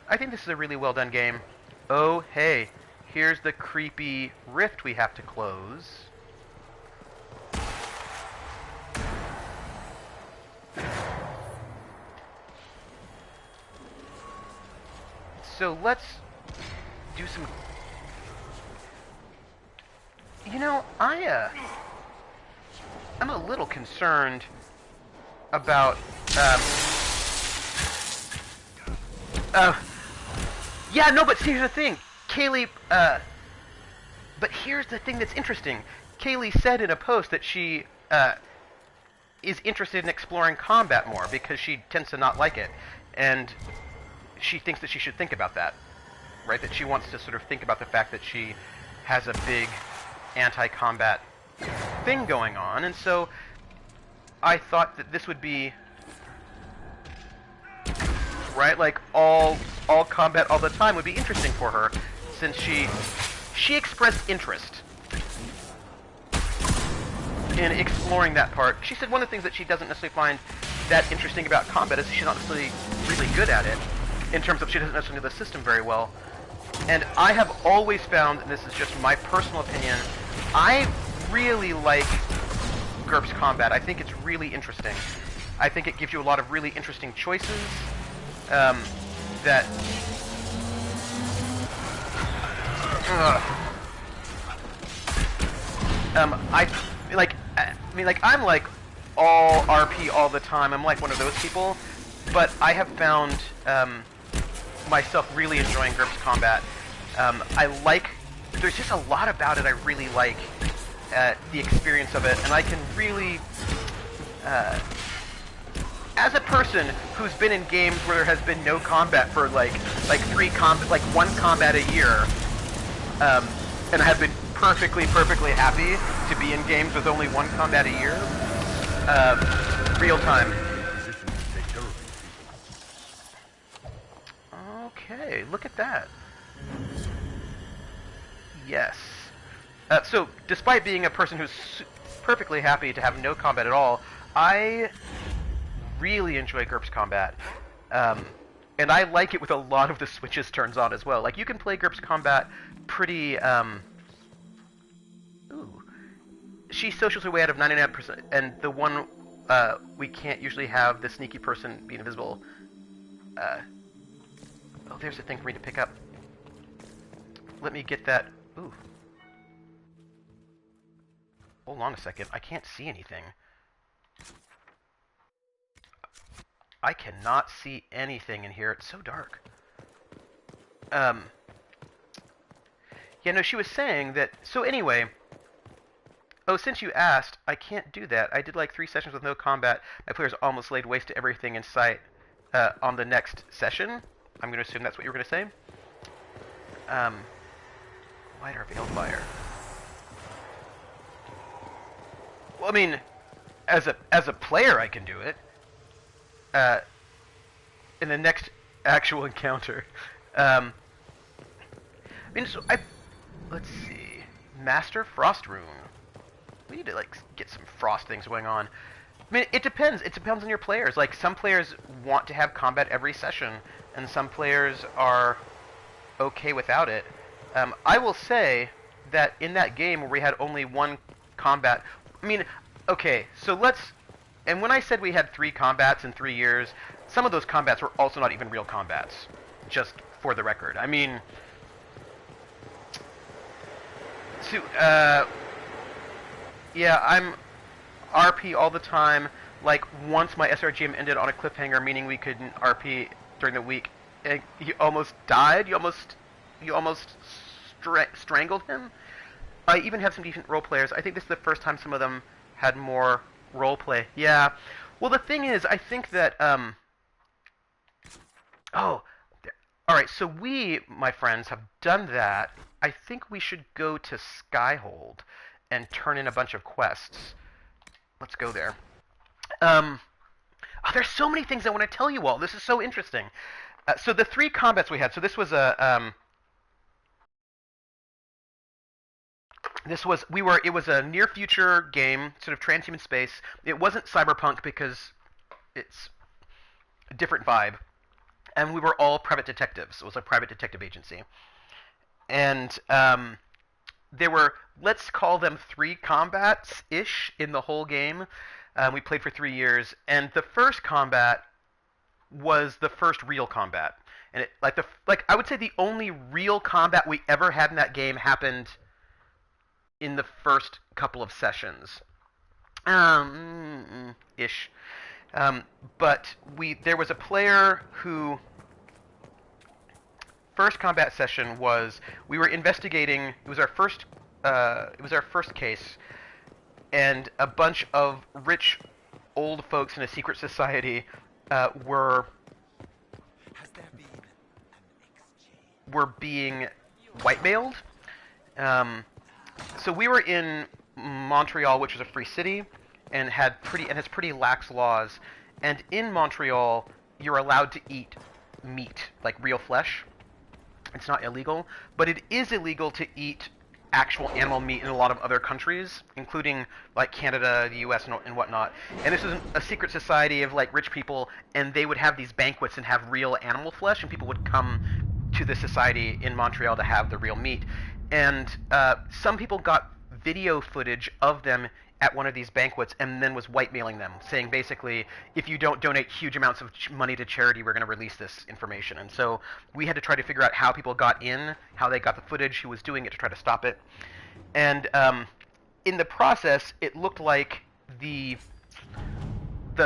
I think this is a really well done game. Oh, hey, here's the creepy rift we have to close. So let's do some... You know, I'm a little concerned about, yeah, no, but here's the thing. Kaylee, but here's the thing that's interesting. Kaylee said in a post that she, is interested in exploring combat more because she tends to not like it. And she thinks that she should think about that, right? That she wants to sort of think about the fact that she has a big anti-combat thing going on. And so I thought that this would be, right, like all combat all the time would be interesting for her, since she expressed interest in exploring that part. She said one of the things that she doesn't necessarily find that interesting about combat is she's not necessarily really good at it, in terms of she doesn't necessarily know the system very well. And I have always found, and this is just my personal opinion, I really like GURPS combat. I think it's really interesting. I think it gives you a lot of really interesting choices that I'm like all RP all the time. I'm like one of those people, but I have found myself really enjoying GURPS Combat. There's just a lot about it I really like, the experience of it, and I can really, as a person who's been in games where there has been no combat for like one combat a year, and I have been perfectly happy to be in games with only one combat a year, real time. Okay, look at that. Yes. So, despite being a person who's perfectly happy to have no combat at all, I really enjoy GURPS Combat. And I like it with a lot of the switches turned on as well. Like, you can play GURPS Combat pretty, She socials her way out of 99%, and the one, we can't usually have the sneaky person be invisible. Oh, there's a thing for me to pick up. Let me get that. Ooh. Hold on a second. I can't see anything. I cannot see anything in here. It's so dark. Yeah, no, she was saying that... So anyway... Oh, since you asked, I can't do that. I did like 3 sessions with no combat. My players almost laid waste to everything in sight on the next session. I'm going to assume that's what you were going to say. Lighter Veiled Fire. Well, I mean, as a player, I can do it. In the next actual encounter. I mean, so let's see. Master Frost Rune. We need to, like, get some frost things going on. I mean, it depends. It depends on your players. Like, some players want to have combat every session, and some players are okay without it. I will say that in that game where we had only one combat... I mean, okay, so let's... And when I said we had 3 combats in 3 years, some of those combats were also not even real combats. Just for the record. I mean... So, yeah, I'm RP all the time. Like, once my SRGM ended on a cliffhanger, meaning we couldn't RP during the week, and he almost died. You almost strangled him. I even have some decent role players. I think this is the first time some of them had more role play. Yeah. Well, the thing is, I think that all right. So we, my friends, have done that. I think we should go to Skyhold and turn in a bunch of quests. Let's go there. There's so many things I want to tell you all. This is so interesting. So the 3 combats we had. So this was a it was a near future game, sort of transhuman space. It wasn't cyberpunk because it's a different vibe. And we were all private detectives. It was a private detective agency. And there were, let's call them 3 combats-ish in the whole game. We played for 3 years, and the first combat was the first real combat. And I would say the only real combat we ever had in that game happened in the first couple of sessions. Ish. But there was a player who... First combat session was we were investigating. It was our first case, and a bunch of rich old folks in a secret society were being white-mailed. So we were in Montreal, which is a free city, and has pretty lax laws. And in Montreal, you're allowed to eat meat, like real flesh. It's not illegal, but it is illegal to eat actual animal meat in a lot of other countries, including like Canada, the US, and whatnot. And this is a secret society of like rich people, and they would have these banquets and have real animal flesh, and people would come to the society in Montreal to have the real meat. And some people got video footage of them at one of these banquets and then was whitemailing them, saying basically, if you don't donate huge amounts of money to charity, we're going to release this information. And so we had to try to figure out how people got in, how they got the footage, who was doing it to try to stop it. And in the process, it looked like the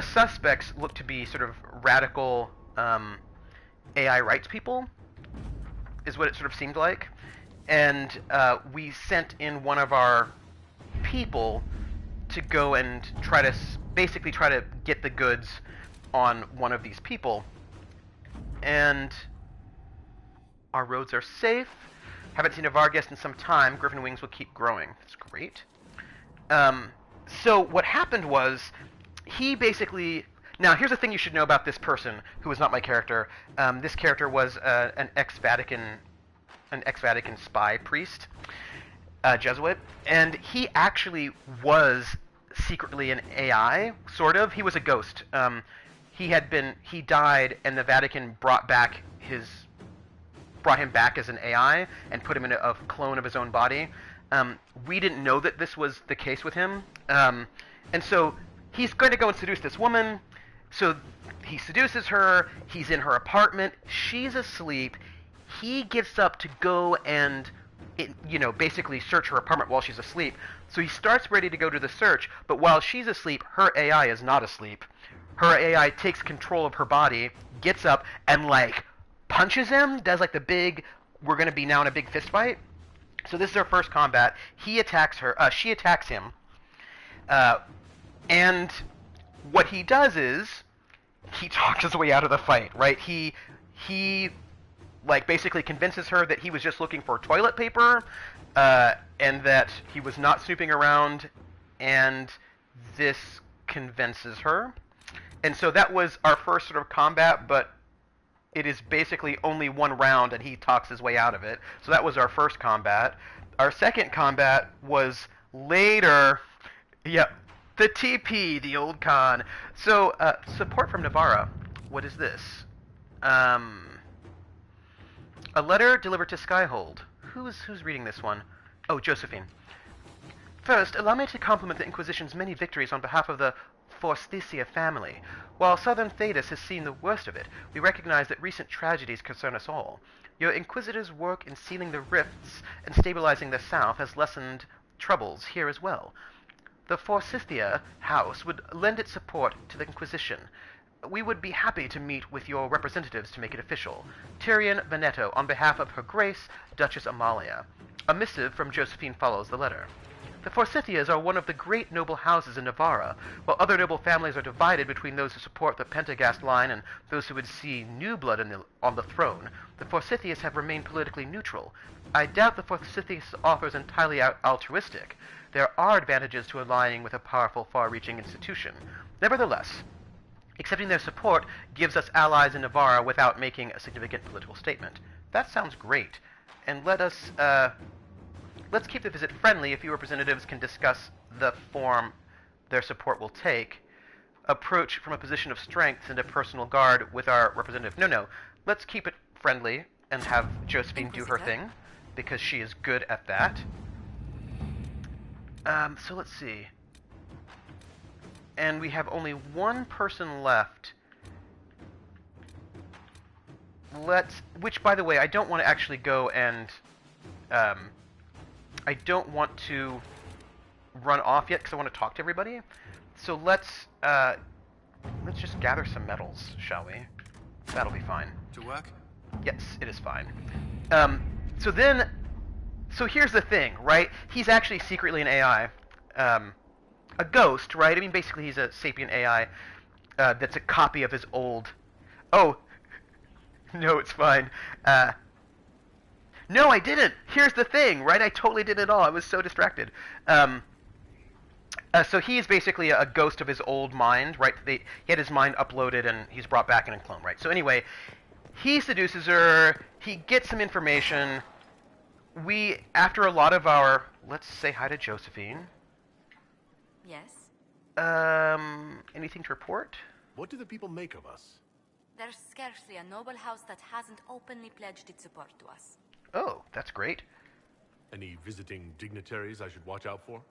suspects looked to be sort of radical AI rights people, is what it sort of seemed like. And we sent in one of our people to go and basically try to get the goods on one of these people. And our roads are safe. Haven't seen a Vargas in some time. Griffin wings will keep growing. That's great. So what happened was, he basically... Now, here's the thing you should know about this person, who is not my character. This character was an ex-Vatican spy priest, Jesuit, and he actually was secretly an AI, sort of. He was a ghost. He died, and the Vatican brought him back as an AI and put him in a clone of his own body. We didn't know that this was the case with him, and so he's going to go and seduce this woman. So he seduces her. He's in her apartment. She's asleep. He gets up to go and, basically search her apartment while she's asleep. So he starts ready to go to the search, but while she's asleep, her AI is not asleep. Her AI takes control of her body, gets up, and, punches him, does, the big, we're going to be now in a big fist fight. So this is our first combat. He attacks her. She attacks him. And what he does is, he talks his way out of the fight, right? He basically convinces her that he was just looking for toilet paper, and that he was not snooping around, and this convinces her. And so that was our first sort of combat, but it is basically only one round, and he talks his way out of it. So that was our first combat. Our second combat was later. Yep, the TP, the old con. So, support from Navarra. What is this? A letter delivered to Skyhold. Who's reading this one? Oh, Josephine. First, allow me to compliment the Inquisition's many victories on behalf of the Forsythia family. While Southern Thedas has seen the worst of it, we recognize that recent tragedies concern us all. Your Inquisitor's work in sealing the rifts and stabilizing the South has lessened troubles here as well. The Forsythia house would lend its support to the Inquisition. We would be happy to meet with your representatives to make it official. Tyrion Veneto, on behalf of Her Grace, Duchess Amalia. A missive from Josephine follows the letter. The Forsythias are one of the great noble houses in Navarra, while other noble families are divided between those who support the Pentagast line and those who would see new blood on the throne. The Forsythias have remained politically neutral. I doubt the Forsythias offer is entirely altruistic. There are advantages to aligning with a powerful, far-reaching institution. Nevertheless, accepting their support gives us allies in Navarra without making a significant political statement. That sounds great. And let's keep the visit friendly if you representatives can discuss the form their support will take. Approach from a position of strength and a personal guard with our representative. No. Let's keep it friendly and have Josephine do her thing, because she is good at that. So let's see. And we have only one person left. Which, by the way, I don't want to actually go and, I don't want to run off yet because I want to talk to everybody. So let's just gather some metals, shall we? That'll be fine. To work? Yes, it is fine. So here's the thing, right? He's actually secretly an AI, a ghost, right? I mean, basically he's a sapient AI that's a copy of his old. Oh, no, it's fine. No, I didn't. Here's the thing, right? I totally did it all. I was so distracted. So he is basically a ghost of his old mind, right? He had his mind uploaded and he's brought back in a clone, right? So anyway, he seduces her. He gets some information. After a lot of our, let's say hi to Josephine. Yes? Anything to report? What do the people make of us? There's scarcely a noble house that hasn't openly pledged its support to us. Oh, that's great. Any visiting dignitaries I should watch out for?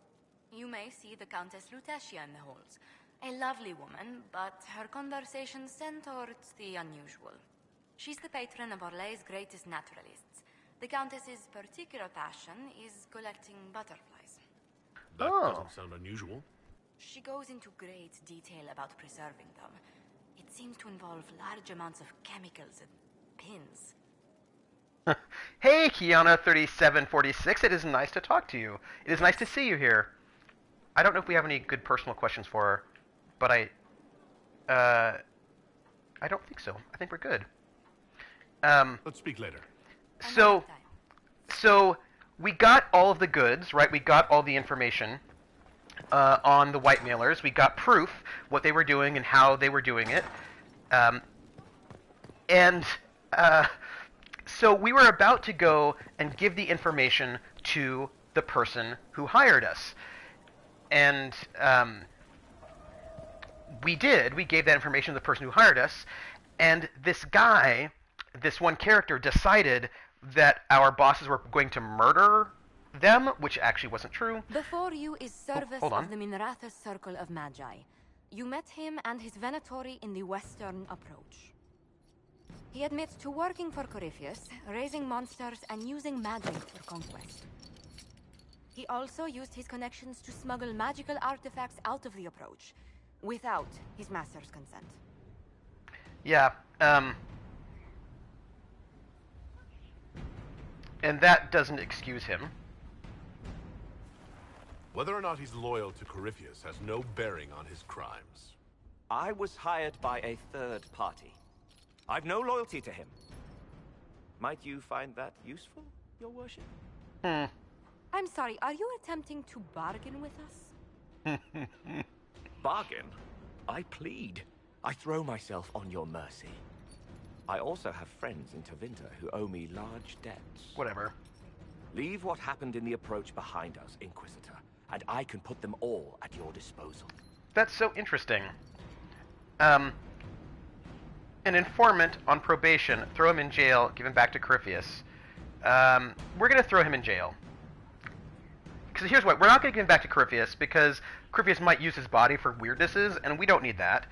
You may see the Countess Lutetia in the halls. A lovely woman, but her conversations tend towards the unusual. She's the patron of Orlay's greatest naturalists. The Countess's particular passion is collecting butterflies. That doesn't sound unusual. She goes into great detail about preserving them. It seems to involve large amounts of chemicals and pins. Hey, Kiana3746, it is nice to talk to you. It is nice to see you here. I don't know if we have any good personal questions for her, but I don't think so. I think we're good. Let's speak later. So we got all of the goods, right? We got all the information on the white mailers. We got proof what they were doing and how they were doing it. So we were about to go and give the information to the person who hired us. And we did. We gave that information to the person who hired us. And this guy, this one character, decided that our bosses were going to murder them, which actually wasn't true. Before you is Service hold on. of the Minrathous Circle of Magi. You met him and his Venatori in the Western Approach. He admits to working for Corypheus, raising monsters, and using magic for conquest. He also used his connections to smuggle magical artifacts out of the Approach, without his master's consent. Yeah, and that doesn't excuse him. Whether or not he's loyal to Corypheus has no bearing on his crimes. I was hired by a third party. I've no loyalty to him. Might you find that useful, Your Worship? I'm sorry, are you attempting to bargain with us? Bargain? I plead. I throw myself on your mercy. I also have friends in Tevinter who owe me large debts. Whatever. Leave what happened in the Approach behind us, Inquisitor, and I can put them all at your disposal. That's so interesting. An informant on probation, throw him in jail, give him back to Corypheus. We're going to throw him in jail. Because here's what, we're not going to give him back to Corypheus because Corypheus might use his body for weirdnesses, and we don't need that.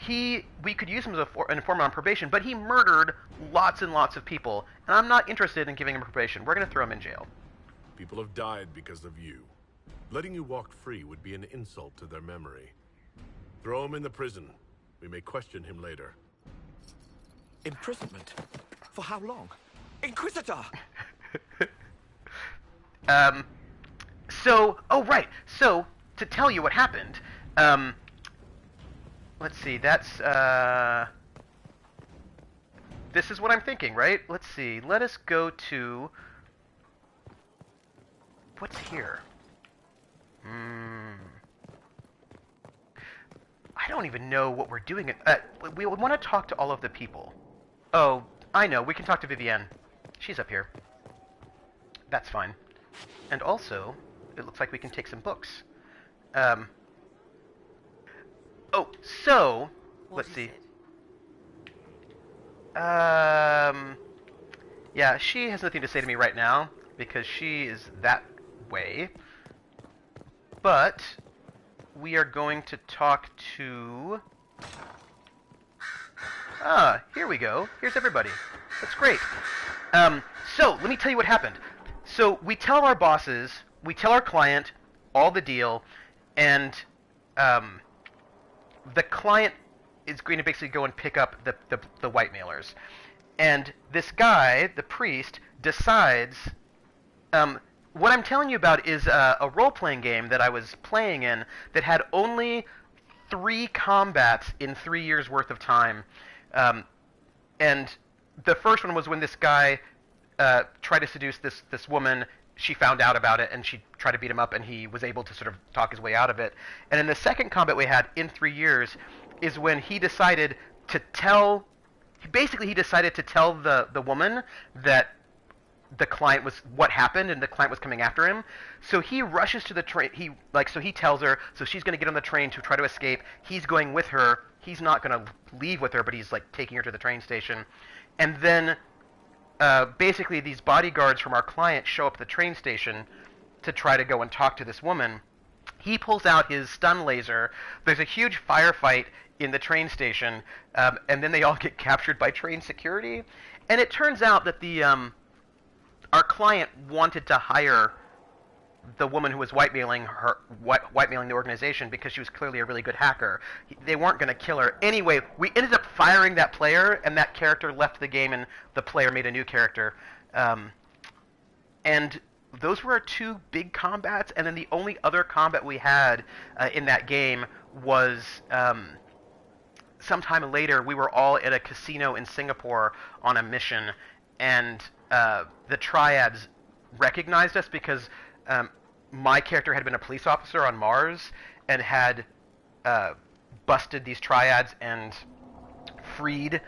We could use him as an informant on probation, but he murdered lots and lots of people, and I'm not interested in giving him probation. We're going to throw him in jail. People have died because of you. Letting you walk free would be an insult to their memory. Throw him in the prison. We may question him later. Imprisonment? For how long? Inquisitor! So, to tell you what happened, let's see, this is what I'm thinking, right? Let's see, let us go to, what's here? I don't even know what we're doing. We want to talk to all of the people. Oh, I know, we can talk to Vivienne. She's up here. That's fine. And also, it looks like we can take some books. Let's see. Yeah, she has nothing to say to me right now, because she is that way. But, we are going to talk to... here we go. Here's everybody. That's great. So, let me tell you what happened. So, we tell our bosses, we tell our client all the deal, and the client is going to basically go and pick up the white mailers. And this guy, the priest, decides... what I'm telling you about is a role-playing game that I was playing in that had only 3 combats in 3 years' worth of time. And the first one was when this guy tried to seduce this woman. She found out about it, and she tried to beat him up, and he was able to sort of talk his way out of it. And then the second combat we had in 3 years is when he decided to tell... Basically, he decided to tell the woman that the client was... what happened, and the client was coming after him. So he rushes to the train. So he tells her, so she's going to get on the train to try to escape. He's going with her. He's not going to leave with her, but he's, like, taking her to the train station. And then... basically, these bodyguards from our client show up at the train station, to try to go and talk to this woman. He pulls out his stun laser. There's a huge firefight in the train station, and then they all get captured by train security. And it turns out that our client wanted to hire the woman who was whitemailing the organization because she was clearly a really good hacker. They weren't going to kill her. Anyway, we ended up firing that player, and that character left the game, and the player made a new character. And those were our two big combats, and then the only other combat we had in that game was sometime later. We were all at a casino in Singapore on a mission, and the Triads recognized us because my character had been a police officer on Mars and had busted these Triads and freed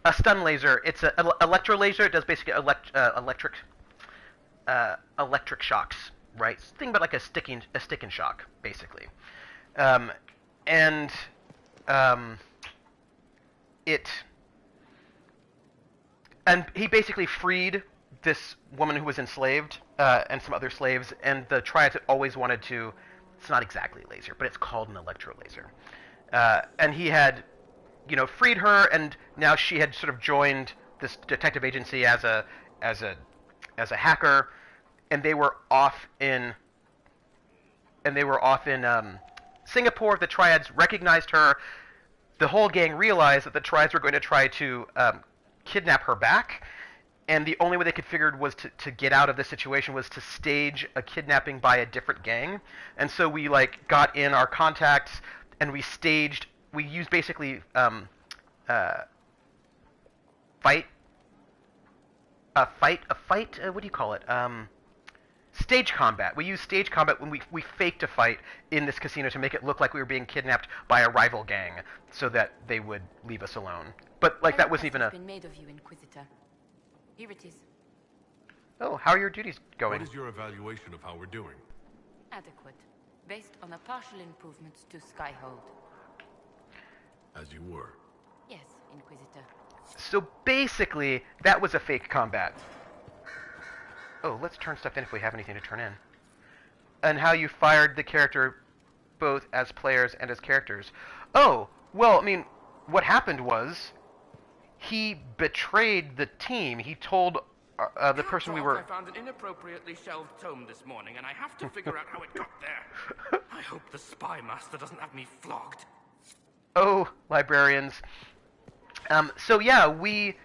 a stun laser. It's an electro laser. It does basically electric shocks, right? Think about like a stick and shock, basically. And he basically freed this woman who was enslaved and some other slaves, and the Triads had always wanted to. It's not exactly a laser, but it's called an electro laser. And he had, freed her, and now she had sort of joined this detective agency as a hacker, and they were off in Singapore. The Triads recognized her. The whole gang realized that the Triads were going to try to kidnap her back, and the only way they could figure was to get out of this situation was to stage a kidnapping by a different gang. And so we got in our contacts, and we used basically stage combat. We used stage combat when we faked a fight in this casino to make it look like we were being kidnapped by a rival gang so that they would leave us alone. But that wasn't even been made of you, Inquisitor. Here it is. Oh, how are your duties going? What is your evaluation of how we're doing? Adequate, based on the partial improvements to Skyhold. As you were. Yes, Inquisitor. So basically, that was a fake combat. Oh, let's turn stuff in if we have anything to turn in. And how you fired the character both as players and as characters. Oh, well, I mean, what happened was he betrayed the team. He told the person we were... I found an inappropriately shelved tome this morning, and I have to figure out how it got there. I hope the spy master doesn't have me flogged. Oh, librarians. So yeah, we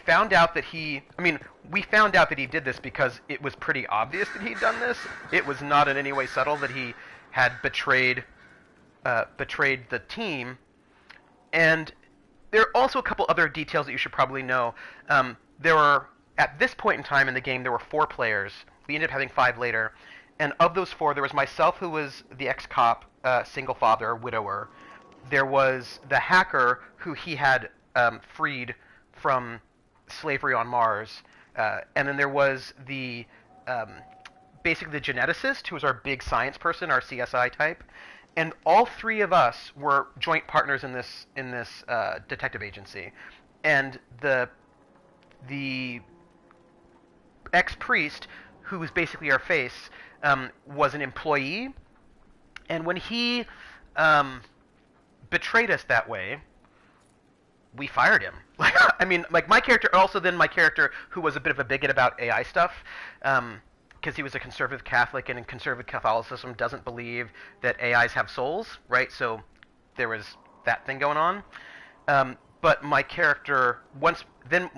found out that we found out that he did this because it was pretty obvious that he'd done this. It was not in any way subtle that he had betrayed the team. And there are also a couple other details that you should probably know. At this point in time in the game, there were 4 players. We ended up having 5 later. And of those 4, there was myself, who was the ex-cop, single father, widower. There was the hacker, who he had freed from slavery on Mars. And then there was basically the geneticist, who was our big science person, our CSI type. And all 3 of us were joint partners in this detective agency. And the ex-priest, who was basically our face, was an employee. And when he betrayed us that way, we fired him. My character, also then my character, who was a bit of a bigot about AI stuff, because he was a conservative Catholic, and in conservative Catholicism doesn't believe that AIs have souls, right? So there was that thing going on. But my character, then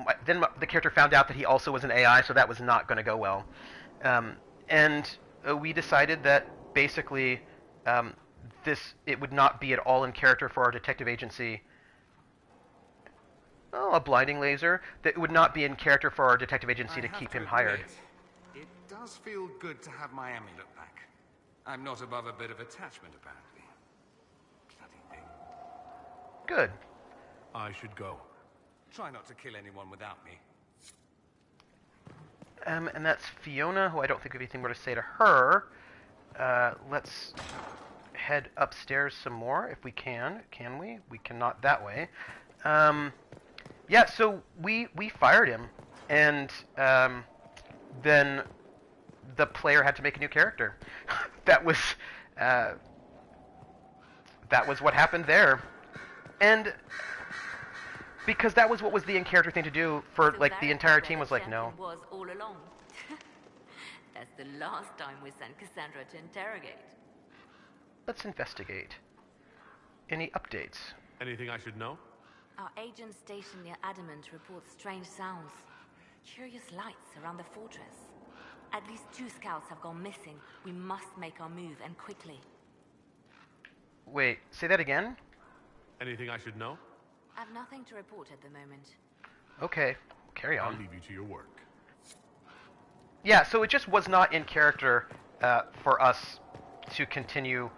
the character found out that he also was an AI, so that was not going to go well. And we decided that basically it would not be at all in character for our detective agency. Oh, a blinding laser. That it would not be in character for our detective agency to keep him hired. It does feel good to have my amulet back. I'm not above a bit of attachment, apparently. Bloody thing. Good. I should go. Try not to kill anyone without me. And that's Fiona, who I don't think we have anything more to say to her. Let's head upstairs some more, if we can. Can we? We cannot that way. Yeah, so we fired him, and then the player had to make a new character. that was what happened there, and because that was what was the in-character thing to do for So like the that's entire where team the was like, champion no. was all along. That's the last time we sent Cassandra to interrogate. Let's investigate. Any updates? Anything I should know? Our agent stationed near Adamant reports strange sounds. Curious lights around the fortress. At least 2 scouts have gone missing. We must make our move, and quickly. Wait, say that again? Anything I should know? I've nothing to report at the moment. Okay, carry I'll on. leave you to your work. Yeah, so it just was not in character for us to continue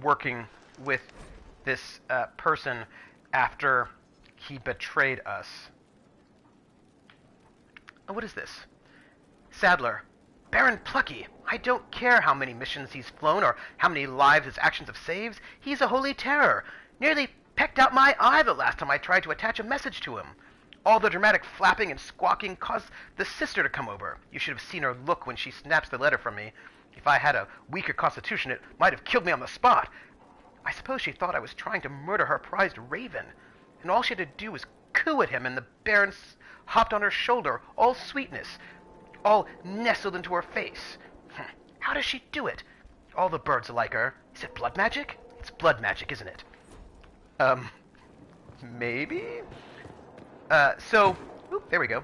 working with this person after he betrayed us. Oh, what is this? Sadler. Baron Plucky. I don't care how many missions he's flown or how many lives his actions have saved. He's a holy terror. Nearly pecked out my eye the last time I tried to attach a message to him. All the dramatic flapping and squawking caused the sister to come over. You should have seen her look when she snaps the letter from me. If I had a weaker constitution, it might have killed me on the spot. I suppose she thought I was trying to murder her prized raven. And all she had to do was coo at him, and the Baron hopped on her shoulder, all sweetness, all nestled into her face. How does she do it? All the birds are like her. Is it blood magic? It's blood magic, isn't it? Maybe? So, oop, there we go.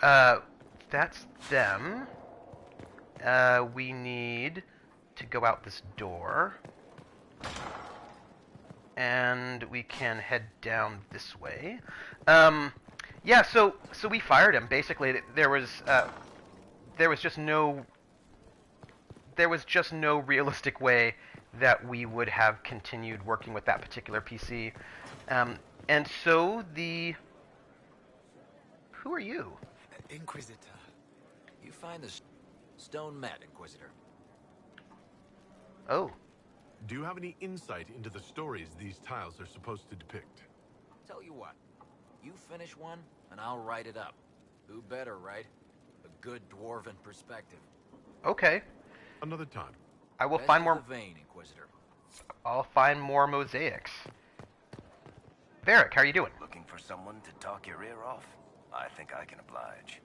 That's them. We need to go out this door. And we can head down this way. Yeah, so we fired him. Basically, there was just no realistic way that we would have continued working with that particular PC. And so who are you? Inquisitor. You find the stone mat, Inquisitor. Oh. Do you have any insight into the stories these tiles are supposed to depict? Tell you what, you finish one, and I'll write it up. Who better, right? A good dwarven perspective. Okay. Another time. I will find more. The vein, Inquisitor. I'll find more mosaics. Varric, how are you doing? Looking for someone to talk your ear off? I think I can oblige.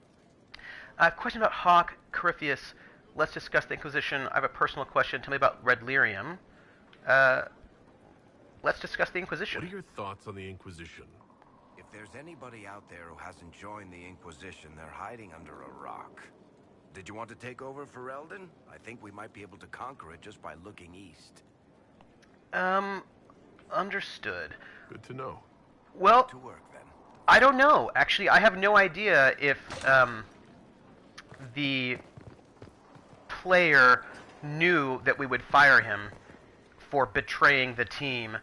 Question about Hawk, Corypheus. Let's discuss the Inquisition. I have a personal question. Tell me about Red Lyrium. Let's discuss the Inquisition. What are your thoughts on the Inquisition? If there's anybody out there who hasn't joined the Inquisition, they're hiding under a rock. Did you want to take over for Eldon? I think we might be able to conquer it just by looking east. Understood. Good to know. Well, to work then. I don't know. Actually, I have no idea if the player knew that we would fire him for betraying the team.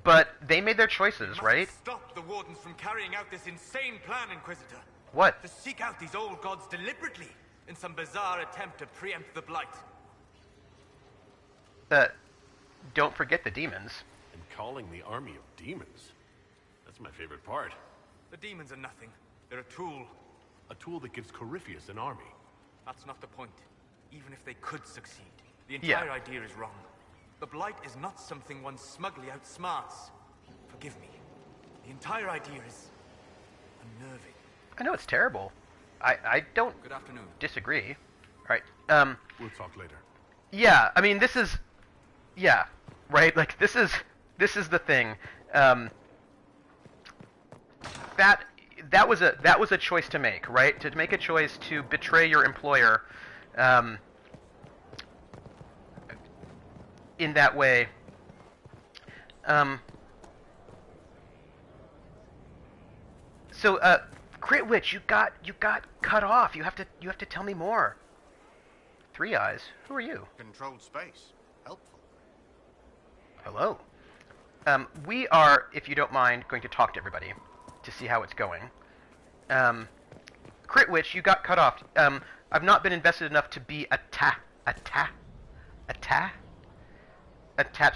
But they made their choices, right? Stop the Wardens from carrying out this insane plan, Inquisitor. What? To seek out these old gods deliberately in some bizarre attempt to preempt the Blight. Don't forget the demons. And calling the army of demons. That's my favorite part. The demons are nothing. They're a tool. A tool that gives Corypheus an army. That's not the point. Even if they could succeed, the entire idea is wrong. The Blight is not something one smugly outsmarts. Forgive me. The entire idea is unnerving. I know it's terrible. I don't Good afternoon. disagree. All right. We'll talk later. Yeah, I mean this is right? Like this is the thing. That was a choice to make, right? To make a choice to betray your employer in that way. So Crit Witch, you got cut off. You have to tell me more. Three Eyes, who are you? Controlled space. Helpful. Hello. We are, if you don't mind, going to talk to everybody to see how it's going. Crit Witch, you got cut off. I've not been invested enough to be attached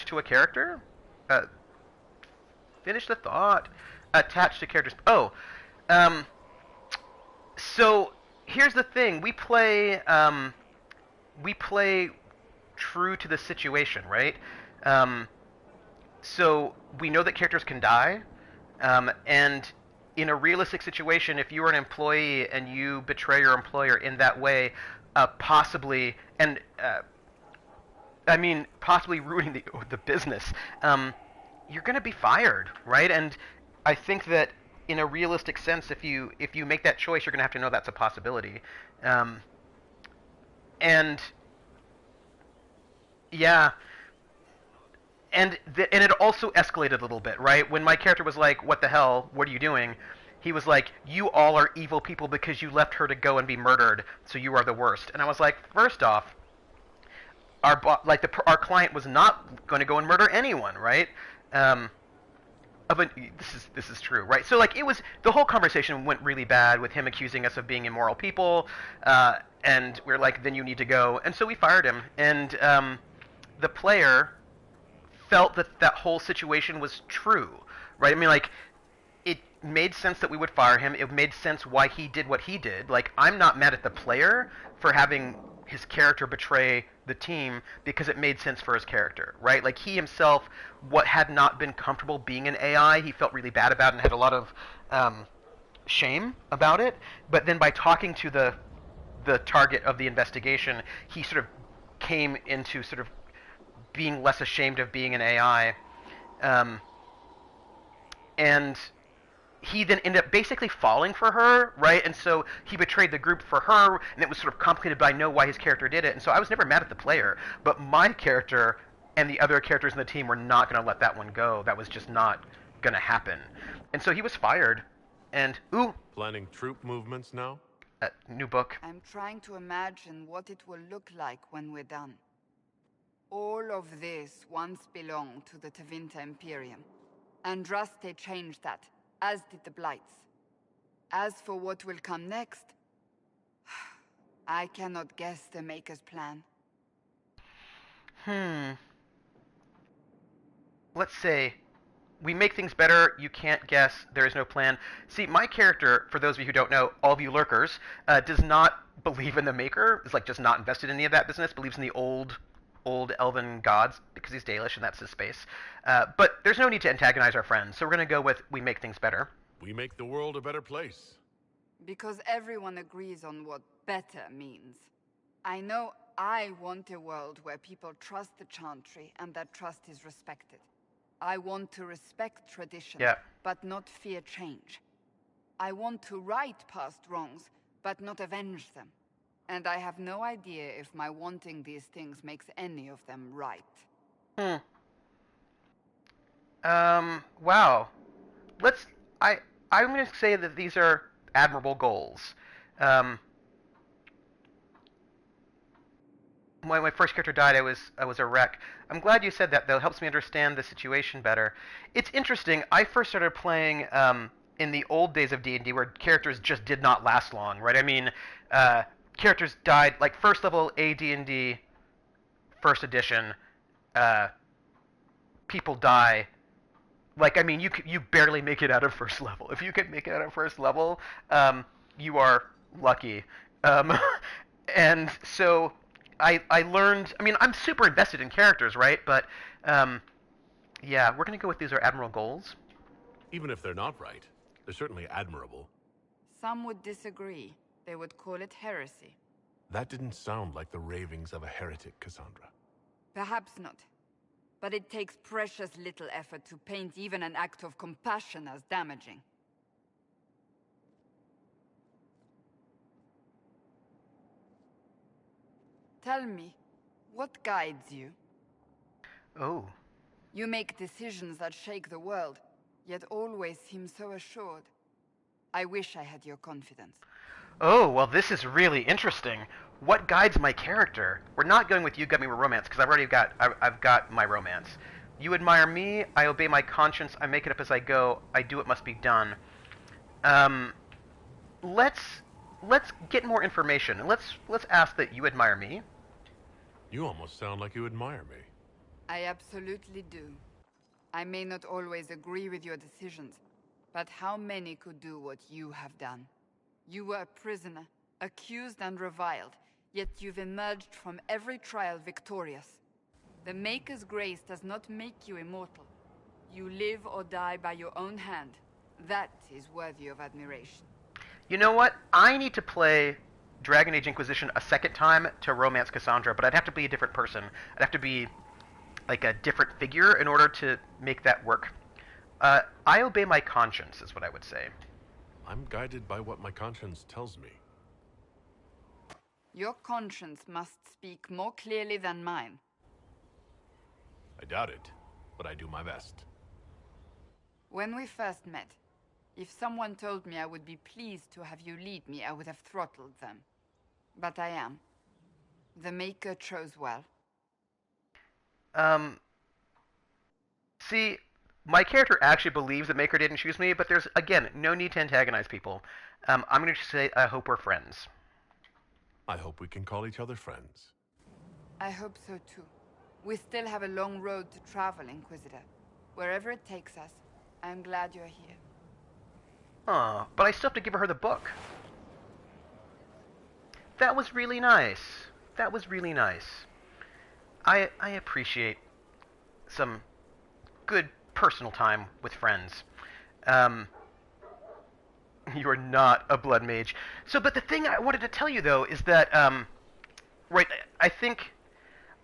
to a character? Finish the thought. Attached to characters. Oh. So, here's the thing: we play true to the situation, right? So we know that characters can die, and in a realistic situation, if you are an employee and you betray your employer in that way, possibly, and possibly ruining the business, you're going to be fired, right? And I think that in a realistic sense, if you make that choice, you're going to have to know that's a possibility. And yeah, and it also escalated a little bit, right? When my character was like, "What the hell? What are you doing?" He was like, "You all are evil people because you left her to go and be murdered, so you are the worst." And I was like, first off, our client was not going to go and murder anyone, right? This is true, right? So like it was, the whole conversation went really bad with him accusing us of being immoral people, and we're like, then you need to go, and so we fired him, and the player felt that whole situation was true, right? I mean, like, it made sense that we would fire him. It made sense why he did what he did. Like, I'm not mad at the player for having his character betray the team because it made sense for his character, right? Like, he himself had not been comfortable being an AI. He felt really bad about it and had a lot of shame about it. But then by talking to the target of the investigation, he sort of came into sort of being less ashamed of being an AI. And he then ended up basically falling for her, right? And so he betrayed the group for her, and it was sort of complicated, but I know why his character did it. And so I was never mad at the player, but my character and the other characters in the team were not going to let that one go. That was just not going to happen. And so he was fired. And, Planning troop movements now? New book. I'm trying to imagine what it will look like when we're done. All of this once belonged to the Tevinter Imperium. Andraste changed that, as did the Blights. As for what will come next, I cannot guess the Maker's plan. Let's say we make things better. You can't guess. There is no plan. See, my character, for those of you who don't know, all of you lurkers, does not believe in the Maker. Is like just not invested in any of that business. Believes in the old elven gods because he's Dalish and that's his space. But there's no need to antagonize our friends, so we're going to go with we make things better. We make the world a better place. Because everyone agrees on what better means. I know I want a world where people trust the Chantry and that trust is respected. I want to respect tradition, but not fear change. I want to right past wrongs, but not avenge them. And I have no idea if my wanting these things makes any of them right. Wow. I'm going to say that these are admirable goals. When my first character died, I was a wreck. I'm glad you said that, though. It helps me understand the situation better. It's interesting. I first started playing in the old days of D&D where characters just did not last long, right? I mean, characters died, like first level AD&D, first edition, people die. Like, I mean, you barely make it out of first level. If you can make it out of first level, you are lucky. And so I learned, I mean, I'm super invested in characters, right? But, yeah, we're going to go with these are admirable goals. Even if they're not right, they're certainly admirable. Some would disagree. They would call it heresy. That didn't sound like the ravings of a heretic, Cassandra. Perhaps not. But it takes precious little effort to paint even an act of compassion as damaging. Tell me, what guides you? Oh. You make decisions that shake the world, yet always seem so assured. I wish I had your confidence. Oh, well, this is really interesting. What guides my character? We're not going with you got me with romance, because I've got my romance. You admire me, I obey my conscience, I make it up as I go, I do what must be done. Let's get more information, and let's ask that you admire me. You almost sound like you admire me. I absolutely do. I may not always agree with your decisions, but how many could do what you have done? You were a prisoner, accused and reviled, yet you've emerged from every trial victorious. The Maker's grace does not make you immortal. You live or die by your own hand. That is worthy of admiration. You know what? I need to play Dragon Age Inquisition a second time to romance Cassandra, but I'd have to be a different person. I'd have to be like a different figure in order to make that work. I obey my conscience, is what I would say. I'm guided by what my conscience tells me. Your conscience must speak more clearly than mine. I doubt it, but I do my best. When we first met, if someone told me I would be pleased to have you lead me, I would have throttled them. But I am. The Maker chose well. See, my character actually believes the Maker didn't choose me, but there's, again, no need to antagonize people. I'm going to say I hope we're friends. I hope we can call each other friends. I hope so too. We still have a long road to travel, Inquisitor. Wherever it takes us, I'm glad you're here. Aw, but I still have to give her the book. That was really nice. That was really nice. I appreciate some good personal time with friends. You are not a blood mage. So, but the thing I wanted to tell you, though, is that, right, I think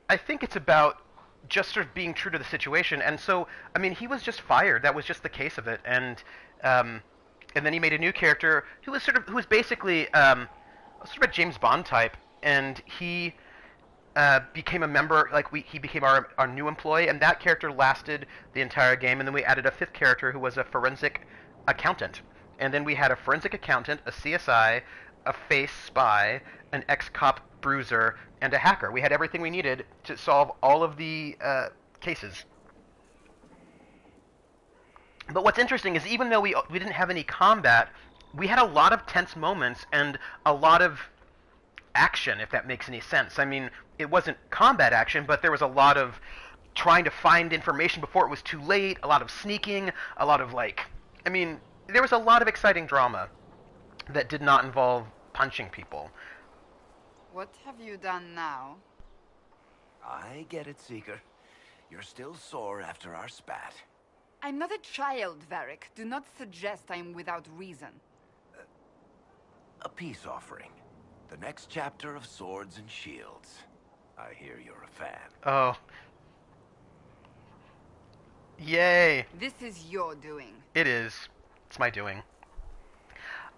it's about just sort of being true to the situation. And so, I mean, he was just fired. That was just the case of it. And then he made a new character who was basically sort of a James Bond type, and he became a member, he became our new employee, and that character lasted the entire game. And then we added a fifth character who was a forensic accountant. And then we had a forensic accountant, a CSI, a face spy, an ex-cop bruiser, and a hacker. We had everything we needed to solve all of the cases. But what's interesting is even though we didn't have any combat, we had a lot of tense moments and a lot of action, if that makes any sense. I mean, it wasn't combat action, but there was a lot of trying to find information before it was too late, a lot of sneaking, a lot of there was a lot of exciting drama that did not involve punching people. What have you done now? I get it, Seeker. You're still sore after our spat. I'm not a child, Varric. Do not suggest I am without reason. A peace offering. The next chapter of Swords and Shields. I hear you're a fan. Oh. Yay. This is your doing. It is. It's my doing.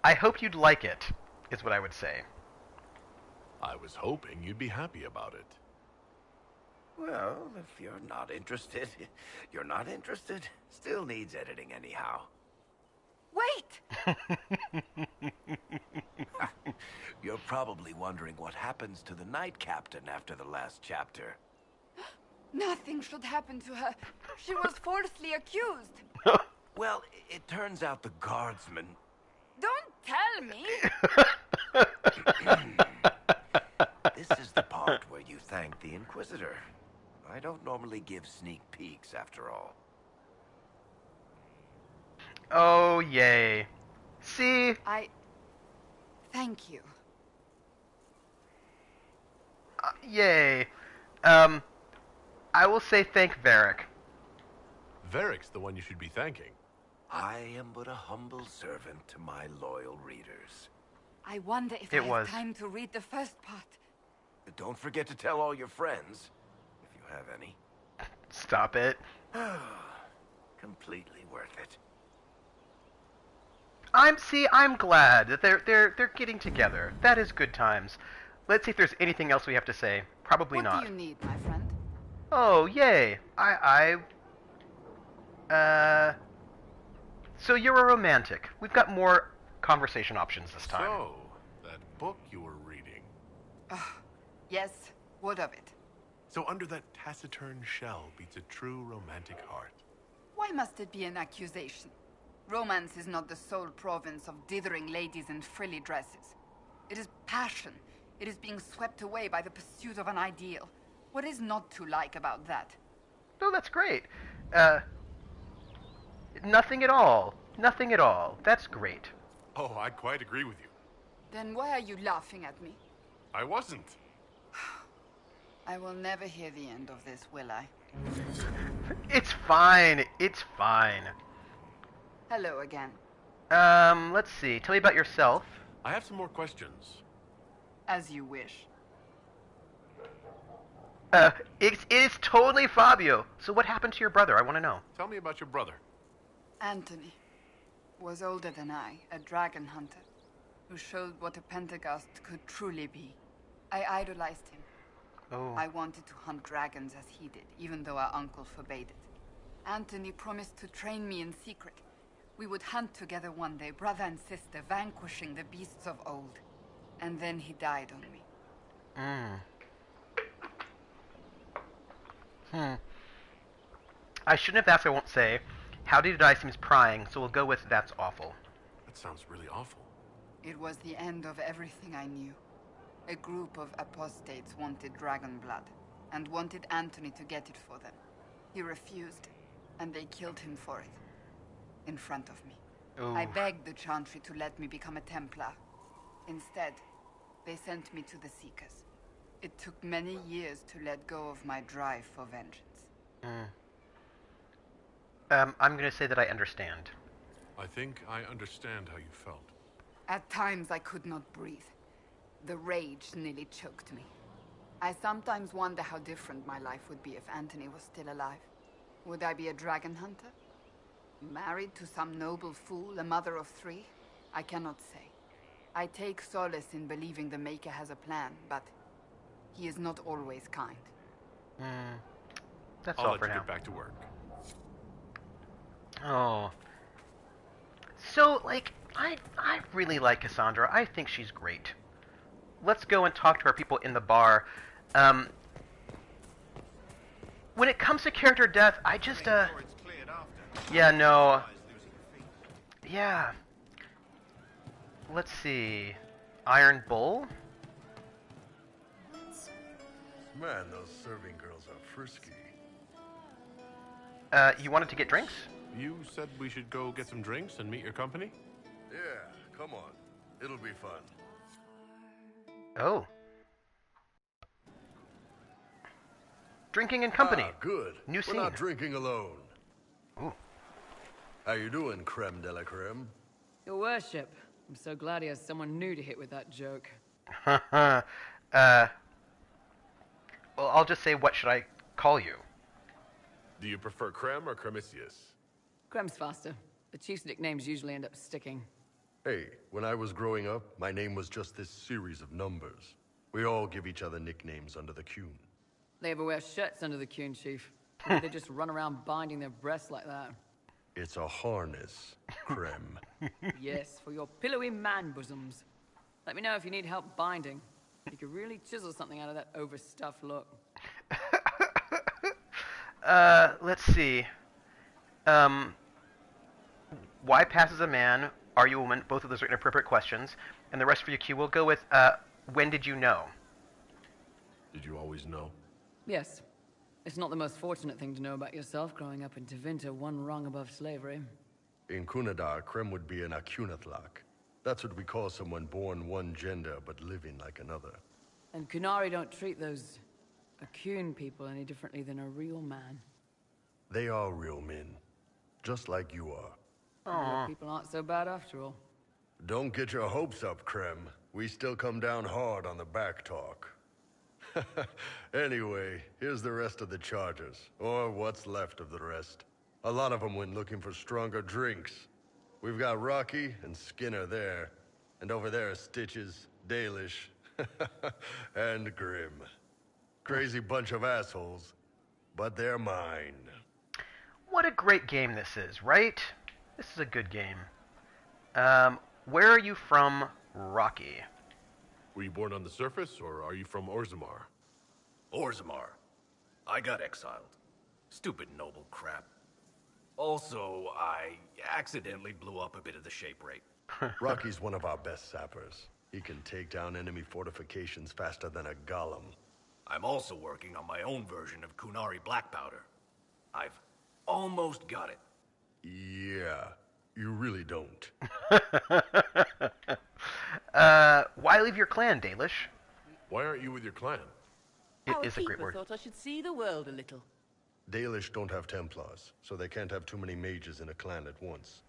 I hope you'd like it, is what I would say. I was hoping you'd be happy about it. Well, if you're not interested, you're not interested. Still needs editing anyhow. Wait! You're probably wondering what happens to the Knight Captain after the last chapter. Nothing should happen to her. She was falsely accused. Well, it turns out the guardsman... Don't tell me! This is the part where you thank the Inquisitor. I don't normally give sneak peeks, after all. Oh, yay. See? Thank you. Yay. I will say thank Varric. Varric's the one you should be thanking. I am but a humble servant to my loyal readers. I wonder if I have time to read the first part. But don't forget to tell all your friends, if you have any. Stop it. Completely worth it. I'm glad that they're getting together. That is good times. Let's see if there's anything else we have to say. Probably not. What do you need, my friend? Oh, yay. So you're a romantic. We've got more conversation options this time. So, that book you were reading. Yes, what of it? So under that taciturn shell beats a true romantic heart. Why must it be an accusation? Romance is not the sole province of dithering ladies in frilly dresses. It is passion. It is being swept away by the pursuit of an ideal. What is not to like about that? No, that's great. Nothing at all. Nothing at all. That's great. Oh, I quite agree with you. Then why are you laughing at me? I wasn't. I will never hear the end of this, will I? It's fine. It's fine. Hello again. Let's see. Tell me about yourself. I have some more questions. As you wish. It's totally Fabio. So what happened to your brother? I want to know. Tell me about your brother. Anthony was older than I, a dragon hunter, who showed what a Pentagast could truly be. I idolized him. Oh. I wanted to hunt dragons as he did, even though our uncle forbade it. Anthony promised to train me in secret. We would hunt together one day, brother and sister, vanquishing the beasts of old. And then he died on me. I shouldn't have asked, I won't say. How did he die seems prying, so we'll go with that's awful. That sounds really awful. It was the end of everything I knew. A group of apostates wanted dragon blood, and wanted Anthony to get it for them. He refused, and they killed him for it. In front of me. Ooh. I begged the Chantry to let me become a Templar. Instead, they sent me to the Seekers. It took many years to let go of my drive for vengeance. I'm going to say that I understand. I think I understand how you felt. At times I could not breathe. The rage nearly choked me. I sometimes wonder how different my life would be if Anthony was still alive. Would I be a dragon hunter? Married to some noble fool, a mother of 3? I cannot say. I take solace in believing the Maker has a plan, but he is not always kind. That's I'll all let for you now. get back to work. Oh. So, like, I really like Cassandra. I think she's great. Let's go and talk to our people in the bar. When it comes to character death, I just, yeah, no. Yeah. Let's see. Iron Bull? Man, those serving girls are frisky. You wanted to get drinks? You said we should go get some drinks and meet your company? Yeah, come on. It'll be fun. Oh. Drinking in company. Ah, good. New scene. We're not drinking alone. Ooh. How you doing, creme de la creme? Your worship. I'm so glad he has someone new to hit with that joke. Well, I'll just say, what should I call you? Do you prefer Creme or Cremisius? Crem's faster. The chief's nicknames usually end up sticking. Hey, when I was growing up, my name was just this series of numbers. We all give each other nicknames under the Qun. They ever wear shirts under the Qun, Chief? Or they just run around binding their breasts like that? It's a harness, Creme. Yes, for your pillowy man bosoms. Let me know if you need help binding. You could really chisel something out of that overstuffed look. Let's see. Why pass as a man? Are you a woman? Both of those are inappropriate questions. And the rest for your Q, we'll go with, when did you know? Did you always know? Yes. It's not the most fortunate thing to know about yourself growing up in Tevinter, one rung above slavery. In Kunadar, Creme would be an Akunathlak. That's what we call someone born one gender but living like another. And Kunari don't treat those Akun people any differently than a real man. They are real men, just like you are. Real people aren't so bad after all. Don't get your hopes up, Creme. We still come down hard on the back talk. Anyway, here's the rest of the charges, or what's left of the rest. A lot of them went looking for stronger drinks. We've got Rocky and Skinner there, and over there are Stitches, Dalish, and Grim. Crazy bunch of assholes, but they're mine. What a great game this is, right? This is a good game. Where are you from, Rocky? Were you born on the surface, or are you from Orzammar? Orzammar. I got exiled. Stupid noble crap. Also, I accidentally blew up a bit of the shape rate. Rocky's one of our best sappers. He can take down enemy fortifications faster than a golem. I'm also working on my own version of Kunari black powder. I've almost got it. Yeah, you really don't. Why leave your clan, Dalish? Why aren't you with your clan? It is a great Our word. keeper thought I should see the world a little. Dalish don't have Templars, so they can't have too many mages in a clan at once.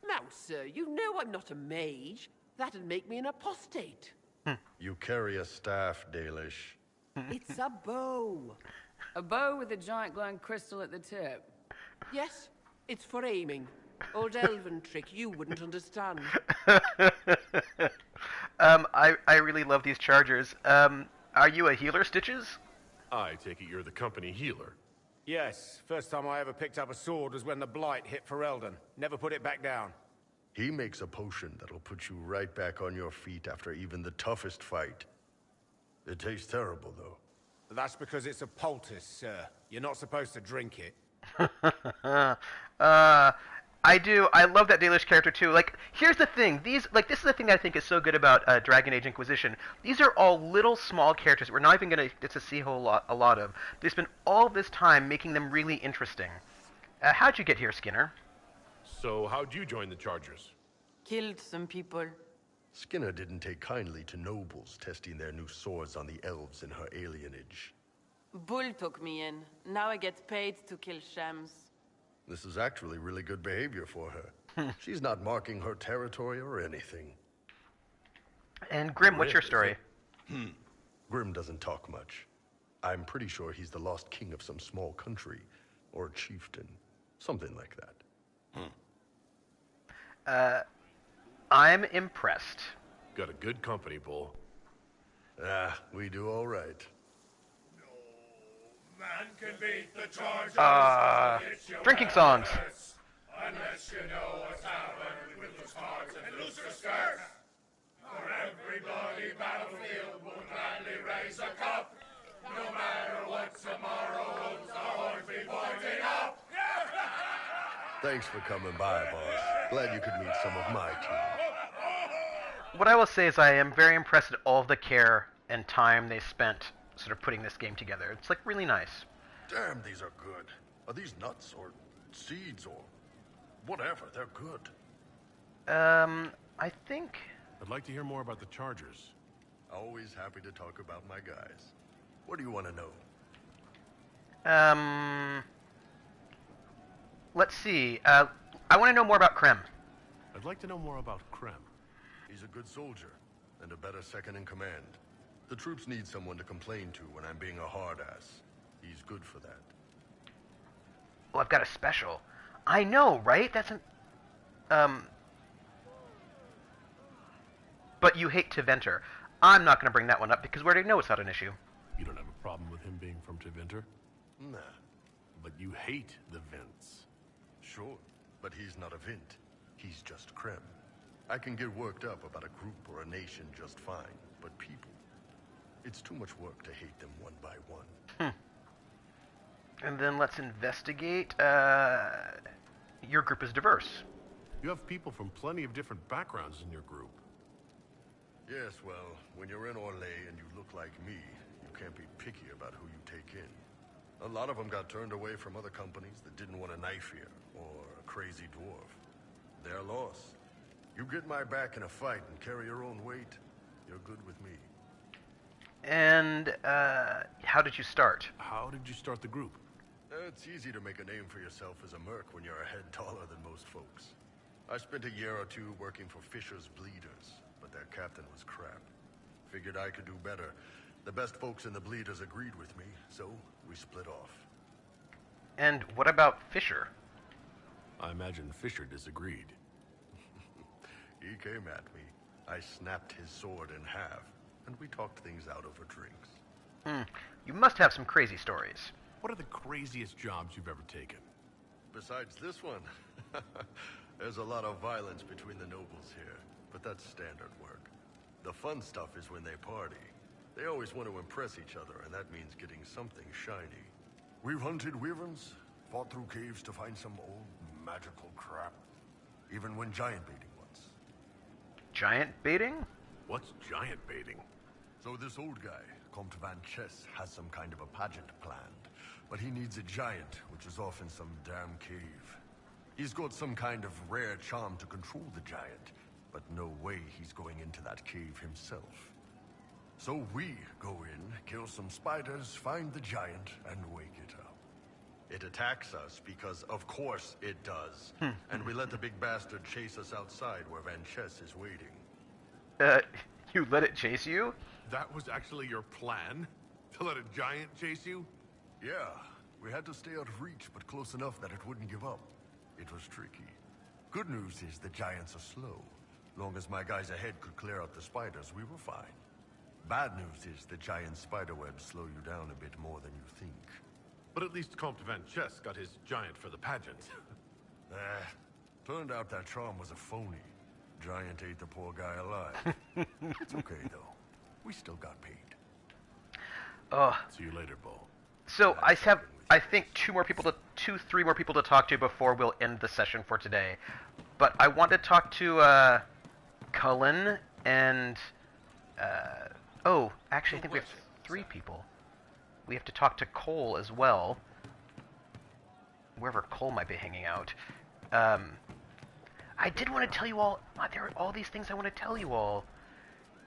Now, sir, you know I'm not a mage. That'd make me an apostate. You carry a staff, Dalish. It's a bow. A bow with a giant glowing crystal at the tip. Yes, it's for aiming. Old elven trick you wouldn't understand. I really love these chargers. Are you a healer, Stitches? I take it you're the company healer. Yes, first time I ever picked up a sword was when the Blight hit Ferelden. Never put it back down. He makes a potion that'll put you right back on your feet after even the toughest fight. It tastes terrible, though. That's because it's a poultice, sir. You're not supposed to drink it. I do. I love that Dalish character too. Like, here's the thing. This is the thing I think is so good about Dragon Age Inquisition. These are all little small characters we're not even going to get to see a lot of. They spend all this time making them really interesting. How'd you get here, Skinner? So how'd you join the Chargers? Killed some people. Skinner didn't take kindly to nobles testing their new swords on the elves in her alienage. Bull took me in. Now I get paid to kill shams. This is actually really good behavior for her. She's not marking her territory or anything. And Grim, what's your story? Grim doesn't talk much. I'm pretty sure he's the lost king of some small country, or chieftain, something like that. I'm impressed. Got a good company, Bull. We do all right. Man can beat the Chargers. Drinking songs. Unless you know what's happened with loose hearts and looser skirts. For every bloody battlefield will gladly raise a cup. No matter what tomorrow holds, the horns be pointing up. Thanks for coming by, boss. Glad you could meet some of my team. What I will say is I am very impressed at all of the care and time they spent sort of putting this game together. It's like really nice. Damn, these are good. Are these nuts or seeds or whatever? They're good. I think... I'd like to hear more about the Chargers. Always happy to talk about my guys. What do you want to know? Let's see. I want to know more about Krem. I'd like to know more about Krem. He's a good soldier, and a better second in command. The troops need someone to complain to when I'm being a hard-ass. He's good for that. Oh, I've got a special. I know, right? That's an... But you hate Teventer. I'm not going to bring that one up because we already know it's not an issue. You don't have a problem with him being from Teventer? Nah. But you hate the Vents. Sure, but he's not a Vint. He's just Krem. I can get worked up about a group or a nation just fine, but people... It's too much work to hate them one by one. And then let's investigate. Your group is diverse. You have people from plenty of different backgrounds in your group. Yes, well, when you're in Orlais and you look like me, you can't be picky about who you take in. A lot of them got turned away from other companies that didn't want a knife here, or a crazy dwarf. Their loss. You get my back in a fight and carry your own weight, you're good with me. And, how did you start? How did you start the group? It's easy to make a name for yourself as a merc when you're a head taller than most folks. I spent a year or two working for Fisher's Bleeders, but their captain was crap. Figured I could do better. The best folks in the Bleeders agreed with me, so we split off. And what about Fisher? I imagine Fisher disagreed. He came at me. I snapped his sword in half, and we talked things out over drinks. You must have some crazy stories. What are the craziest jobs you've ever taken? Besides this one, there's a lot of violence between the nobles here, but that's standard work. The fun stuff is when they party. They always want to impress each other, and that means getting something shiny. We've hunted wyverns, fought through caves to find some old magical crap. Even went giant baiting once. Giant baiting? What's giant baiting? So this old guy, Comte Van Chess, has some kind of a pageant planned. But he needs a giant, which is off in some damn cave. He's got some kind of rare charm to control the giant. but no way he's going into that cave himself. So we go in, kill some spiders, find the giant, and wake it up. It attacks us because, of course, it does. And we let the big bastard chase us outside where Van Chess is waiting. You let it chase you? That was actually your plan? To let a giant chase you? Yeah. We had to stay out of reach, but close enough that it wouldn't give up. It was tricky. Good news is the giants are slow. Long as my guys ahead could clear out the spiders, we were fine. Bad news is the giant spiderwebs slow you down a bit more than you think. But at least Comte Van Chess got his giant for the pageant. Turned out that charm was a phony. Giant ate the poor guy alive. It's okay, though. We still got paid. See you later, Bull. So I have, I think, three more people to talk to before we'll end the session for today. But I want to talk to Cullen and actually I think we have 3 people. We have to talk to Cole as well. Wherever Cole might be hanging out. I did want to tell you all, there are all these things I want to tell you all.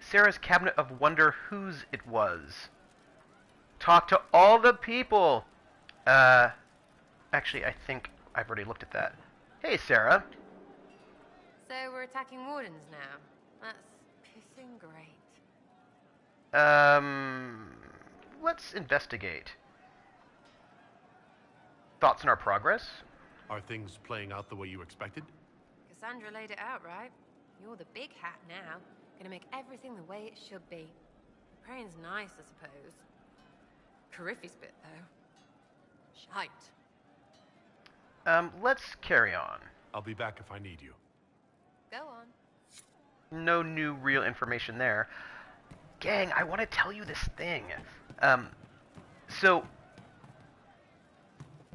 Sarah's Cabinet of Wonder whose it was. Talk to all the people. Actually, I think I've already looked at that. Hey, Sarah. So we're attacking wardens now. That's pissing great. Let's investigate. Thoughts on our progress? Are things playing out the way you expected? Cassandra laid it out right. You're the big hat now. Gonna make everything the way it should be. Praying's nice, I suppose. Coryphe's bit, though. Shite. Let's carry on. I'll be back if I need you. Go on. No new real information there. Gang, I want to tell you this thing. So,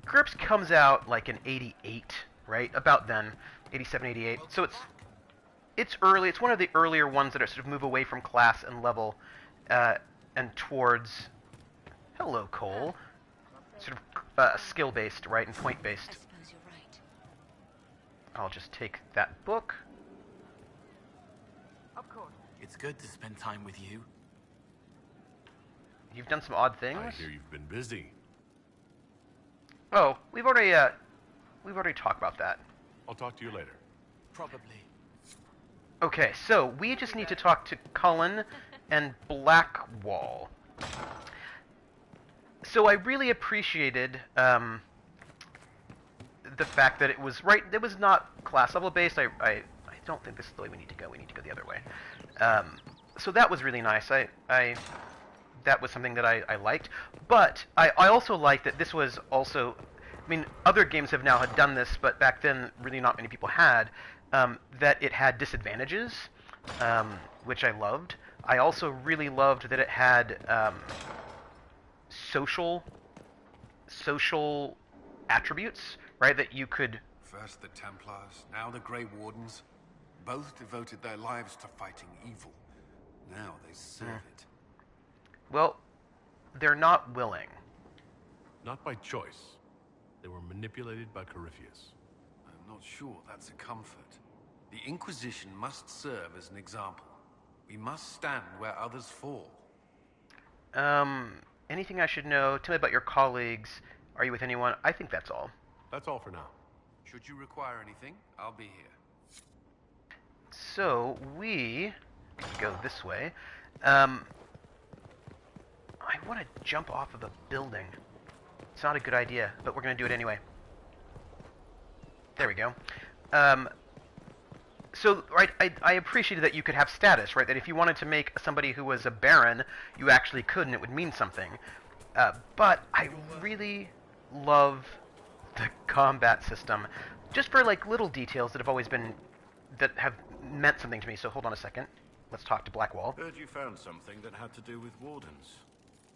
GURPS comes out like in 88, right? About then. 87, 88. So it's early. It's one of the earlier ones that are sort of move away from class and level and towards... Hello, Cole. Sort of skill-based, right, and point-based. I suppose you're right. I'll just take that book. Of course. It's good to spend time with you. You've done some odd things. I hear you've been busy. Oh, we've already talked about that. I'll talk to you later. Probably. Okay, so we just need to talk to Cullen and Blackwall. So I really appreciated the fact that it was not class level based. I don't think this is the way we need to go. We need to go the other way. So that was really nice. That was something that I liked. But I also liked that this was also... I mean, other games have now had done this, but back then really not many people had. That it had disadvantages, which I loved. I also really loved that it had social attributes, right? That you could... First the Templars, now the Grey Wardens. Both devoted their lives to fighting evil. Now they serve it. Well, they're not willing. Not by choice. They were manipulated by Corypheus. I'm not sure that's a comfort. The Inquisition must serve as an example. We must stand where others fall. Anything I should know? Tell me about your colleagues. Are you with anyone? I think that's all. That's all for now. Should you require anything, I'll be here. So, we go this way. I want to jump off of a building. It's not a good idea, but we're going to do it anyway. There we go. So, right, I appreciated that you could have status, right? That if you wanted to make somebody who was a baron, you actually could, and it would mean something. But I really love the combat system, just for like little details that have always been, that have meant something to me. So hold on a second. Let's talk to Blackwall. Heard you found something that had to do with wardens.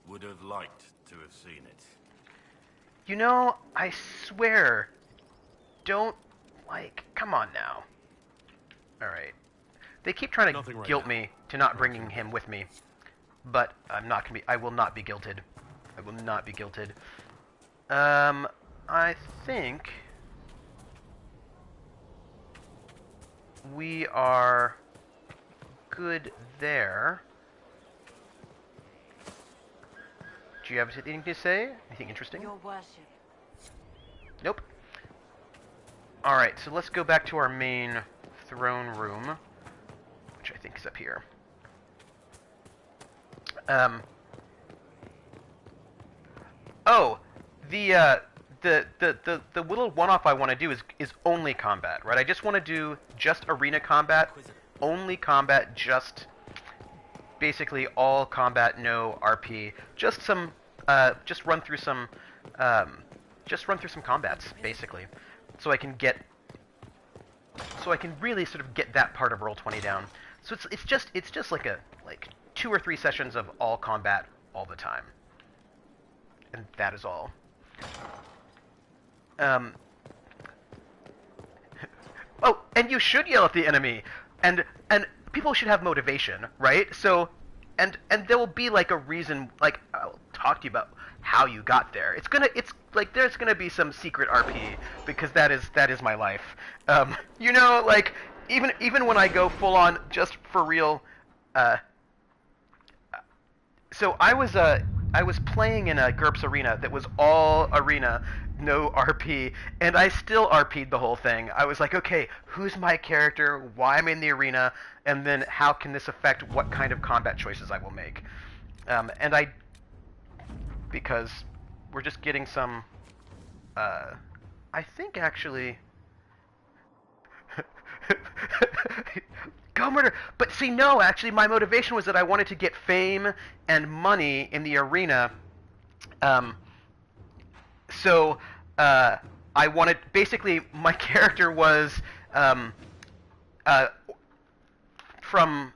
Would have liked to have seen it. You know, I swear, don't, like, come on now. Alright. They keep trying to guilt me to not bringing him with me. But I'm not gonna be, I will not be guilted. I will not be guilted. I think we are good there. Do you have anything to say? Anything interesting? Your worship. Nope. Alright, so let's go back to our main throne room, which I think is up here. Oh, the little one-off I want to do is only combat, right? I just want to do just arena combat, only combat, just basically all combat, no RP. Just some, just run through some combats, basically, so I can really sort of get that part of Roll20 down. So it's just like 2 or 3 sessions of all combat all the time. And that is all. Oh, and you should yell at the enemy, and people should have motivation, right? So, and there will be like a reason, like I'll talk to you about how you got there. It's like there's gonna be some secret RP because that is my life. You know, like even when I go full on just for real. So I was playing in a GURPS arena that was all arena, no RP, and I still RP'd the whole thing. I was like, okay, who's my character, why I'm in the arena, and then how can this affect what kind of combat choices I will make. Because we're just getting some, I think actually... Go murder! But see, no, actually, my motivation was that I wanted to get fame and money in the arena. So I wanted, basically, my character was from.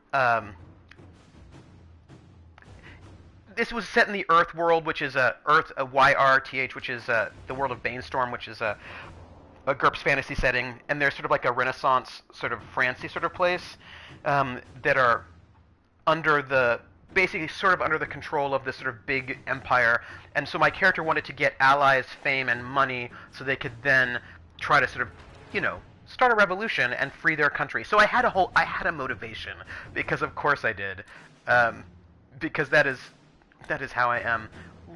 This was set in the Earth world, which is Earth YRTH, which is the world of Banestorm, which is a GURPS fantasy setting, and there's sort of like a Renaissance sort of France-y sort of place that are basically sort of under the control of this sort of big empire. And so my character wanted to get allies, fame, and money so they could then try to sort of, you know, start a revolution and free their country. So I had a motivation, because of course I did, because that is how I am.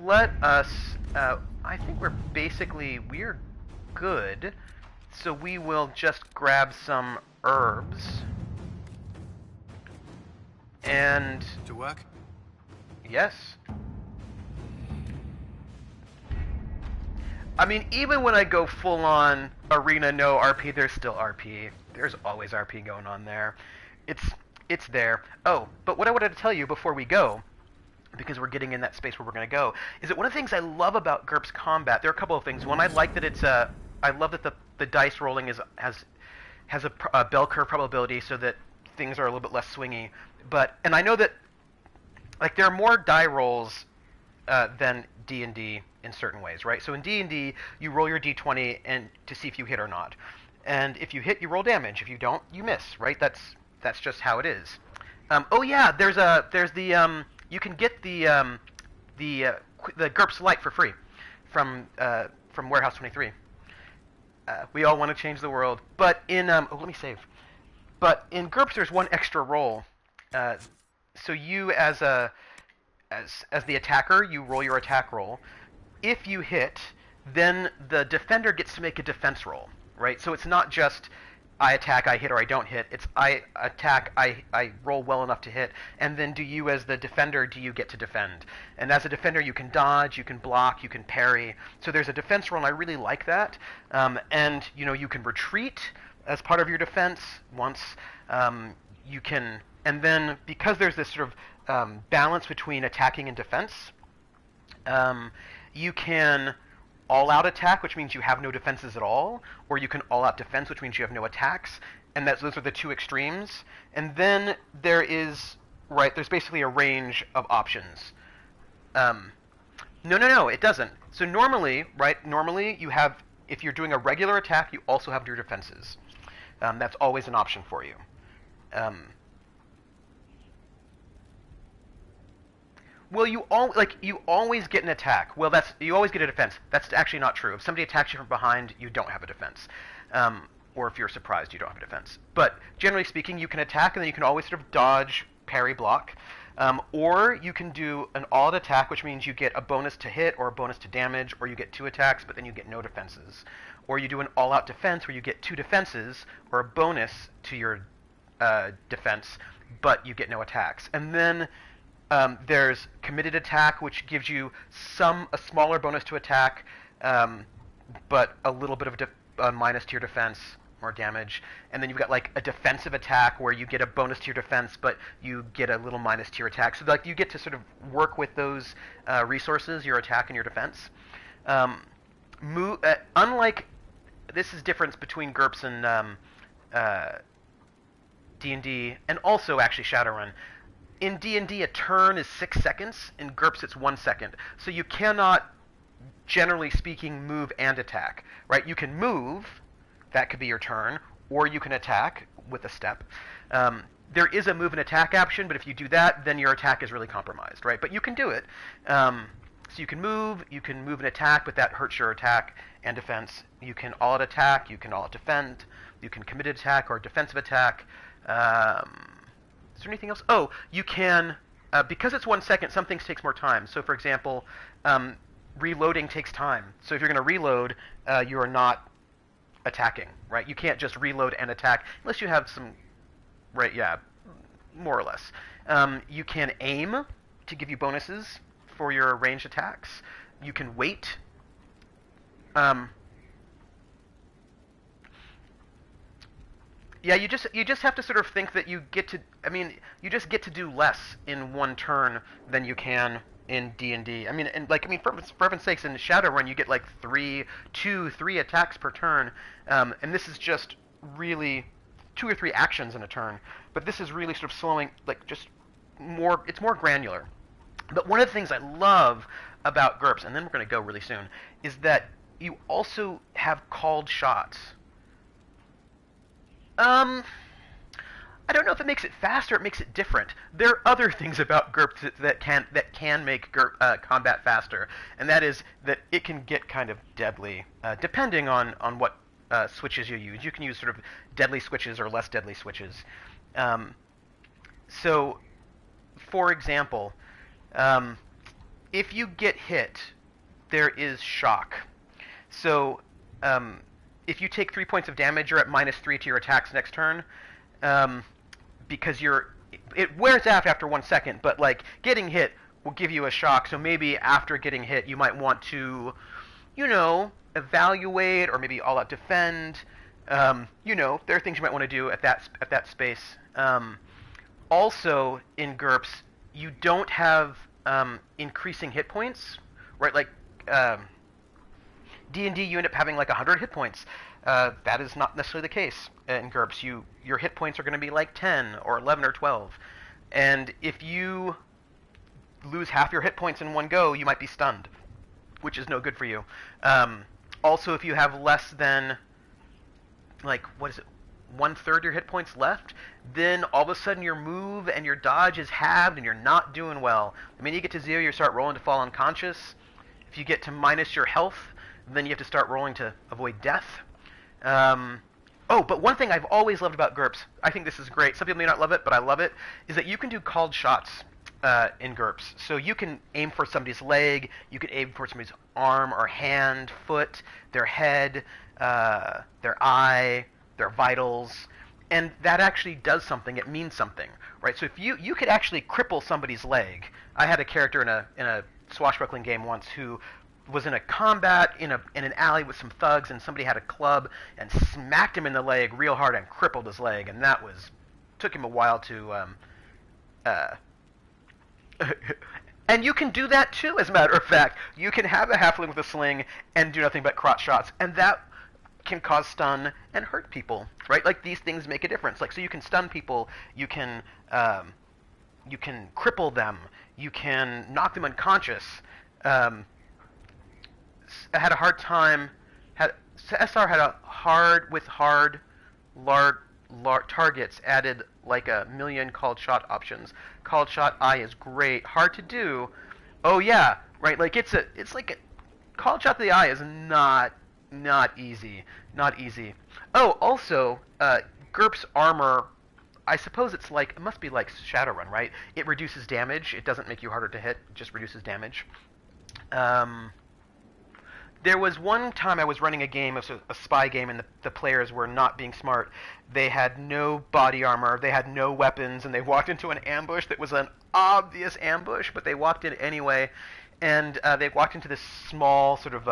Let us, I think we're good, so we will just grab some herbs and to work. Yes. I mean, even when I go full on arena no RP, there's still RP. There's always RP going on there. It's there. Oh, but what I wanted to tell you before we go, because we're getting in that space where we're going to go, is that one of the things I love about GURPS combat, there are a couple of things. One, I like that it's I love that the dice rolling has a bell curve probability, so that things are a little bit less swingy. And I know that, like, there are more die rolls than D&D in certain ways, right? So in D&D, you roll your D20 and to see if you hit or not. And if you hit, you roll damage. If you don't, you miss, right? That's just how it is. Oh yeah, there's the you can get the GURPS Lite for free from Warehouse 23. We all want to change the world, but in let me save. But in GURPS, there's one extra roll. So you, as the attacker, you roll your attack roll. If you hit, then the defender gets to make a defense roll, right? So it's not just I attack, I hit, or I don't hit. It's I attack, I roll well enough to hit, and then do you, as the defender, do you get to defend? And as a defender, you can dodge, you can block, you can parry. So there's a defense roll, and I really like that. And you know, you can retreat as part of your defense once. You can, and then because there's this sort of balance between attacking and defense, you can all-out attack, which means you have no defenses at all, or you can all-out defense, which means you have no attacks, and those are the two extremes. And then there's basically a range of options. No, it doesn't. So normally you have, if you're doing a regular attack, you also have your defenses. That's always an option for you. Well, you always get an attack. Well, you always get a defense. That's actually not true. If somebody attacks you from behind, you don't have a defense. or if you're surprised, you don't have a defense. But generally speaking, you can attack, and then you can always sort of dodge, parry, block. Or you can do an all-out attack, which means you get a bonus to hit or a bonus to damage, or you get 2 attacks, but then you get no defenses. Or you do an all-out defense, where you get 2 defenses, or a bonus to your defense, but you get no attacks. And then there's committed attack, which gives you a smaller bonus to attack, but a little bit of a minus to your defense or damage. And then you've got like a defensive attack where you get a bonus to your defense, but you get a little minus to your attack. So like you get to sort of work with those resources, your attack and your defense. Unlike, this is difference between GURPS and D&D, and also actually Shadowrun. In D&D, a turn is 6 seconds. In GURPS, it's 1 second. So you cannot, generally speaking, move and attack, right? You can move, that could be your turn, or you can attack with a step. There is a move and attack option, but if you do that, then your attack is really compromised, right? But you can do it. So you can move and attack, but that hurts your attack and defense. You can all-out attack, you can all-out defend, you can committed attack or defensive attack. Is there anything else? Oh, you can, because it's 1 second, some things takes more time. So for example, reloading takes time. So if you're going to reload, you are not attacking, right? You can't just reload and attack unless you have some, right? Yeah, more or less. You can aim to give you bonuses for your ranged attacks. You can wait. Yeah, you just have to sort of think that you get to. I mean, you just get to do less in 1 turn than you can in D&D. I mean, for heaven's sakes, in Shadowrun you get like 3 attacks per turn, and this is just really 2 or 3 actions in a turn. But this is really sort of slowing, like just more. It's more granular. But one of the things I love about GURPS, and then we're going to go really soon, is that you also have called shots. I don't know if it makes it faster. It makes it different. There are other things about GURPS that can make combat faster, and that is that it can get kind of deadly depending on what switches you use. You can use sort of deadly switches or less deadly switches. So, for example, if you get hit, there is shock. So, if you take 3 points of damage, you're at -3 to your attacks next turn, because it wears off after 1 second. But like getting hit will give you a shock. So maybe after getting hit, you might want to, evaluate or maybe all out defend. There are things you might want to do at that space. Also, in GURPS, you don't have increasing hit points, right? Like D&D, you end up having like 100 hit points. That is not necessarily the case in GURPS. Your hit points are going to be like 10 or 11 or 12. And if you lose half your hit points in one go, you might be stunned, which is no good for you. Also, if you have less than, like, 1/3 your hit points left, then all of a sudden your move and your dodge is halved and you're not doing well. The minute you get to 0, you start rolling to fall unconscious. If you get to minus your health, then you have to start rolling to avoid death. But one thing I've always loved about GURPS, I think this is great, some people may not love it, but I love it, is that you can do called shots in GURPS. So you can aim for somebody's leg, you can aim for somebody's arm or hand, foot, their head, their eye, their vitals, and that actually does something. It means something, right? So if you could actually cripple somebody's leg. I had a character in a swashbuckling game once who was in a combat in an alley with some thugs, and somebody had a club and smacked him in the leg real hard and crippled his leg, and that took him a while to and you can do that too, as a matter of fact. You can have a halfling with a sling and do nothing but crotch shots, and that can cause stun and hurt people, right? Like, these things make a difference. Like, so you can stun people, you can cripple them, you can knock them unconscious. I had a hard time. SR had hard targets added like 1 million called shot options. Called shot I is great, hard to do. Oh yeah, right. Like it's like called shot to the eye is not not easy. Not easy. Oh, also, GURPS armor, I suppose it must be like Shadowrun, right? It reduces damage. It doesn't make you harder to hit. It just reduces damage. There was one time I was running a game, a spy game, and the players were not being smart. They had no body armor, they had no weapons, and they walked into an ambush that was an obvious ambush, but they walked in anyway, and they walked into this small sort of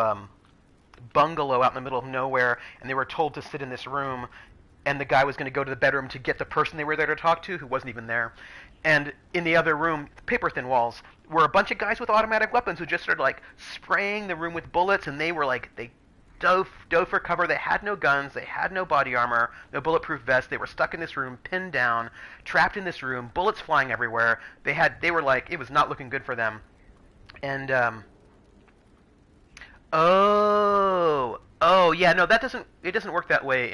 bungalow out in the middle of nowhere, and they were told to sit in this room, and the guy was going to go to the bedroom to get the person they were there to talk to, who wasn't even there. And in the other room, paper-thin walls, were a bunch of guys with automatic weapons who just started, like, spraying the room with bullets, and they were, like, they dove for cover. They had no guns, they had no body armor, no bulletproof vests. They were stuck in this room, pinned down, trapped in this room, bullets flying everywhere. They were, like, it was not looking good for them. And, yeah, no, it doesn't work that way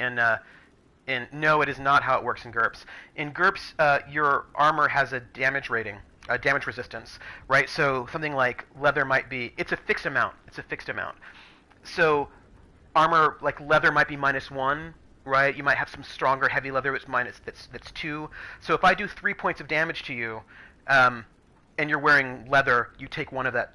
no, it is not how it works in GURPS. In GURPS, your armor has a damage rating, a damage resistance, right? So something like leather might be, it's a fixed amount. So armor, like leather might be -1, right? You might have some stronger heavy leather that's 2. So if I do 3 points of damage to you, and you're wearing leather, you take one of that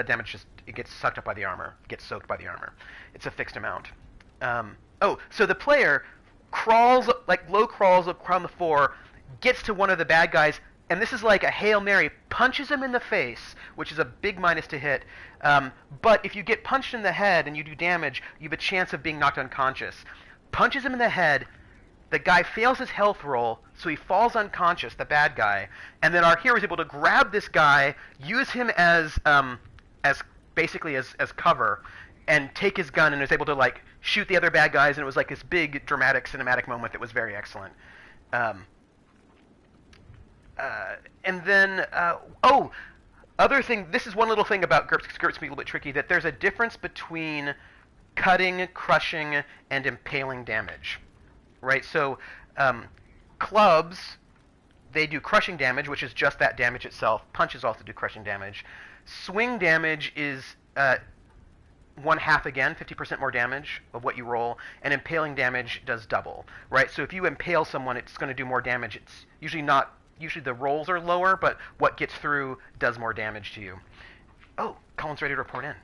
damage, just it gets sucked up by the armor, gets soaked by the armor. It's a fixed amount. So the player crawls, like low crawls around the floor, gets to one of the bad guys, and this is like a Hail Mary, punches him in the face, which is a big minus to hit. But if you get punched in the head and you do damage, you have a chance of being knocked unconscious. Punches him in the head, the guy fails his health roll, so he falls unconscious, the bad guy, and then our hero is able to grab this guy, use him as basically as cover, and take his gun, and is able to like shoot the other bad guys, and it was like this big dramatic cinematic moment that was very excellent. And then other thing, this is one little thing about GURPS, because GURPS can be a little bit tricky, that there's a difference between cutting, crushing, and impaling damage, right? So clubs, they do crushing damage, which is just that damage itself. Punches also do crushing damage. Swing damage is 1/2 again, 50% more damage of what you roll, and impaling damage does double, right? So if you impale someone, it's going to do more damage. It's usually the rolls are lower, but what gets through does more damage to you. Oh, Colin's ready to report in.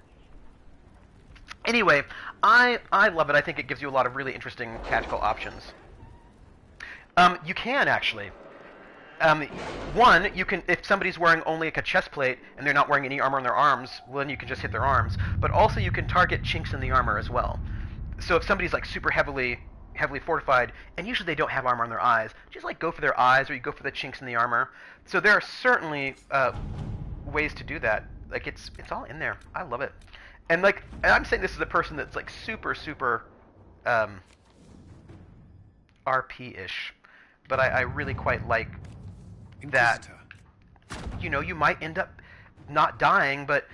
Anyway, I love it. I think it gives you a lot of really interesting tactical options. You can actually. One, you can, if somebody's wearing only like a chest plate and they're not wearing any armor on their arms, well, then you can just hit their arms. But also you can target chinks in the armor as well. So if somebody's like super heavily fortified, and usually they don't have armor on their eyes, just like go for their eyes, or you go for the chinks in the armor. So there are certainly ways to do that. Like it's all in there. I love it. And like, and I'm saying this as a person that's like super RP-ish, but I really quite like that. You know, you might end up not dying, but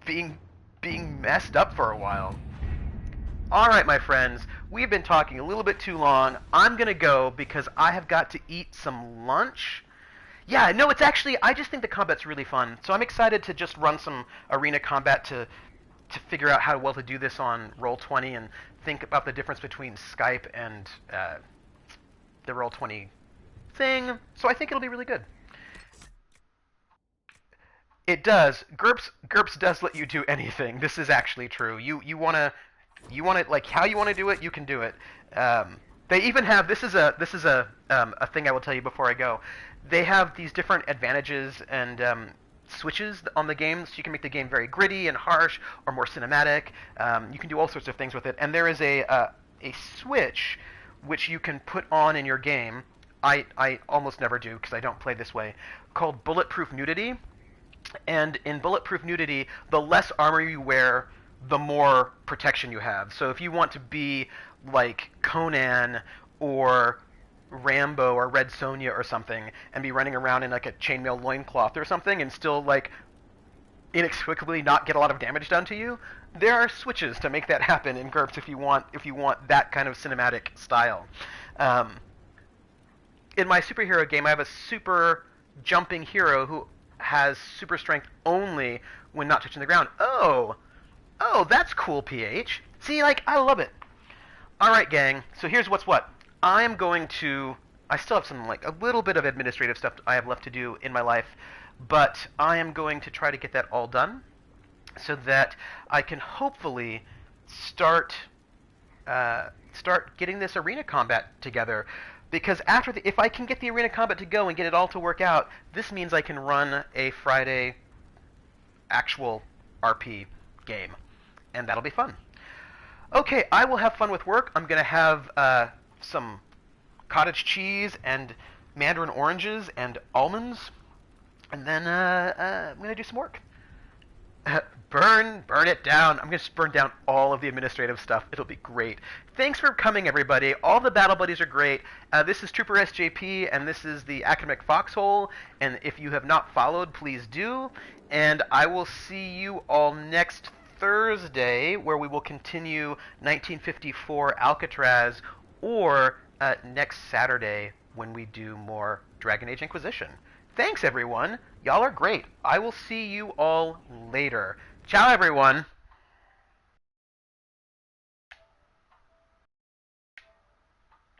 being messed up for a while. All right, my friends, we've been talking a little bit too long. I'm gonna go because I have got to eat some lunch. Yeah, no, it's actually, I just think the combat's really fun. So I'm excited to just run some arena combat to figure out how well to do this on Roll20 and think about the difference between Skype and the Roll20 thing. So I think it'll be really good. It does. GURPS does let you do anything. This is actually true. You wanna like how you wanna do it, you can do it. They even have, this is a thing I will tell you before I go. They have these different advantages and switches on the game, so you can make the game very gritty and harsh or more cinematic. You can do all sorts of things with it, and there is a switch which you can put on in your game. I almost never do because I don't play this way, called Bulletproof Nudity. And in Bulletproof Nudity, the less armor you wear, the more protection you have. So if you want to be like Conan or Rambo or Red Sonja or something and be running around in like a chainmail loincloth or something and still like inexplicably not get a lot of damage done to you, there are switches to make that happen in GURPS if you want that kind of cinematic style. In my superhero game, I have a super jumping hero who has super strength only when not touching the ground. Oh, that's cool, PH. See, like, I love it. All right, gang. So here's what's what. I still have some, like, a little bit of administrative stuff I have left to do in my life, but I am going to try to get that all done so that I can hopefully start getting this arena combat together. Because if I can get the arena combat to go and get it all to work out, this means I can run a Friday actual RP game, and that'll be fun. Okay, I will have fun with work. I'm going to have some cottage cheese and mandarin oranges and almonds, and then I'm going to do some work. Burn it down. I'm going to burn down all of the administrative stuff. It'll be great. Thanks for coming, everybody. All the battle buddies are great. This is Trooper SJP, and this is the Academic Foxhole. And if you have not followed, please do. And I will see you all next Thursday, where we will continue 1954 Alcatraz, or next Saturday when we do more Dragon Age Inquisition. Thanks, everyone. Y'all are great. I will see you all later. Ciao, everyone.